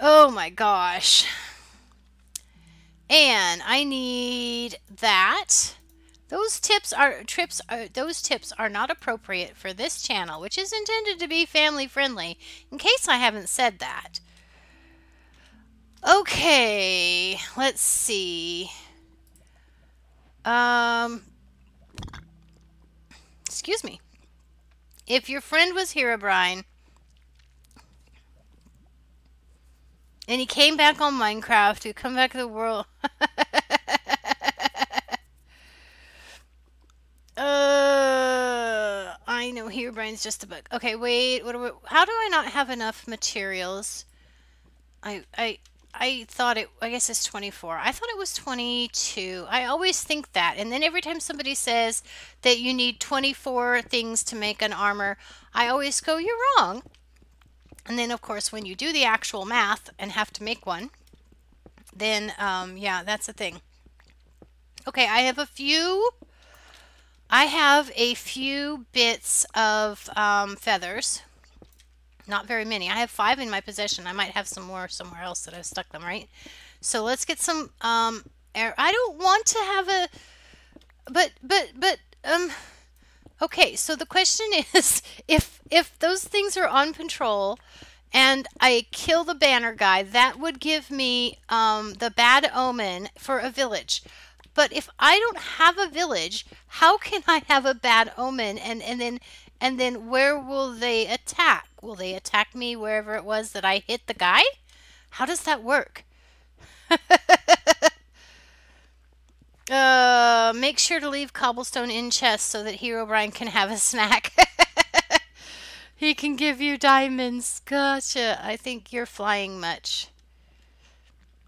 Oh my gosh. And I need that. Those tips are not appropriate for this channel, which is intended to be family friendly, in case I haven't said that. Okay, let's see. Excuse me. If your friend was Herobrine and he came back on Minecraft, he'd come back to the world. I know Herobrine's just a bug. Okay, wait. How do I not have enough materials? I thought it. I guess it's 24. I thought it was 22. I always think that, and then every time somebody says that you need 24 things to make an armor, I always go, "You're wrong." And then, of course, when you do the actual math and have to make one, then yeah, that's the thing. Okay, I have a few bits of feathers. Not very many. I have 5 in my possession. I might have some more somewhere else that I've stuck them, right? So let's get some air. I don't want to have a... But okay, so the question is, if those things are on patrol and I kill the banner guy, that would give me the bad omen for a village. But if I don't have a village, how can I have a bad omen? And then where will they attack? Will they attack me wherever it was that I hit the guy? How does that work? Make sure to leave cobblestone in chest so that Herobrine can have a snack. He can give you diamonds. Gotcha. I think you're flying much.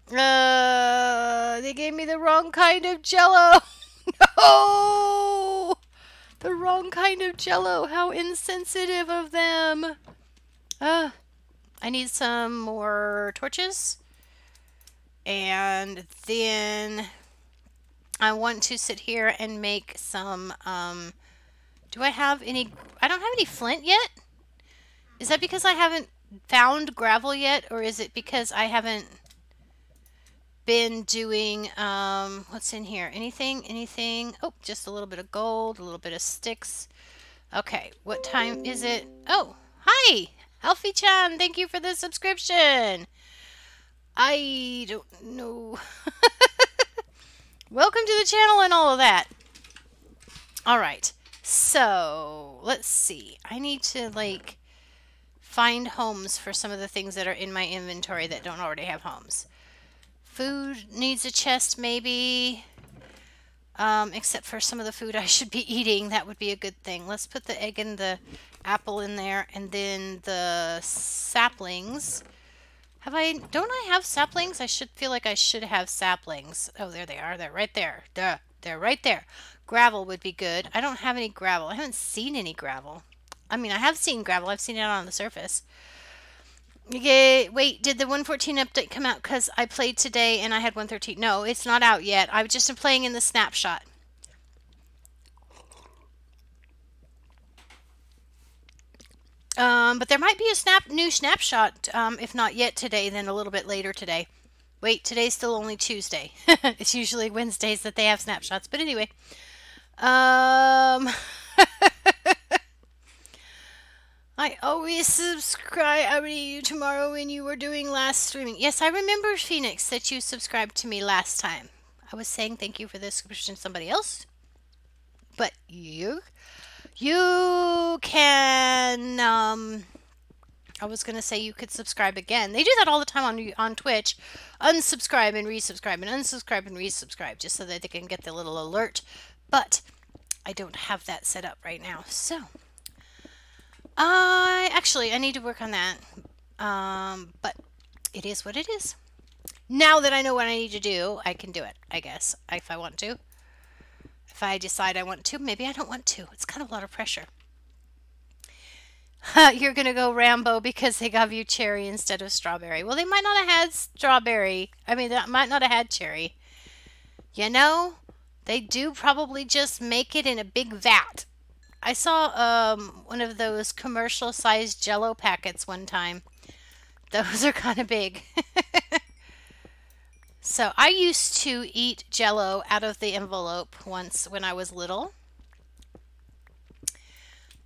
They gave me the wrong kind of jello. No! The wrong kind of jello. How insensitive of them. I need some more torches. And then I want to sit here and make some, do I have any, I don't have any flint yet? Is that because I haven't found gravel yet? Or is it because I haven't been doing, what's in here? Anything? Oh, just a little bit of gold, a little bit of sticks. Okay, what time is it? Oh, hi! Alfie-chan, thank you for the subscription. I don't know. Welcome to the channel and all of that. Alright, so let's see. I need to, like, find homes for some of the things that are in my inventory that don't already have homes. Food needs a chest, maybe. Except for some of the food I should be eating. That would be a good thing. Let's put the egg and the apple in there, and then the saplings. Don't I have saplings? I should feel like I should have saplings. Oh, there they are. They're right there. Duh. They're right there. Gravel would be good. I don't have any gravel. I haven't seen any gravel. I mean, I have seen gravel. I've seen it on the surface. Okay, wait, did the 114 update come out? Because I played today and I had 113. No, it's not out yet. I've just been playing in the snapshot. But there might be a new snapshot, if not yet today, then a little bit later today. Wait, today's still only Tuesday. It's usually Wednesdays that they have snapshots. But anyway. I always subscribe. I read you tomorrow when you were doing last streaming. Yes, I remember, Phoenix, that you subscribed to me last time. I was saying thank you for the subscription to somebody else. But you can, I was going to say you could subscribe again. They do that all the time on Twitch. Unsubscribe and resubscribe and unsubscribe and resubscribe just so that they can get the little alert. But I don't have that set up right now. So, I need to work on that. But it is what it is. Now that I know what I need to do, I can do it, I guess, if I want to. If I decide I want to, maybe I don't want to. It's kind of a lot of pressure. You're going to go Rambo because they gave you cherry instead of strawberry. Well, they might not have had strawberry. I mean, that might not have had cherry. You know, they do probably just make it in a big vat. I saw one of those commercial-sized Jell-O packets one time. Those are kind of big. So I used to eat Jell-O out of the envelope once when I was little.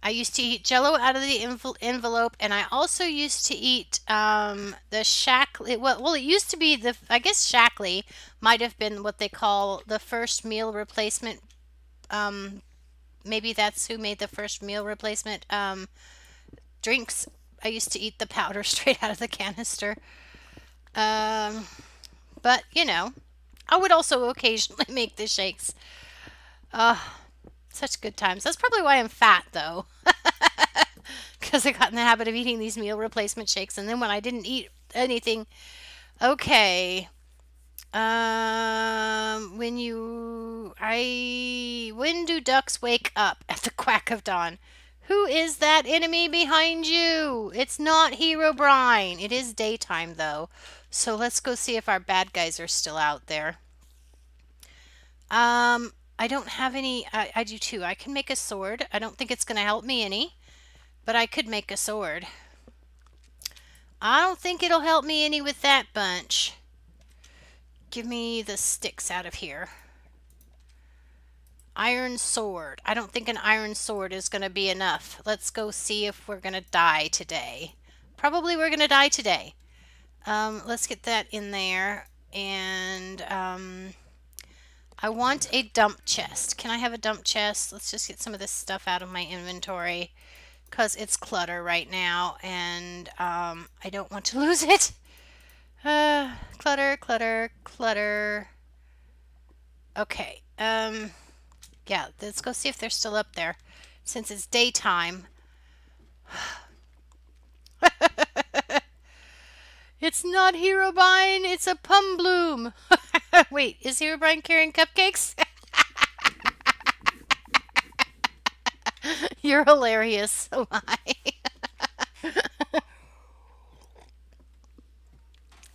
I used to eat Jell-O out of the envelope, and I also used to eat the Shackley. Well, it used to be I guess Shackley might have been what they call the first meal replacement. Maybe that's who made the first meal replacement drinks. I used to eat the powder straight out of the canister. But, you know, I would also occasionally make the shakes. Such good times. That's probably why I'm fat, though. Because I got in the habit of eating these meal replacement shakes. And then when I didn't eat anything... Okay. When do ducks wake up at the quack of dawn? Who is that enemy behind you? It's not Herobrine. It is daytime, though. So let's go see if our bad guys are still out there. I don't have any. I do too. I can make a sword. I don't think it's going to help me any, but I could make a sword. I don't think it'll help me any with that bunch. Give me the sticks out of here. Iron sword. I don't think an iron sword is going to be enough. Let's go see if we're going to die today. Probably we're going to die today. Let's get that in there. And I want a dump chest. Can I have a dump chest? Let's just get some of this stuff out of my inventory because it's clutter right now, and I don't want to lose it. Clutter, clutter, clutter. Okay. Yeah, let's go see if they're still up there since it's daytime. It's not Herobrine, it's a Pumbloom. Wait, is Herobrine carrying cupcakes? You're hilarious. So am I.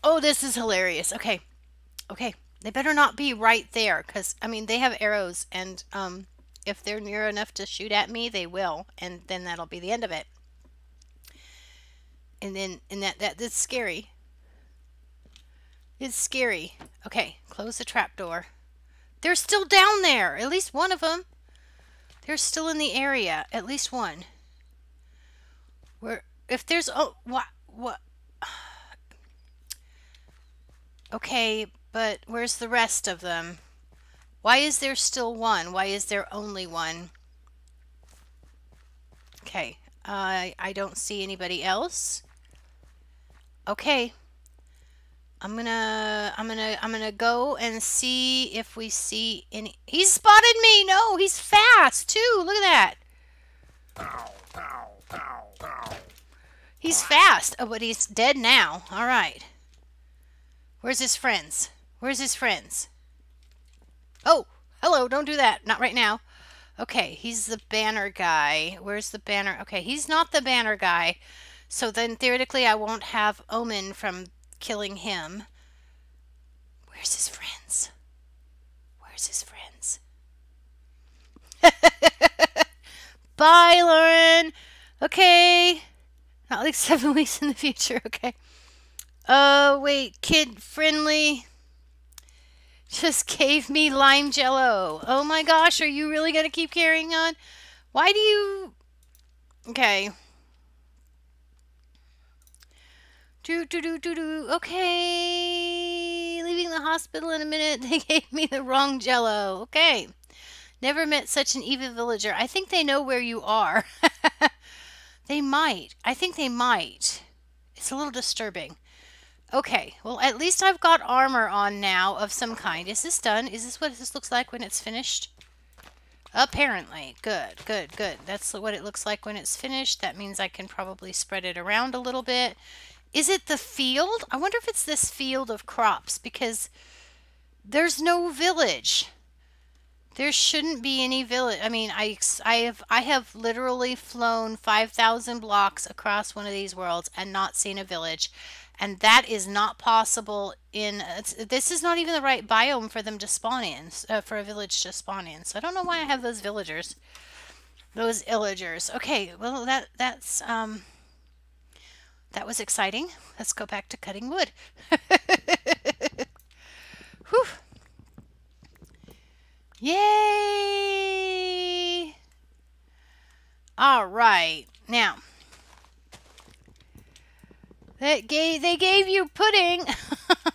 Oh, this is hilarious. Okay. Okay. They better not be right there because, I mean, they have arrows, and if they're near enough to shoot at me, they will, and then that'll be the end of it. And then, that's scary. It's scary. Okay, close the trap door. They're still down there. At least one of them. They're still in the area. At least one. Where, if there's, oh, what? Okay, but where's the rest of them? Why is there still one? Why is there only one? Okay, I don't see anybody else. Okay. I'm gonna go and see if we see any. He's spotted me. No, he's fast too. Look at that. He's fast. Oh, but he's dead now. All right. Where's his friends? Where's his friends? Oh, hello. Don't do that. Not right now. Okay, he's the banner guy. Where's the banner? Okay, he's not the banner guy. So then theoretically I won't have Omen from killing him. Where's his friends? Where's his friends? Bye, Lauren. Okay. Not like 7 weeks in the future. Okay. Wait. Kid friendly just gave me lime jello. Oh my gosh. Are you really going to keep carrying on? Why do you... Okay. Okay. Leaving the hospital in a minute. They gave me the wrong jello. Okay. Never met such an evil villager. I think they know where you are. They might. I think they might. It's a little disturbing. Okay. Well, at least I've got armor on now of some kind. Is this done? Is this what this looks like when it's finished? Apparently. Good, good, good. That's what it looks like when it's finished. That means I can probably spread it around a little bit. Is it the field? I wonder if it's this field of crops because there's no village. There shouldn't be any village. I mean, I have literally flown 5,000 blocks across one of these worlds and not seen a village. And that is not possible in... this is not even the right biome for them to spawn in, for a village to spawn in. So I don't know why I have those villagers. Those illagers. Okay, well, that's... that was exciting. Let's go back to cutting wood. Whew. Yay! All right. Now, they gave you pudding.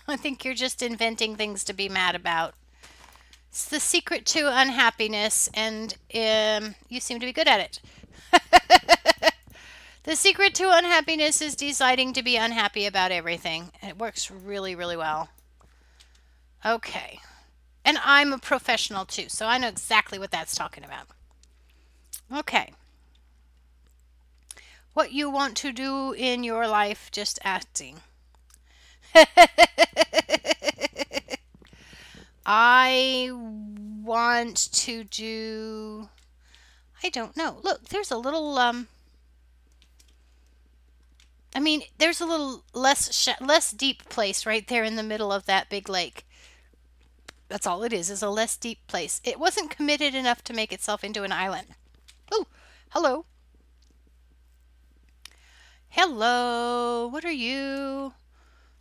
I think you're just inventing things to be mad about. It's the secret to unhappiness, and you seem to be good at it. The secret to unhappiness is deciding to be unhappy about everything. It works really, really well. Okay. And I'm a professional too, so I know exactly what that's talking about. Okay. What you want to do in your life, just acting. I want to do... I don't know. Look, there's a little... I mean, there's a little less deep place right there in the middle of that big lake. That's all it is a less deep place. It wasn't committed enough to make itself into an island. Oh, hello. Hello, what are you?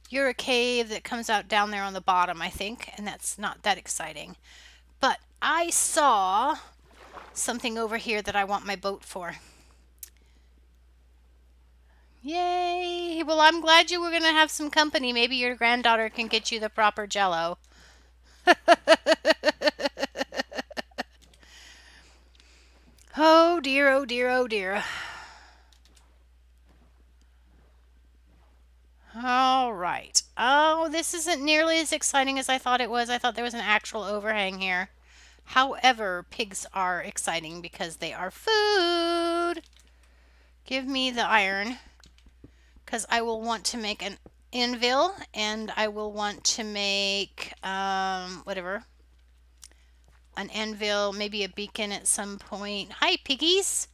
You're a cave that comes out down there on the bottom, I think, and that's not that exciting. But I saw something over here that I want my boat for. Yay! Well, I'm glad you were going to have some company. Maybe your granddaughter can get you the proper jello. Oh dear, oh dear, oh dear. All right. Oh, this isn't nearly as exciting as I thought it was. I thought there was an actual overhang here. However, pigs are exciting because they are food. Give me the iron. Because I will want to make an anvil, and I will want to make, whatever. An anvil, maybe a beacon at some point. Hi, piggies.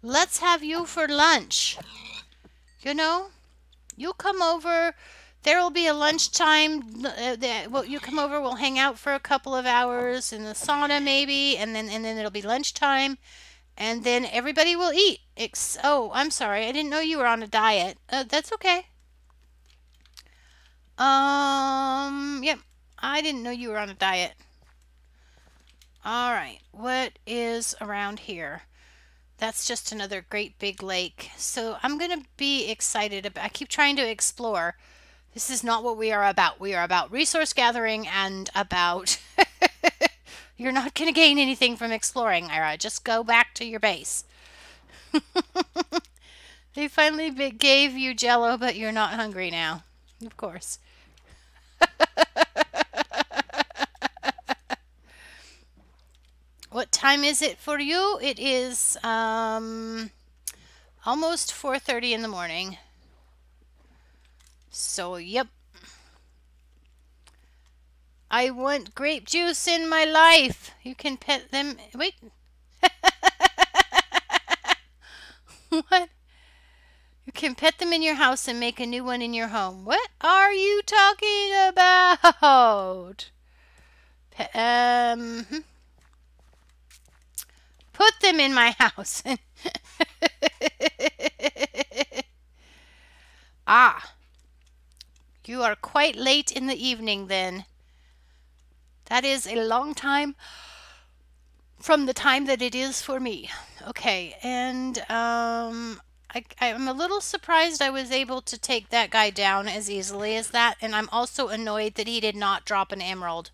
Let's have you for lunch. You know, you come over. There will be a lunchtime. Well, you come over. We'll hang out for a couple of hours in the sauna, maybe, and then it'll be lunchtime, and then everybody will eat. Oh, I'm sorry. I didn't know you were on a diet. That's okay. Yep. I didn't know you were on a diet. All right, what is around here? That's just another great big lake. So I'm going to be excited about, I keep trying to explore. This is not what we are about. We are about resource gathering and about, you're not going to gain anything from exploring, Ira. Just go back to your base. They finally gave you Jello, but you're not hungry now. Of course. What time is it for you? It is almost 4:30 in the morning. So, yep. I want grape juice in my life. You can pet them. Wait. What? You can pet them in your house and make a new one in your home. What are you talking about? Put them in my house. Ah. You are quite late in the evening then. That is a long time from the time that it is for me. Okay, and I'm a little surprised I was able to take that guy down as easily as that, and I'm also annoyed that he did not drop an emerald.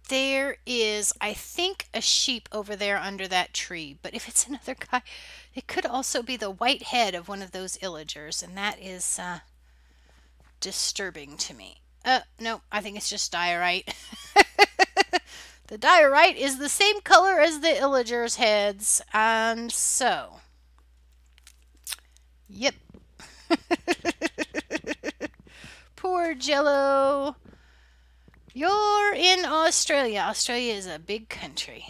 There is, I think, a sheep over there under that tree, but if it's another guy, it could also be the white head of one of those illagers, and that is disturbing to me. No, I think it's just diorite. The diorite is the same color as the illagers' heads, and so, yep. Poor Jello. You're in Australia. Australia is a big country.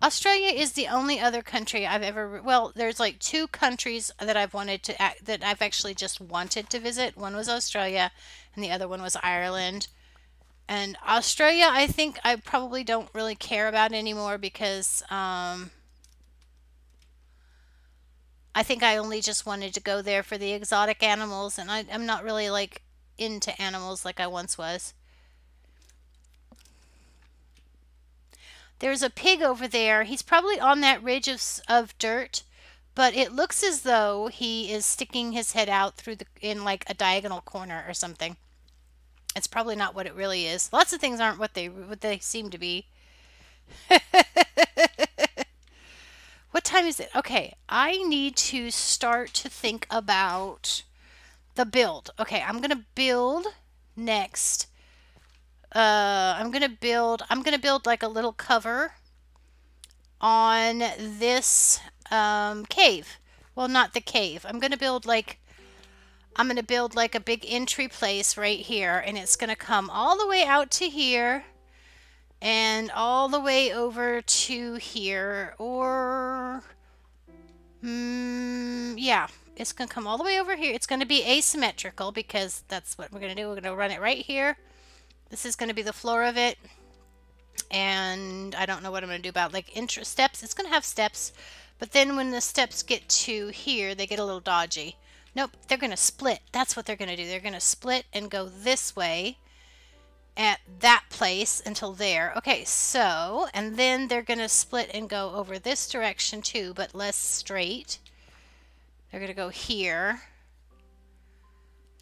Australia is the only other country I've ever, well, there's like 2 countries that I've wanted to, that I've actually just wanted to visit. One was Australia and the other one was Ireland. And Australia, I think I probably don't really care about anymore because I think I only just wanted to go there for the exotic animals, and I'm not really like into animals like I once was. There's a pig over there. He's probably on that ridge of dirt, but it looks as though he is sticking his head out through in like a diagonal corner or something. It's probably not what it really is. Lots of things aren't what they seem to be. What time is it? Okay, I need to start to think about the build. Okay, I'm gonna build next. I'm gonna build like a little cover on this cave. Well, not the cave. I'm gonna build like a big entry place right here, and it's gonna come all the way out to here and all the way over to here, or yeah, it's gonna come all the way over here. It's gonna be asymmetrical because that's what we're gonna do. We're gonna run it right here. This is gonna be the floor of it, and I don't know what I'm gonna do about like steps. It's gonna have steps, but then when the steps get to here, they get a little dodgy. Nope, they're gonna split. That's what they're gonna do. They're gonna split and go this way at that place until there. Okay, so, and then they're going to split and go over this direction too, but less straight. They're going to go here.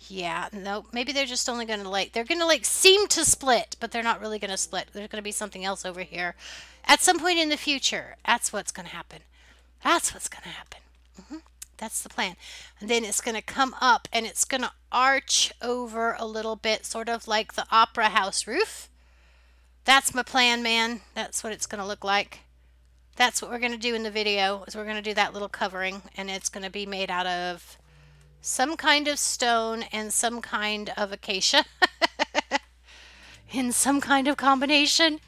Yeah, nope. Maybe they're just only going to like, they're going to like seem to split, but they're not really going to split. There's going to be something else over here at some point in the future. That's what's going to happen. That's what's going to happen. That's the plan. And then it's going to come up and it's going to arch over a little bit, sort of like the opera house roof. That's my plan, man. That's what it's going to look like. That's what we're going to do in the video, is we're going to do that little covering, and it's going to be made out of some kind of stone and some kind of acacia in some kind of combination.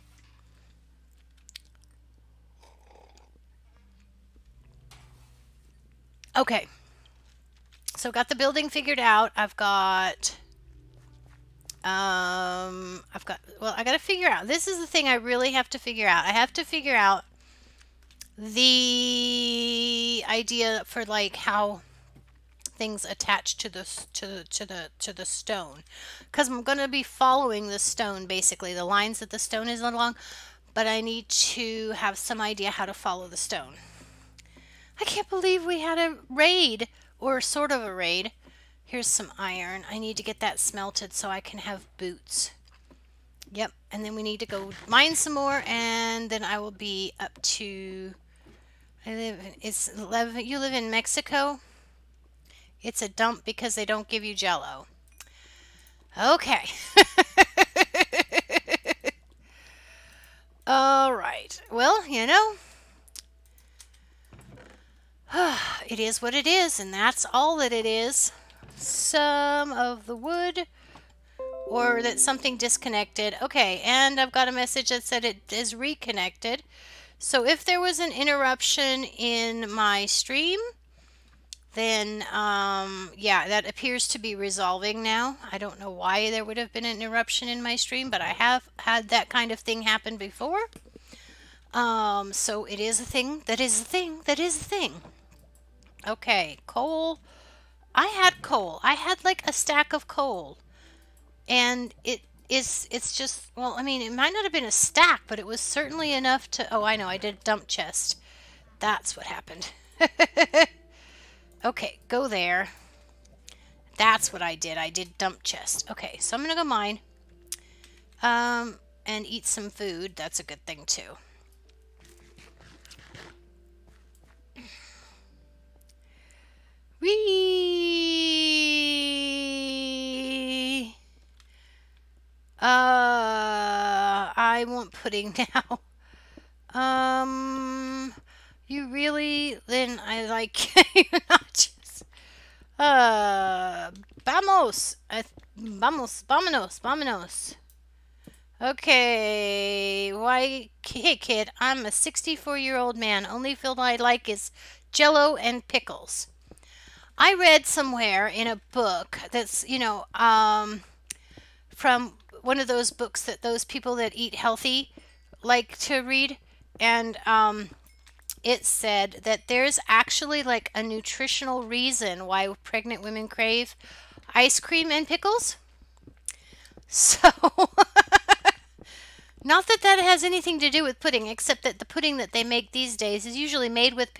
Okay, so got the building figured out. I've got, well, I got to figure out, this is the thing I really have to figure out. I have to figure out the idea for like how things attached to the stone, because I'm going to be following the stone, basically the lines that the stone is along, but I need to have some idea how to follow the stone. I can't believe we had a raid, or sort of a raid. Here's some iron. I need to get that smelted so I can have boots. Yep, and then we need to go mine some more, and then I will be up to... it's 11. You live in Mexico? It's a dump because they don't give you Jello. Okay. All right. Well, you know, it is what it is, and that's all that it is. Some of the wood, or that something disconnected. Okay, and I've got a message that said it is reconnected. So if there was an interruption in my stream, then yeah, that appears to be resolving now. I don't know why there would have been an interruption in my stream, but I have had that kind of thing happen before. So it is a thing, that is a thing, that is a thing. Okay, coal. I had coal. I had like a stack of coal. And it's just, well, I mean, it might not have been a stack, but it was certainly enough to, oh, I know, I did a dump chest. That's what happened. Okay, go there. That's what I did. I did dump chest. Okay, so I'm gonna go mine. And eat some food. That's a good thing too. Whee! I want pudding now. You really? Then I like you nachos. Vamos. Vamos, vámonos, vámonos. Okay, why, hey kid, I'm a 64-year-old man. Only food I like is Jello and pickles. I read somewhere in a book that's, you know, from one of those books that those people that eat healthy like to read, and it said that there's actually like a nutritional reason why pregnant women crave ice cream and pickles. So, not that that has anything to do with pudding, except that the pudding that they make these days is usually made with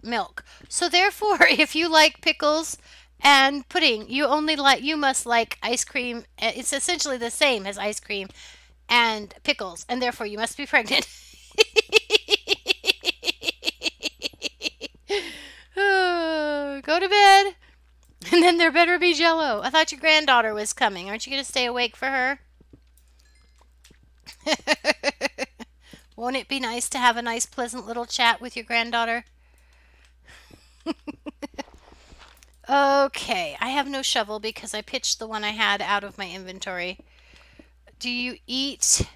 milk. So therefore, if you like pickles and pudding, you must like ice cream. It's essentially the same as ice cream and pickles, and therefore you must be pregnant. Go to bed, and then there better be Jello. I thought your granddaughter was coming. Aren't you going to stay awake for her? Won't it be nice to have a nice, pleasant little chat with your granddaughter? Okay, I have no shovel because I pitched the one I had out of my inventory. Do you eat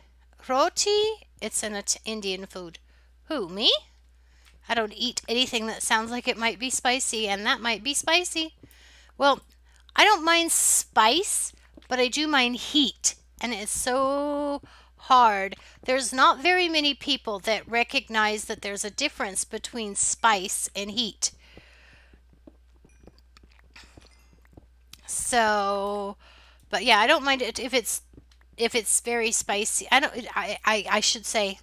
roti? It's an Indian food. Who, me? I don't eat anything that sounds like it might be spicy, and that might be spicy. Well, I don't mind spice, but I do mind heat, and it's so hard. There's not very many people that recognize that there's a difference between spice and heat. So, but yeah, I don't mind it if it's very spicy. I should say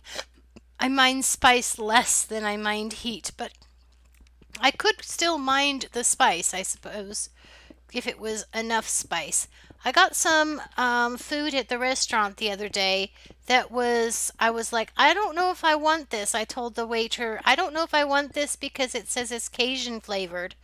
I mind spice less than I mind heat, but I could still mind the spice, I suppose, if it was enough spice. I got some food at the restaurant the other day that I was like, I don't know if I want this. I told the waiter, I don't know if I want this because it says it's Cajun flavored.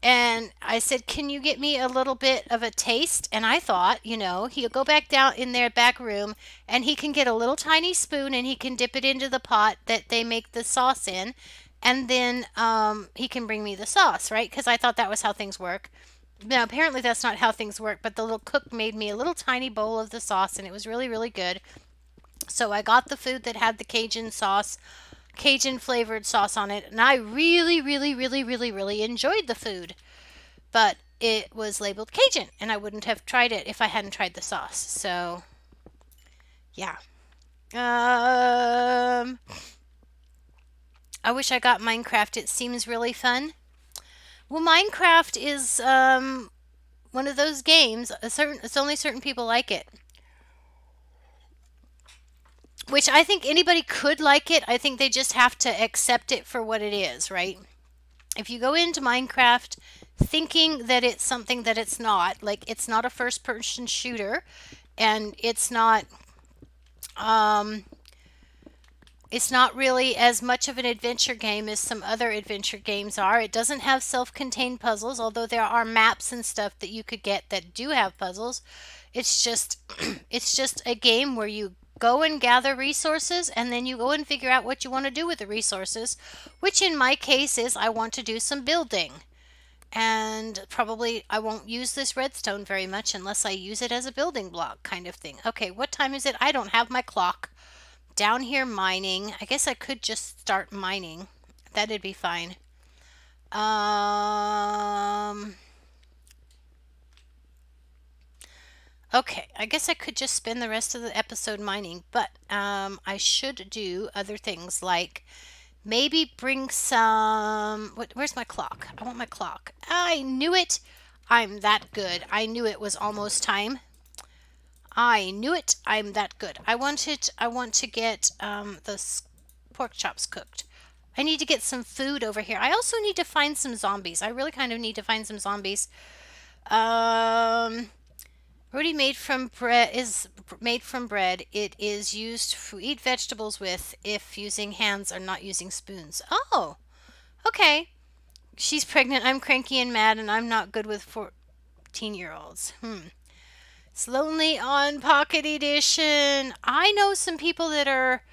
And I said, can you get me a little bit of a taste? And I thought, you know, he'll go back down in their back room and he can get a little tiny spoon and he can dip it into the pot that they make the sauce in. And then he can bring me the sauce, right? Because I thought that was how things work. Now, apparently that's not how things work, but the little cook made me a little tiny bowl of the sauce and it was really, really good. So I got the food that had the Cajun sauce, Cajun flavored sauce on it, and I really, really, really, really, really enjoyed the food. But it was labeled Cajun, and I wouldn't have tried it if I hadn't tried the sauce. So, yeah. I wish I got Minecraft. It seems really fun. Well, Minecraft is one of those games. It's only certain people like it. Which I think anybody could like it. I think they just have to accept it for what it is, right? If you go into Minecraft thinking that it's something that it's not, like it's not a first person shooter and um it's not really as much of an adventure game as some other adventure games are. It doesn't have self-contained puzzles, although there are maps and stuff that you could get that do have puzzles. It's just it's just a game where you go and gather resources and then you go and figure out what you want to do with the resources, which in my case is I want to do some building. And probably I won't use this redstone very much unless I use it as a building block kind of thing. Okay, what time is it? I don't have my clock. Down here mining. I guess I could just start mining. That'd be fine. Okay, I guess I could just spend the rest of the episode mining, but I should do other things like maybe bring some... where's my clock? I want my clock. I knew it! I'm that good. I knew it was almost time. I knew it. I'm that good. I want to get the pork chops cooked. I need to get some food over here. I also need to find some zombies. I really kind of need to find some zombies. Roti made from bread is made from bread. It is used to eat vegetables with if using hands or not using spoons. Oh, okay. She's pregnant. I'm cranky and mad, and I'm not good with 14-year-olds. It's lonely on Pocket Edition. I know some people that are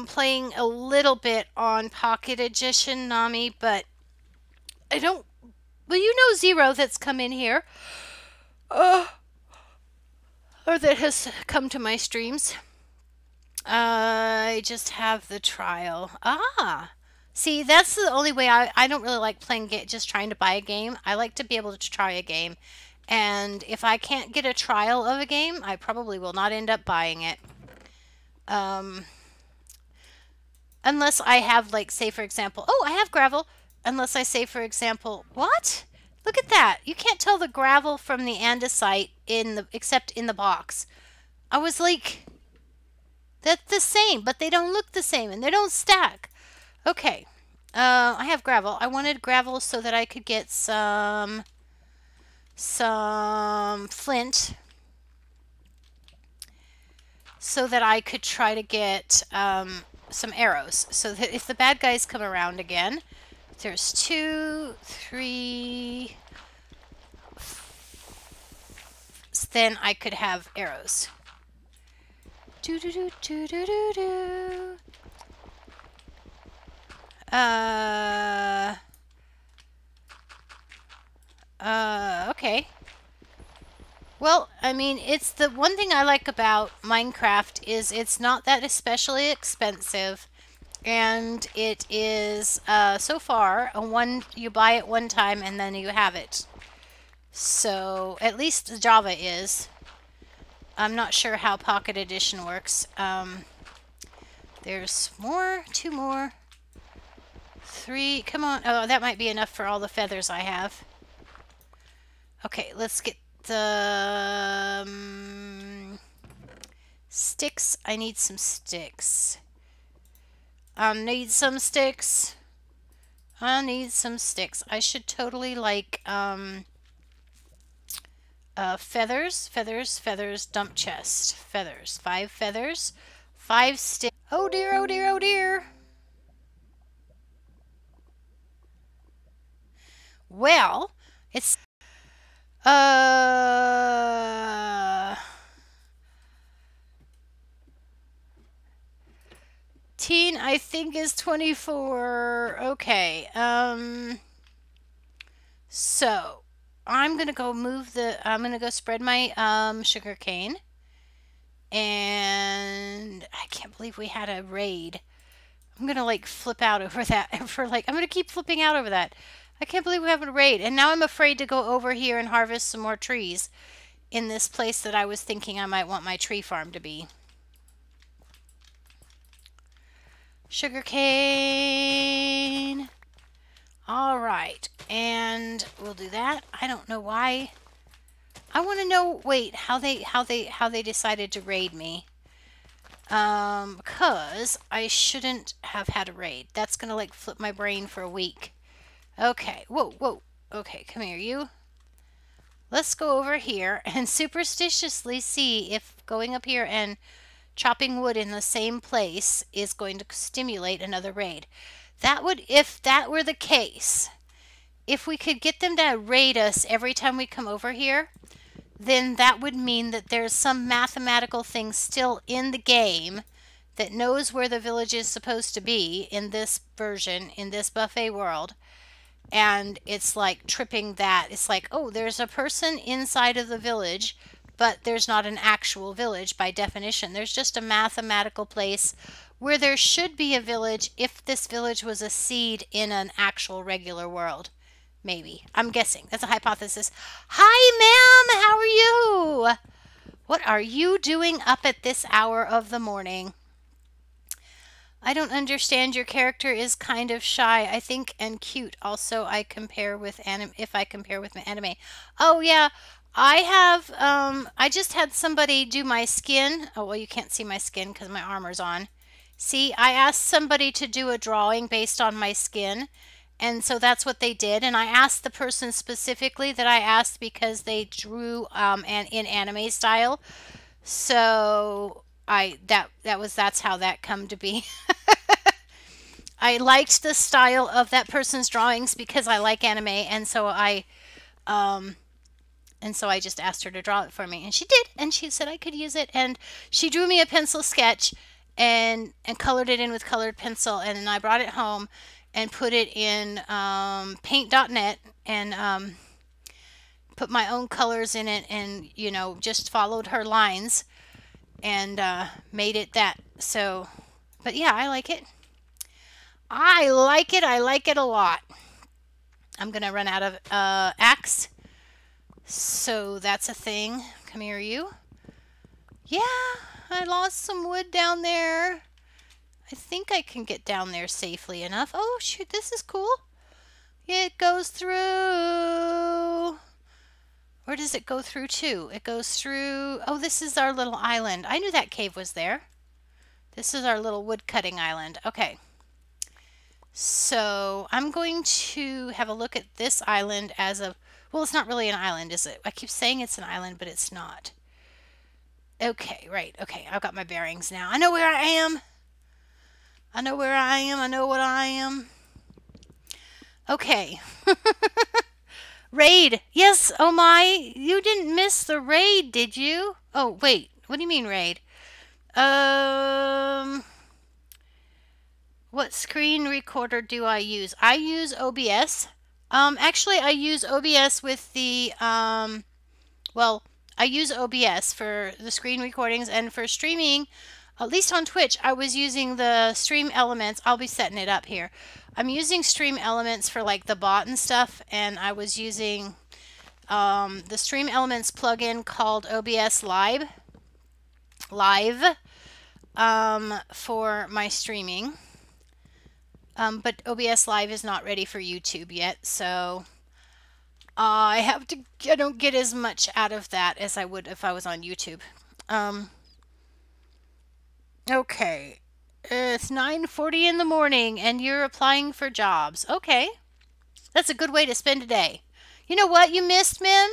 playing a little bit on Pocket Edition, Nami, but I don't... Well, you know Zero that's come in here. Or that has come to my streams. I just have the trial. Ah! See, that's the only way I don't really like playing, just trying to buy a game. I like to be able to try a game. And if I can't get a trial of a game, I probably will not end up buying it. Unless I have, like, say, for example... Oh, I have gravel. Unless I say, for example... What? Look at that. You can't tell the gravel from the andesite except in the box. I was like... That's the same, but they don't look the same, and they don't stack. Okay. I have gravel. I wanted gravel so that I could get some flint, so that I could try to get some arrows, so that if the bad guys come around again, there's 2, 3, then I could have arrows. Do do do do do do do. Okay. Well, I mean, it's the one thing I like about Minecraft is it's not that especially expensive, and it is so far you buy it one time and then you have it. So at least Java is. I'm not sure how Pocket Edition works. There's more, 2 more, 3. Come on. Oh, that might be enough for all the feathers I have. Okay, let's get the sticks. I need some sticks. I need some sticks. I need some sticks. I should totally like feathers, feathers, feathers, dump chest. Feathers. 5 feathers. 5 sticks. Oh dear, oh dear, oh dear. Well, it's... Teen, I think, is 24. Okay. So, I'm going to go I'm going to go spread my sugar cane. And I can't believe we had a raid. I'm going to, like, flip out over that. I'm going to keep flipping out over that. I can't believe we have a raid. And now I'm afraid to go over here and harvest some more trees in this place that I was thinking I might want my tree farm to be. Sugar cane. All right, and we'll do that. I don't know why. I want to know. Wait, how they decided to raid me? Because I shouldn't have had a raid. That's gonna like flip my brain for a week. Okay. Whoa, whoa. Okay, come here, you. Let's go over here and superstitiously see if going up here and chopping wood in the same place is going to stimulate another raid. That would, if that were the case, if we could get them to raid us every time we come over here, then that would mean that there's some mathematical thing still in the game that knows where the village is supposed to be in this version, in this buffet world. And it's like tripping that. It's like, oh, there's a person inside of the village, but there's not an actual village by definition. There's just a mathematical place where there should be a village if this village was a seed in an actual regular world. Maybe. I'm guessing. That's a hypothesis. Hi, ma'am. How are you? What are you doing up at this hour of the morning? I don't understand. Your character is kind of shy, I think, and cute. Also, I compare with anime. If I compare with my anime, oh yeah, I have. I just had somebody do my skin. Oh well, you can't see my skin because my armor's on. See, I asked somebody to do a drawing based on my skin, and so that's what they did. And I asked the person specifically that I asked because they drew and in anime style. So that's how that come to be. I liked the style of that person's drawings because I like anime, and so I just asked her to draw it for me, and she did, and she said I could use it, and she drew me a pencil sketch and colored it in with colored pencil, and then I brought it home and put it in paint.net and put my own colors in it, and you know, just followed her lines and made it that. So, but yeah, I like it. I like it. I like it a lot. I'm gonna run out of axe, so that's a thing. Come here, you. Yeah, I lost some wood down there. I think I can get down there safely enough. Oh shoot, this is cool. It goes through. Where does it go through to? It goes through. Oh, this is our little island. I knew that cave was there. This is our little wood cutting island. Okay. So I'm going to have a look at this island as a, well, it's not really an island, is it? I keep saying it's an island, but it's not. Okay, right. Okay, I've got my bearings now. I know where I am. I know where I am. I know what I am. Okay. Raid. Yes, oh my. You didn't miss the raid, did you? Oh, wait. What do you mean raid? What screen recorder do I use? I use OBS. Actually, I use OBS with the, well, I use OBS for the screen recordings, and for streaming, at least on Twitch, I was using the Stream Elements. I'll be setting it up here. I'm using Stream Elements for like the bot and stuff, and I was using the Stream Elements plugin called OBS Live for my streaming. But OBS Live is not ready for YouTube yet, so I don't get as much out of that as I would if I was on YouTube. Okay. It's 9:40 in the morning and you're applying for jobs. Okay. That's a good way to spend a day. You know what you missed, Mim?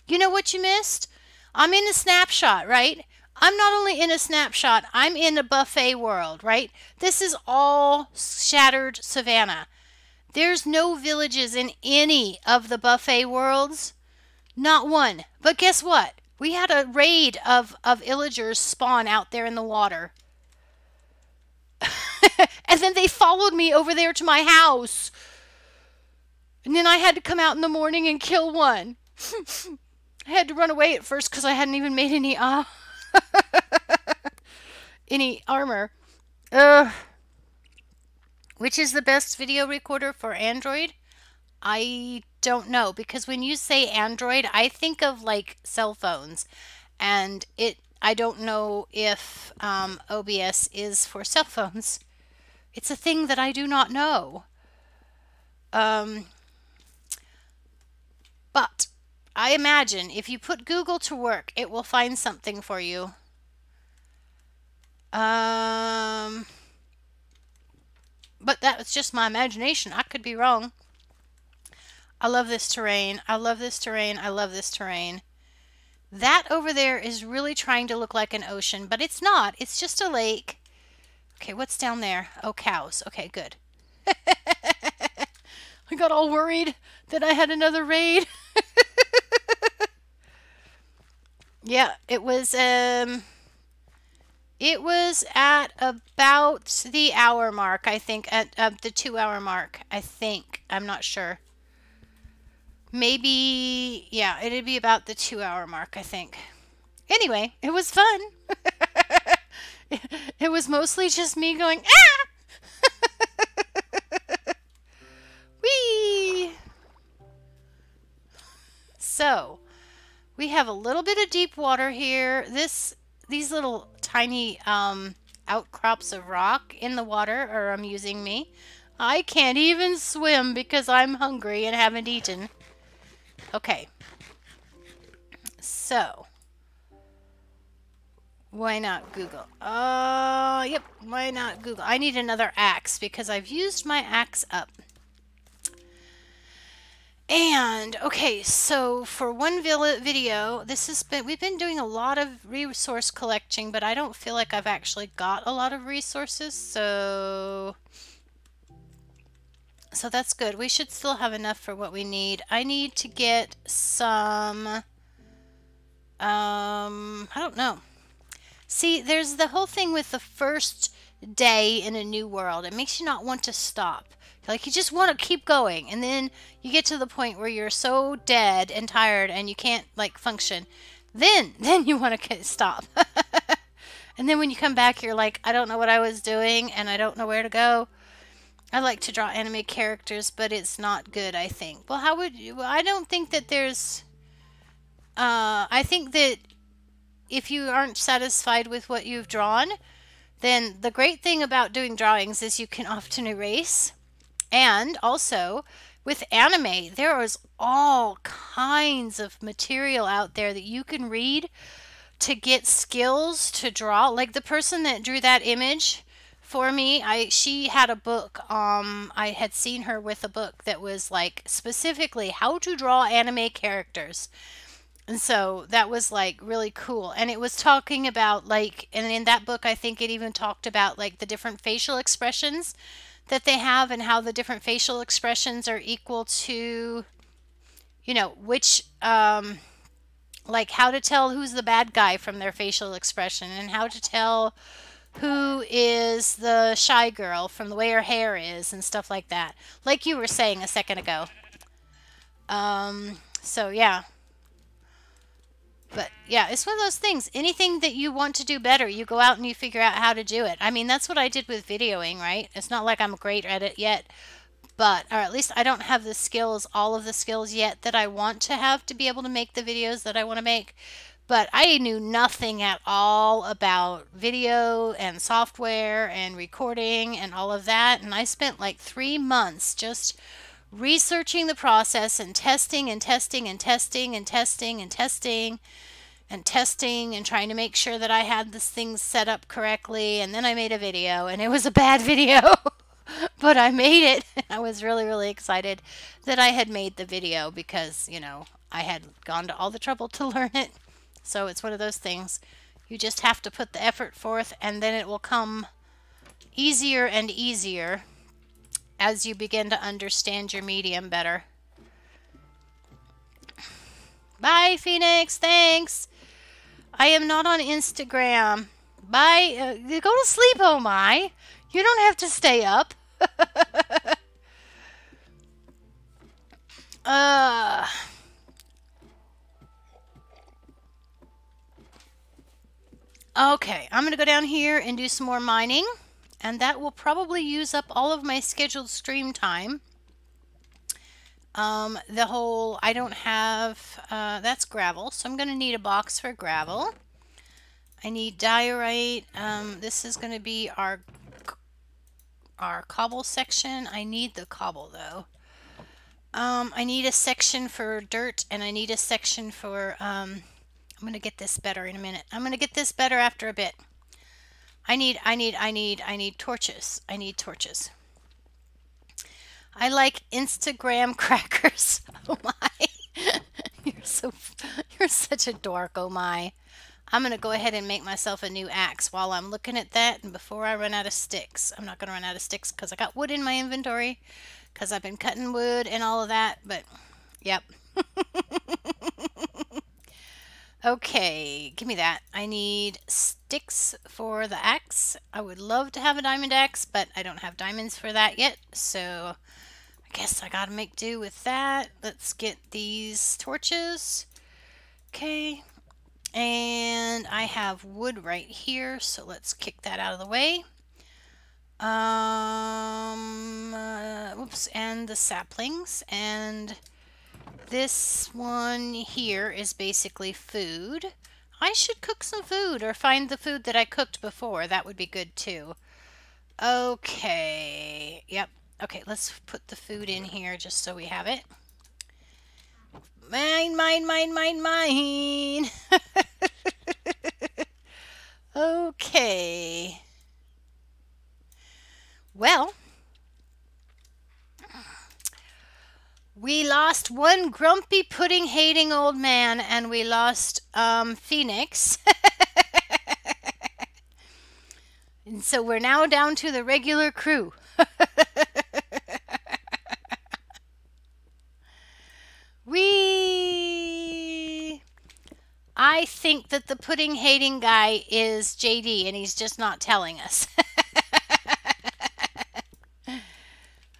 You know what you missed? I'm in a snapshot, right? I'm not only in a snapshot, I'm in a buffet world, right? This is all shattered savannah. There's no villages in any of the buffet worlds. Not one. But guess what? We had a raid of illagers spawn out there in the water. And then they followed me over there to my house. And then I had to come out in the morning and kill one. I had to run away at first because I hadn't even made any any armor. Which is the best video recorder for Android? I don't know, because when you say Android, I think of like cell phones, and I don't know if OBS is for cell phones. It's a thing that I do not know. Um, but I imagine if you put Google to work, it will find something for you. But that's just my imagination. I could be wrong. I love this terrain. I love this terrain. I love this terrain. That over there is really trying to look like an ocean, but it's not. It's just a lake. Okay, what's down there? Oh, cows. Okay, good. I got all worried that I had another raid. Yeah, it was at about the hour mark, I think, at the 2 hour mark, I think. I'm not sure. Maybe, yeah, it'd be about the 2 hour mark, I think. Anyway, it was fun. It was mostly just me going, ah! Whee! So, we have a little bit of deep water here. These little tiny outcrops of rock in the water are amusing me. I can't even swim because I'm hungry and haven't eaten. Okay. So, why not Google? Yep, why not Google? I need another axe because I've used my axe up. And okay, so for one video, we've been doing a lot of resource collecting, but I don't feel like I've actually got a lot of resources, so that's good. We should still have enough for what we need. I need to get some I don't know. See, there's the whole thing with the first day in a new world. It makes you not want to stop. Like, you just want to keep going, and then you get to the point where you're so dead and tired and you can't, like, function. Then you want to stop. And then when you come back, you're like, I don't know what I was doing, and I don't know where to go. I like to draw anime characters, but it's not good, I think. Well, how would you... I don't think that there's... I think that if you aren't satisfied with what you've drawn, then the great thing about doing drawings is you can often erase. And also, with anime, there is all kinds of material out there that you can read to get skills to draw. Like the person that drew that image for me, she had a book. I had seen her with a book that was like specifically how to draw anime characters. And so that was like really cool. And it was talking about like, and in that book, I think it even talked about like the different facial expressions that they have and how the different facial expressions are equal to, you know, which, like how to tell who's the bad guy from their facial expression and how to tell who is the shy girl from the way her hair is and stuff like that. Like you were saying a second ago. So yeah. But yeah, it's one of those things. Anything that you want to do better, you go out and you figure out how to do it. I mean, that's what I did with videoing, right? It's not like I'm great at it yet, but, or at least I don't have the skills, all of the skills yet that I want to have to be able to make the videos that I want to make. But I knew nothing at all about video and software and recording and all of that. And I spent like 3 months just researching the process and testing and testing and testing and testing and testing and testing and trying to make sure that I had this thing set up correctly. And then I made a video, and it was a bad video, but I made it. I was really, really excited that I had made the video because, you know, I had gone to all the trouble to learn it. So it's one of those things. You just have to put the effort forth, and then it will come easier and easier as you begin to understand your medium better. Bye, Phoenix. Thanks. I am not on Instagram. Bye. Go to sleep, oh my. You don't have to stay up. Okay, I'm going to go down here and do some more mining. And that will probably use up all of my scheduled stream time. I don't have, that's gravel, so I'm going to need a box for gravel. I need diorite. This is going to be our cobble section. I need the cobble, though. I need a section for dirt, and I need a section for, I'm going to get this better in a minute. I'm going to get this better after a bit. I need torches. I need torches. I like Instagram crackers. Oh my. You're such a dork, oh my. I'm going to go ahead and make myself a new axe while I'm looking at that, and before I run out of sticks. I'm not going to run out of sticks because I got wood in my inventory, because I've been cutting wood and all of that, but yep. Okay, give me that. I need sticks for the axe. I would love to have a diamond axe, but I don't have diamonds for that yet, so I guess I gotta make do with that. Let's get these torches. Okay, and I have wood right here, so let's kick that out of the way. Whoops, and the saplings, and this one here is basically food. I should cook some food or find the food that I cooked before. That would be good too. Okay. Yep. Okay, let's put the food in here just so we have it. Mine, mine, mine, mine, mine. Okay. Well, we lost one grumpy pudding hating old man, and we lost Phoenix. And so we're now down to the regular crew. I think that the pudding hating guy is JD, and he's just not telling us.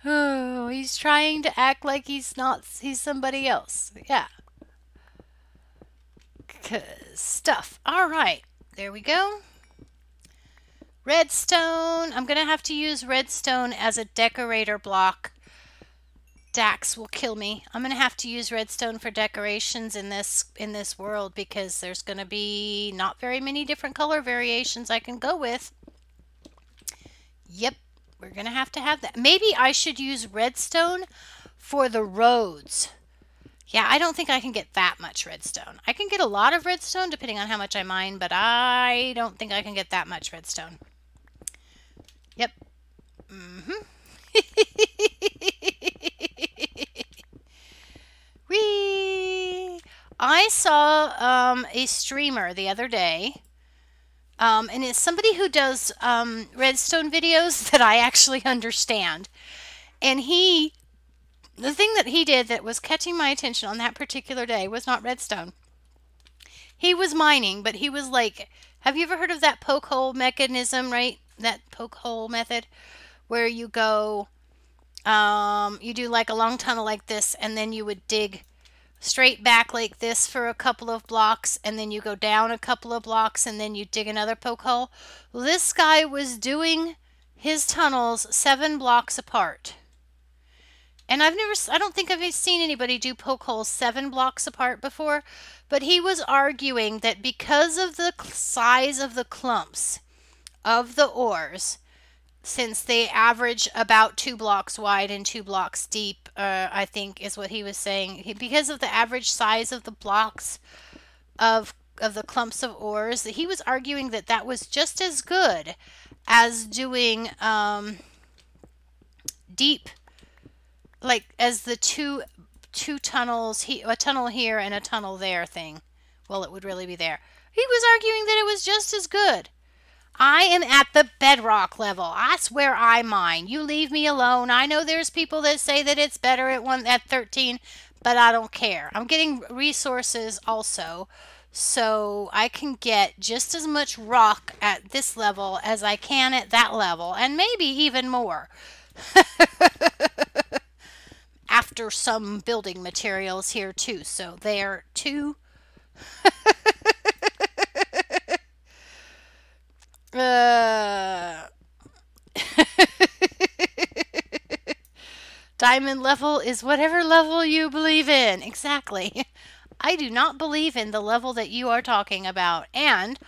Oh, he's trying to act like he's somebody else. Yeah. Stuff. All right. There we go. Redstone. I'm going to have to use redstone as a decorator block. Dax will kill me. I'm going to have to use redstone for decorations in this world, because there's going to be not very many different color variations I can go with. Yep. We're going to have that. Maybe I should use redstone for the roads. Yeah, I don't think I can get that much redstone. I can get a lot of redstone depending on how much I mine, but I don't think I can get that much redstone. Yep. Whee! I saw a streamer the other day. And it's somebody who does redstone videos that I actually understand. And the thing that he did that was catching my attention on that particular day was not redstone. He was mining, but he was like, have you ever heard of that poke hole mechanism, right? That poke hole method where you go, you do like a long tunnel like this, and then you would dig straight back like this for a couple of blocks, and then you go down a couple of blocks, and then you dig another poke hole. Well, this guy was doing his tunnels 7 blocks apart. And I don't think I've seen anybody do poke holes 7 blocks apart before, but he was arguing that because of the size of the clumps of the ores, since they average about 2 blocks wide and 2 blocks deep, I think is what he was saying. Because of the average size of the blocks of the clumps of ores, he was arguing that that was just as good as doing deep, like as the two tunnels, a tunnel here and a tunnel there thing. Well, it would really be there. He was arguing that it was just as good. I am at the bedrock level. That's where I mine. You leave me alone. I know there's people that say that it's better at 13, but I don't care. I'm getting resources also, so I can get just as much rock at this level as I can at that level, and maybe even more. After some building materials here too, so there too. Diamond level is whatever level you believe in. Exactly. I do not believe in the level that you are talking about. And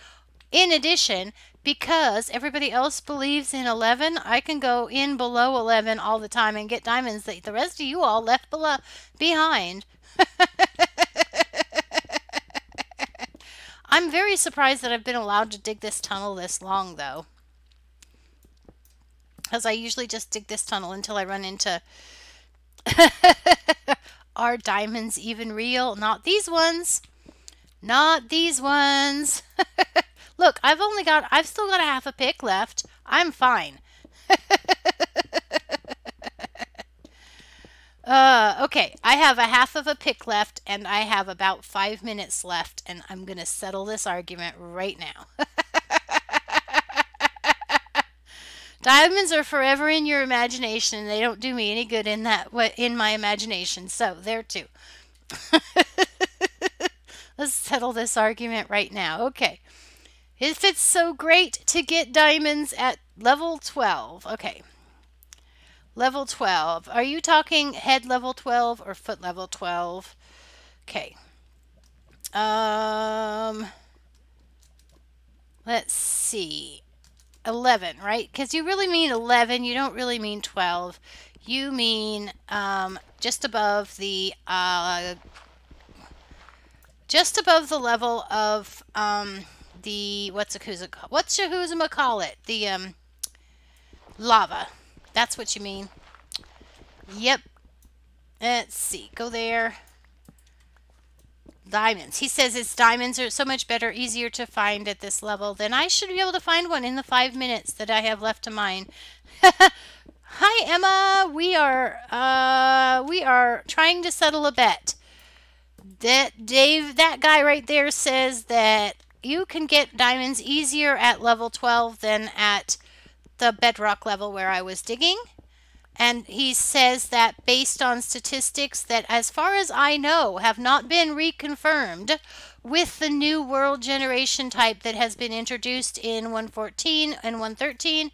In addition, because everybody else believes in 11, I can go in below 11 all the time and get diamonds that the rest of you all left behind. I'm very surprised that I've been allowed to dig this tunnel this long, though. Because I usually just dig this tunnel until I run into... Are diamonds even real? Not these ones. Not these ones. Look, I've still got a half a pick left. I'm fine. Okay, I have a half of a pick left, and I have about 5 minutes left, and I'm going to settle this argument right now. Diamonds are forever in your imagination, and they don't do me any good in my imagination. So, there too. Let's settle this argument right now. Okay. If it's so great to get diamonds at level 12. Okay. Level 12. Are you talking head level 12 or foot level 12? Okay. Let's see. 11, right? Because you really mean 11. You don't really mean 12. You mean just above the level of the what's Yahuza call it? The lava. That's what you mean. Yep. Let's see. Go there. Diamonds. He says its diamonds are so much better, easier to find at this level. Then I should be able to find one in the 5 minutes that I have left to mine. Hi, Emma. We are trying to settle a bet. That guy right there says that you can get diamonds easier at level 12 than at the bedrock level where I was digging. And he says that based on statistics that, as far as I know, have not been reconfirmed with the new world generation type that has been introduced in 1.14 and 1.13.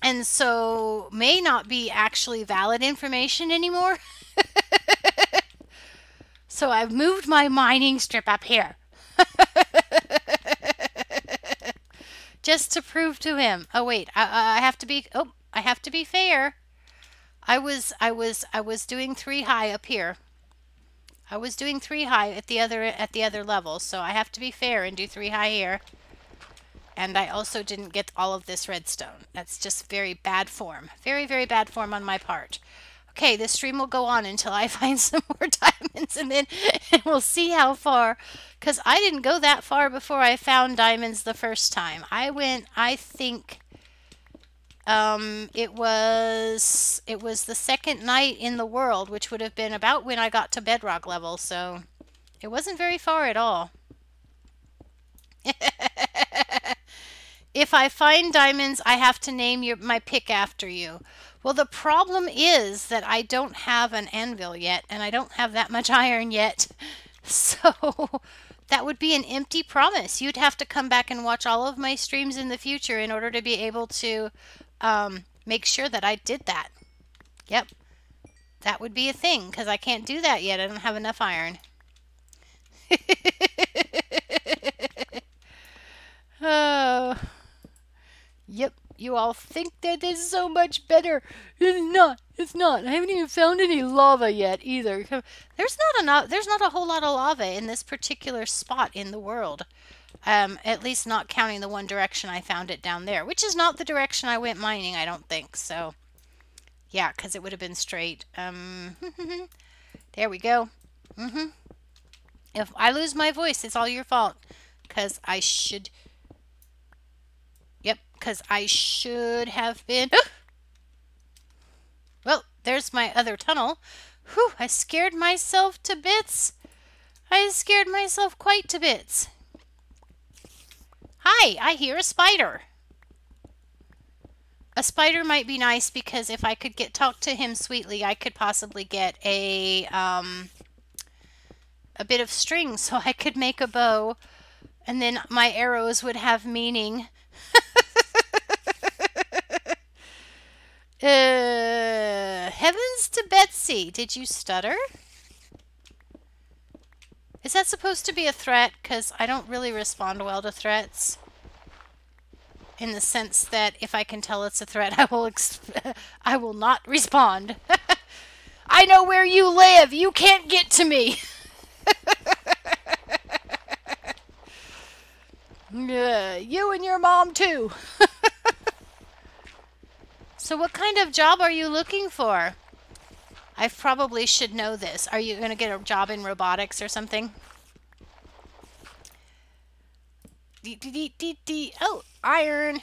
And so may not be actually valid information anymore. So I've moved my mining strip up here. Just to prove to him. Oh wait, I have to be fair. I was doing 3 high up here. I was doing 3 high at the other level, so I have to be fair and do 3 high here. And I also didn't get all of this redstone. That's just very bad form. Very, very bad form on my part. Okay, this stream will go on until I find some more diamonds, and then we'll see how far. Because I didn't go that far before I found diamonds the first time. I think it was the second night in the world, which would have been about when I got to bedrock level. So it wasn't very far at all. If I find diamonds, I have to name my pick after you. Well, the problem is that I don't have an anvil yet, and I don't have that much iron yet. So that would be an empty promise. You'd have to come back and watch all of my streams in the future in order to be able to make sure that I did that. Yep. That would be a thing, because I can't do that yet. I don't have enough iron. Oh. Yep. You all think that this is so much better. It's not. It's not. I haven't even found any lava yet either. There's not a whole lot of lava in this particular spot in the world. At least not counting the one direction I found it down there, which is not the direction I went mining, I don't think. So, yeah, because it would have been straight. There we go. If I lose my voice, it's all your fault. Because I should... Yep, because I should have been... Well, there's my other tunnel. Whew, I scared myself to bits. I scared myself quite to bits. Hi, I hear a spider. A spider might be nice because if I could talk to him sweetly, I could possibly get a bit of string so I could make a bow, and then my arrows would have meaning. Heavens to Betsy, did you stutter? Is that supposed to be a threat? Because I don't really respond well to threats. In the sense that if I can tell it's a threat, I will not respond. I know where you live. You can't get to me. You and your mom too. So what kind of job are you looking for? I probably should know this. Are you going to get a job in robotics or something? Oh, iron.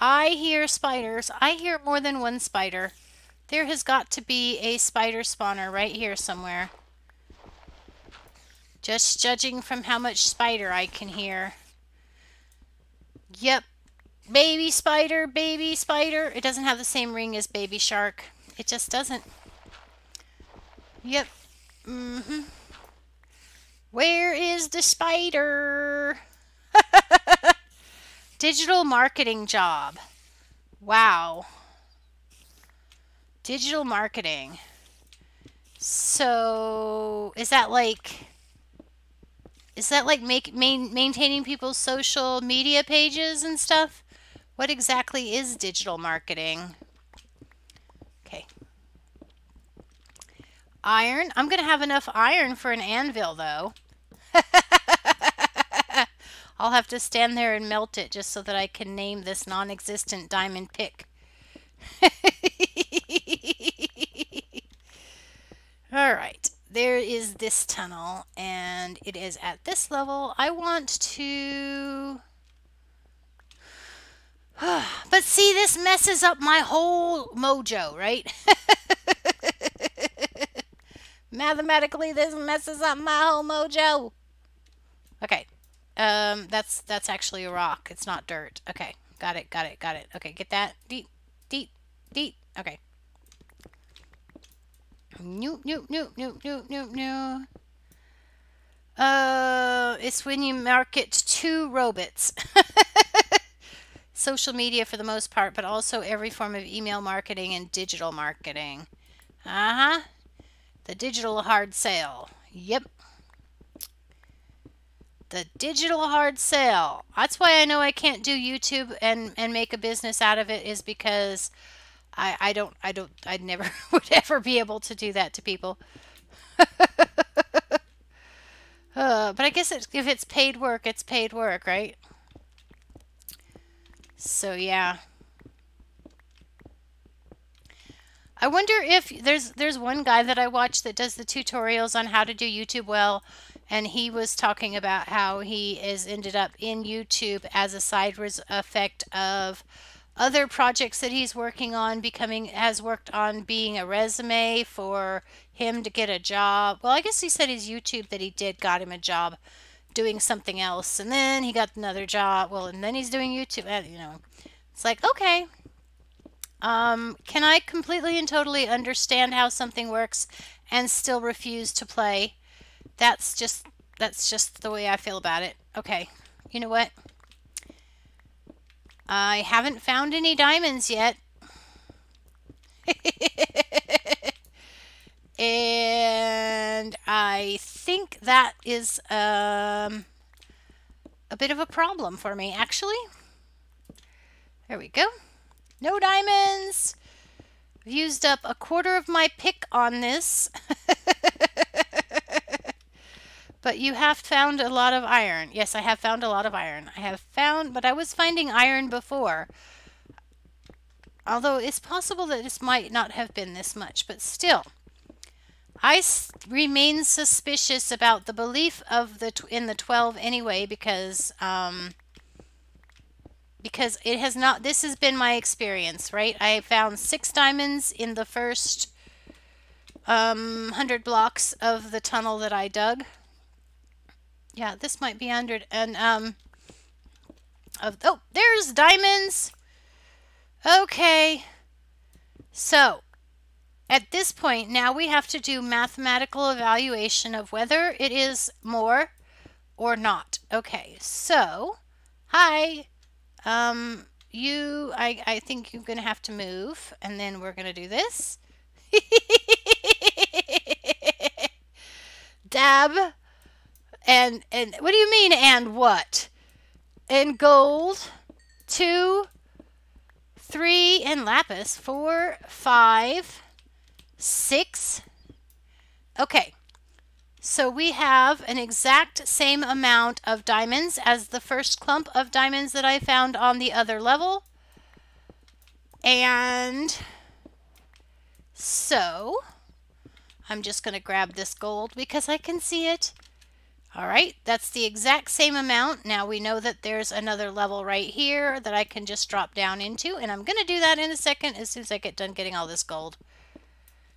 I hear spiders. I hear more than one spider. There has got to be a spider spawner right here somewhere. Just judging from how much spider I can hear. Yep. Baby spider, baby spider. It doesn't have the same ring as baby shark. It just doesn't. Yep. Mm-hmm. Where is the spider? Digital marketing job. Wow. Digital marketing. So, is that like maintaining people's social media pages and stuff? What exactly is digital marketing? Okay. Iron. I'm going to have enough iron for an anvil, though. I'll have to stand there and melt it just so that I can name this non-existent diamond pick. All right. There is this tunnel, and it is at this level. I want to... But see, this messes up my whole mojo, right? Mathematically, this messes up my whole mojo. Okay. That's actually a rock. It's not dirt. Okay. Got it. Okay, get that. Deep. Okay. No. It's when you market to robots. Social media for the most part, but also every form of email marketing and digital marketing. The digital hard sale. Yep. The digital hard sale. That's why I know I can't do YouTube and make a business out of it, is because I never would ever be able to do that to people. But I guess if it's paid work, it's paid work, right? So yeah. I wonder if there's one guy that I watch that does the tutorials on how to do YouTube well, and he was talking about how he has ended up in YouTube as a side effect of other projects that he's working on, has worked on being a resume for him to get a job. Well, I guess he said his YouTube that he did got him a job doing something else, and then he got another job. Well, and then he's doing YouTube. You know, it's like, okay. Can I completely and totally understand how something works and still refuse to play? That's just the way I feel about it. Okay, you know what? I haven't found any diamonds yet. And I think that is a bit of a problem for me, actually. There we go. No diamonds. I've used up a quarter of my pick on this. But you have found a lot of iron. Yes, I have found a lot of iron. But I was finding iron before. Although it's possible that this might not have been this much, but still. I remain suspicious about the belief of in the 12 anyway, because it has not, this has been my experience, right? I found 6 diamonds in the first 100 blocks of the tunnel that I dug. Yeah, this might be 100. And oh, there's diamonds. Okay. So, at this point, now we have to do mathematical evaluation of whether it is more or not. Okay, so, hi. I think you're going to have to move, and then we're going to do this. Dab. And what do you mean, and what? And gold, 2, 3, and lapis, 4, 5, 6. Okay. So we have an exact same amount of diamonds as the first clump of diamonds that I found on the other level. And so I'm just going to grab this gold because I can see it. All right, that's the exact same amount. Now we know that there's another level right here that I can just drop down into, and I'm going to do that in a second as soon as I get done getting all this gold.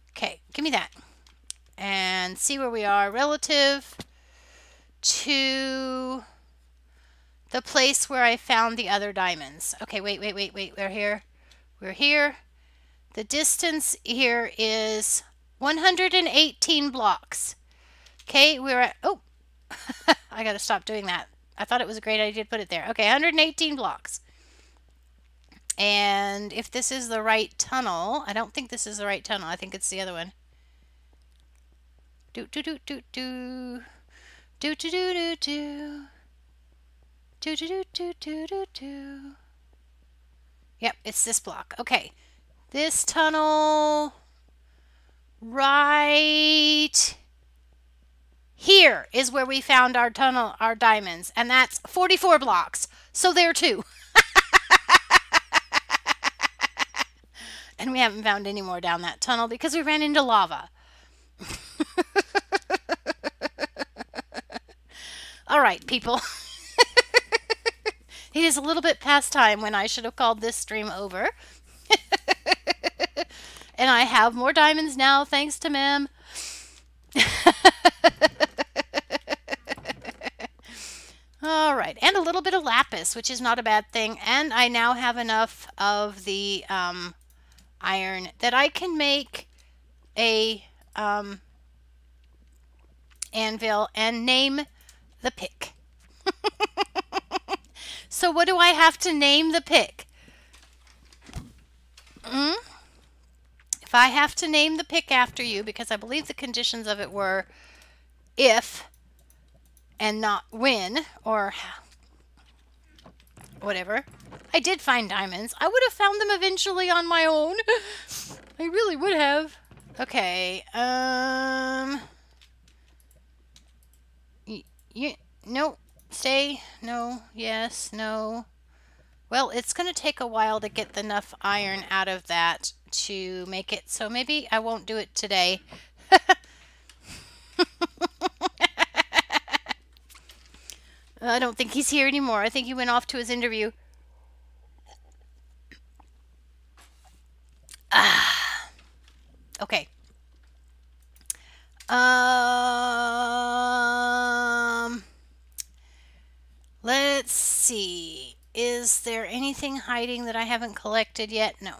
Okay, give me that. And see where we are relative to the place where I found the other diamonds. Okay, wait. We're here. We're here. The distance here is 118 blocks. Okay, we're at... Oh, I got to stop doing that. I thought it was a great idea to put it there. Okay, 118 blocks. And if this is the right tunnel, I don't think this is the right tunnel. I think it's the other one. Do do do do do do do do do do do do do do do do. Yep, it's this block. Okay, this tunnel right here is where we found our tunnel, our diamonds, and that's 44 blocks. So there too. And we haven't found any more down that tunnel because we ran into lava. All right, people. It is a little bit past time when I should have called this stream over. And I have more diamonds now, thanks to Mem. All right, and a little bit of lapis, which is not a bad thing. And I now have enough of the iron that I can make a anvil and name the pick. So what do I have to name the pick? If I have to name the pick after you, because I believe the conditions of it were if and not when, or whatever. I did find diamonds. I would have found them eventually on my own. I really would have. Okay. No. Stay. No. Yes. No. Well, it's going to take a while to get enough iron out of that to make it. So maybe I won't do it today. I don't think he's here anymore. I think he went off to his interview. Okay. Let's see. Is there anything hiding that I haven't collected yet? No.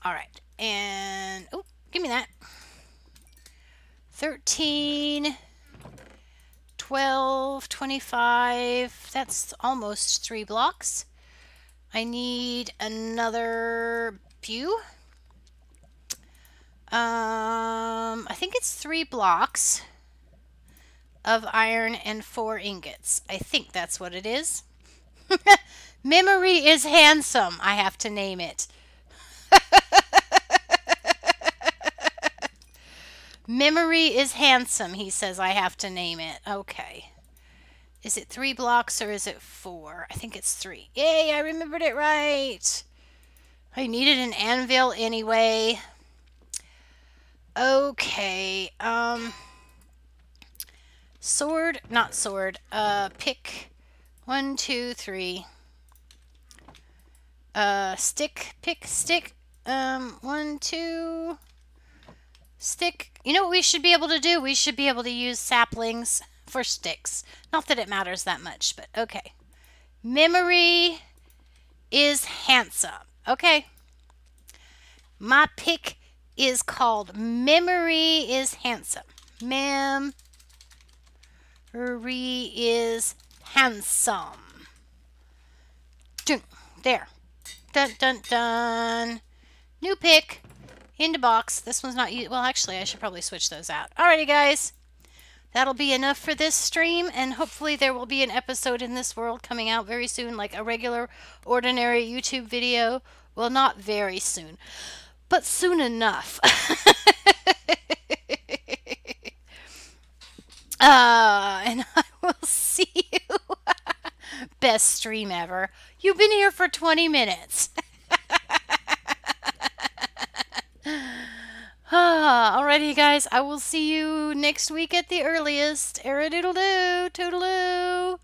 All right. And, oh, give me that. 13, 12, 25. That's almost 3 blocks. I need another few. I think it's 3 blocks of iron and 4 ingots. I think that's what it is. Memory is handsome. I have to name it. Memory is handsome, he says I have to name it. Okay. Is it 3 blocks or is it 4? I think it's 3. Yay, I remembered it right. I needed an anvil anyway. Okay. Sword, not sword. Pick. 1, 2, 3. Stick, pick, stick. 1, 2. Stick. You know what we should be able to do? We should be able to use saplings for sticks. Not that it matters that much, but okay. Memory is handsome. Okay. My pick is called Memory is Handsome. Memory is handsome. There. Dun, dun, dun. New pick. In the box. This one's not used. Well, actually, I should probably switch those out. Alrighty, guys. that'll be enough for this stream, and hopefully there will be an episode in this world coming out very soon, like a regular, ordinary YouTube video. Well, not very soon, but soon enough. And I will see you. Best stream ever. You've been here for 20 minutes. Alrighty, guys. I will see you next week at the earliest. Toodaloo.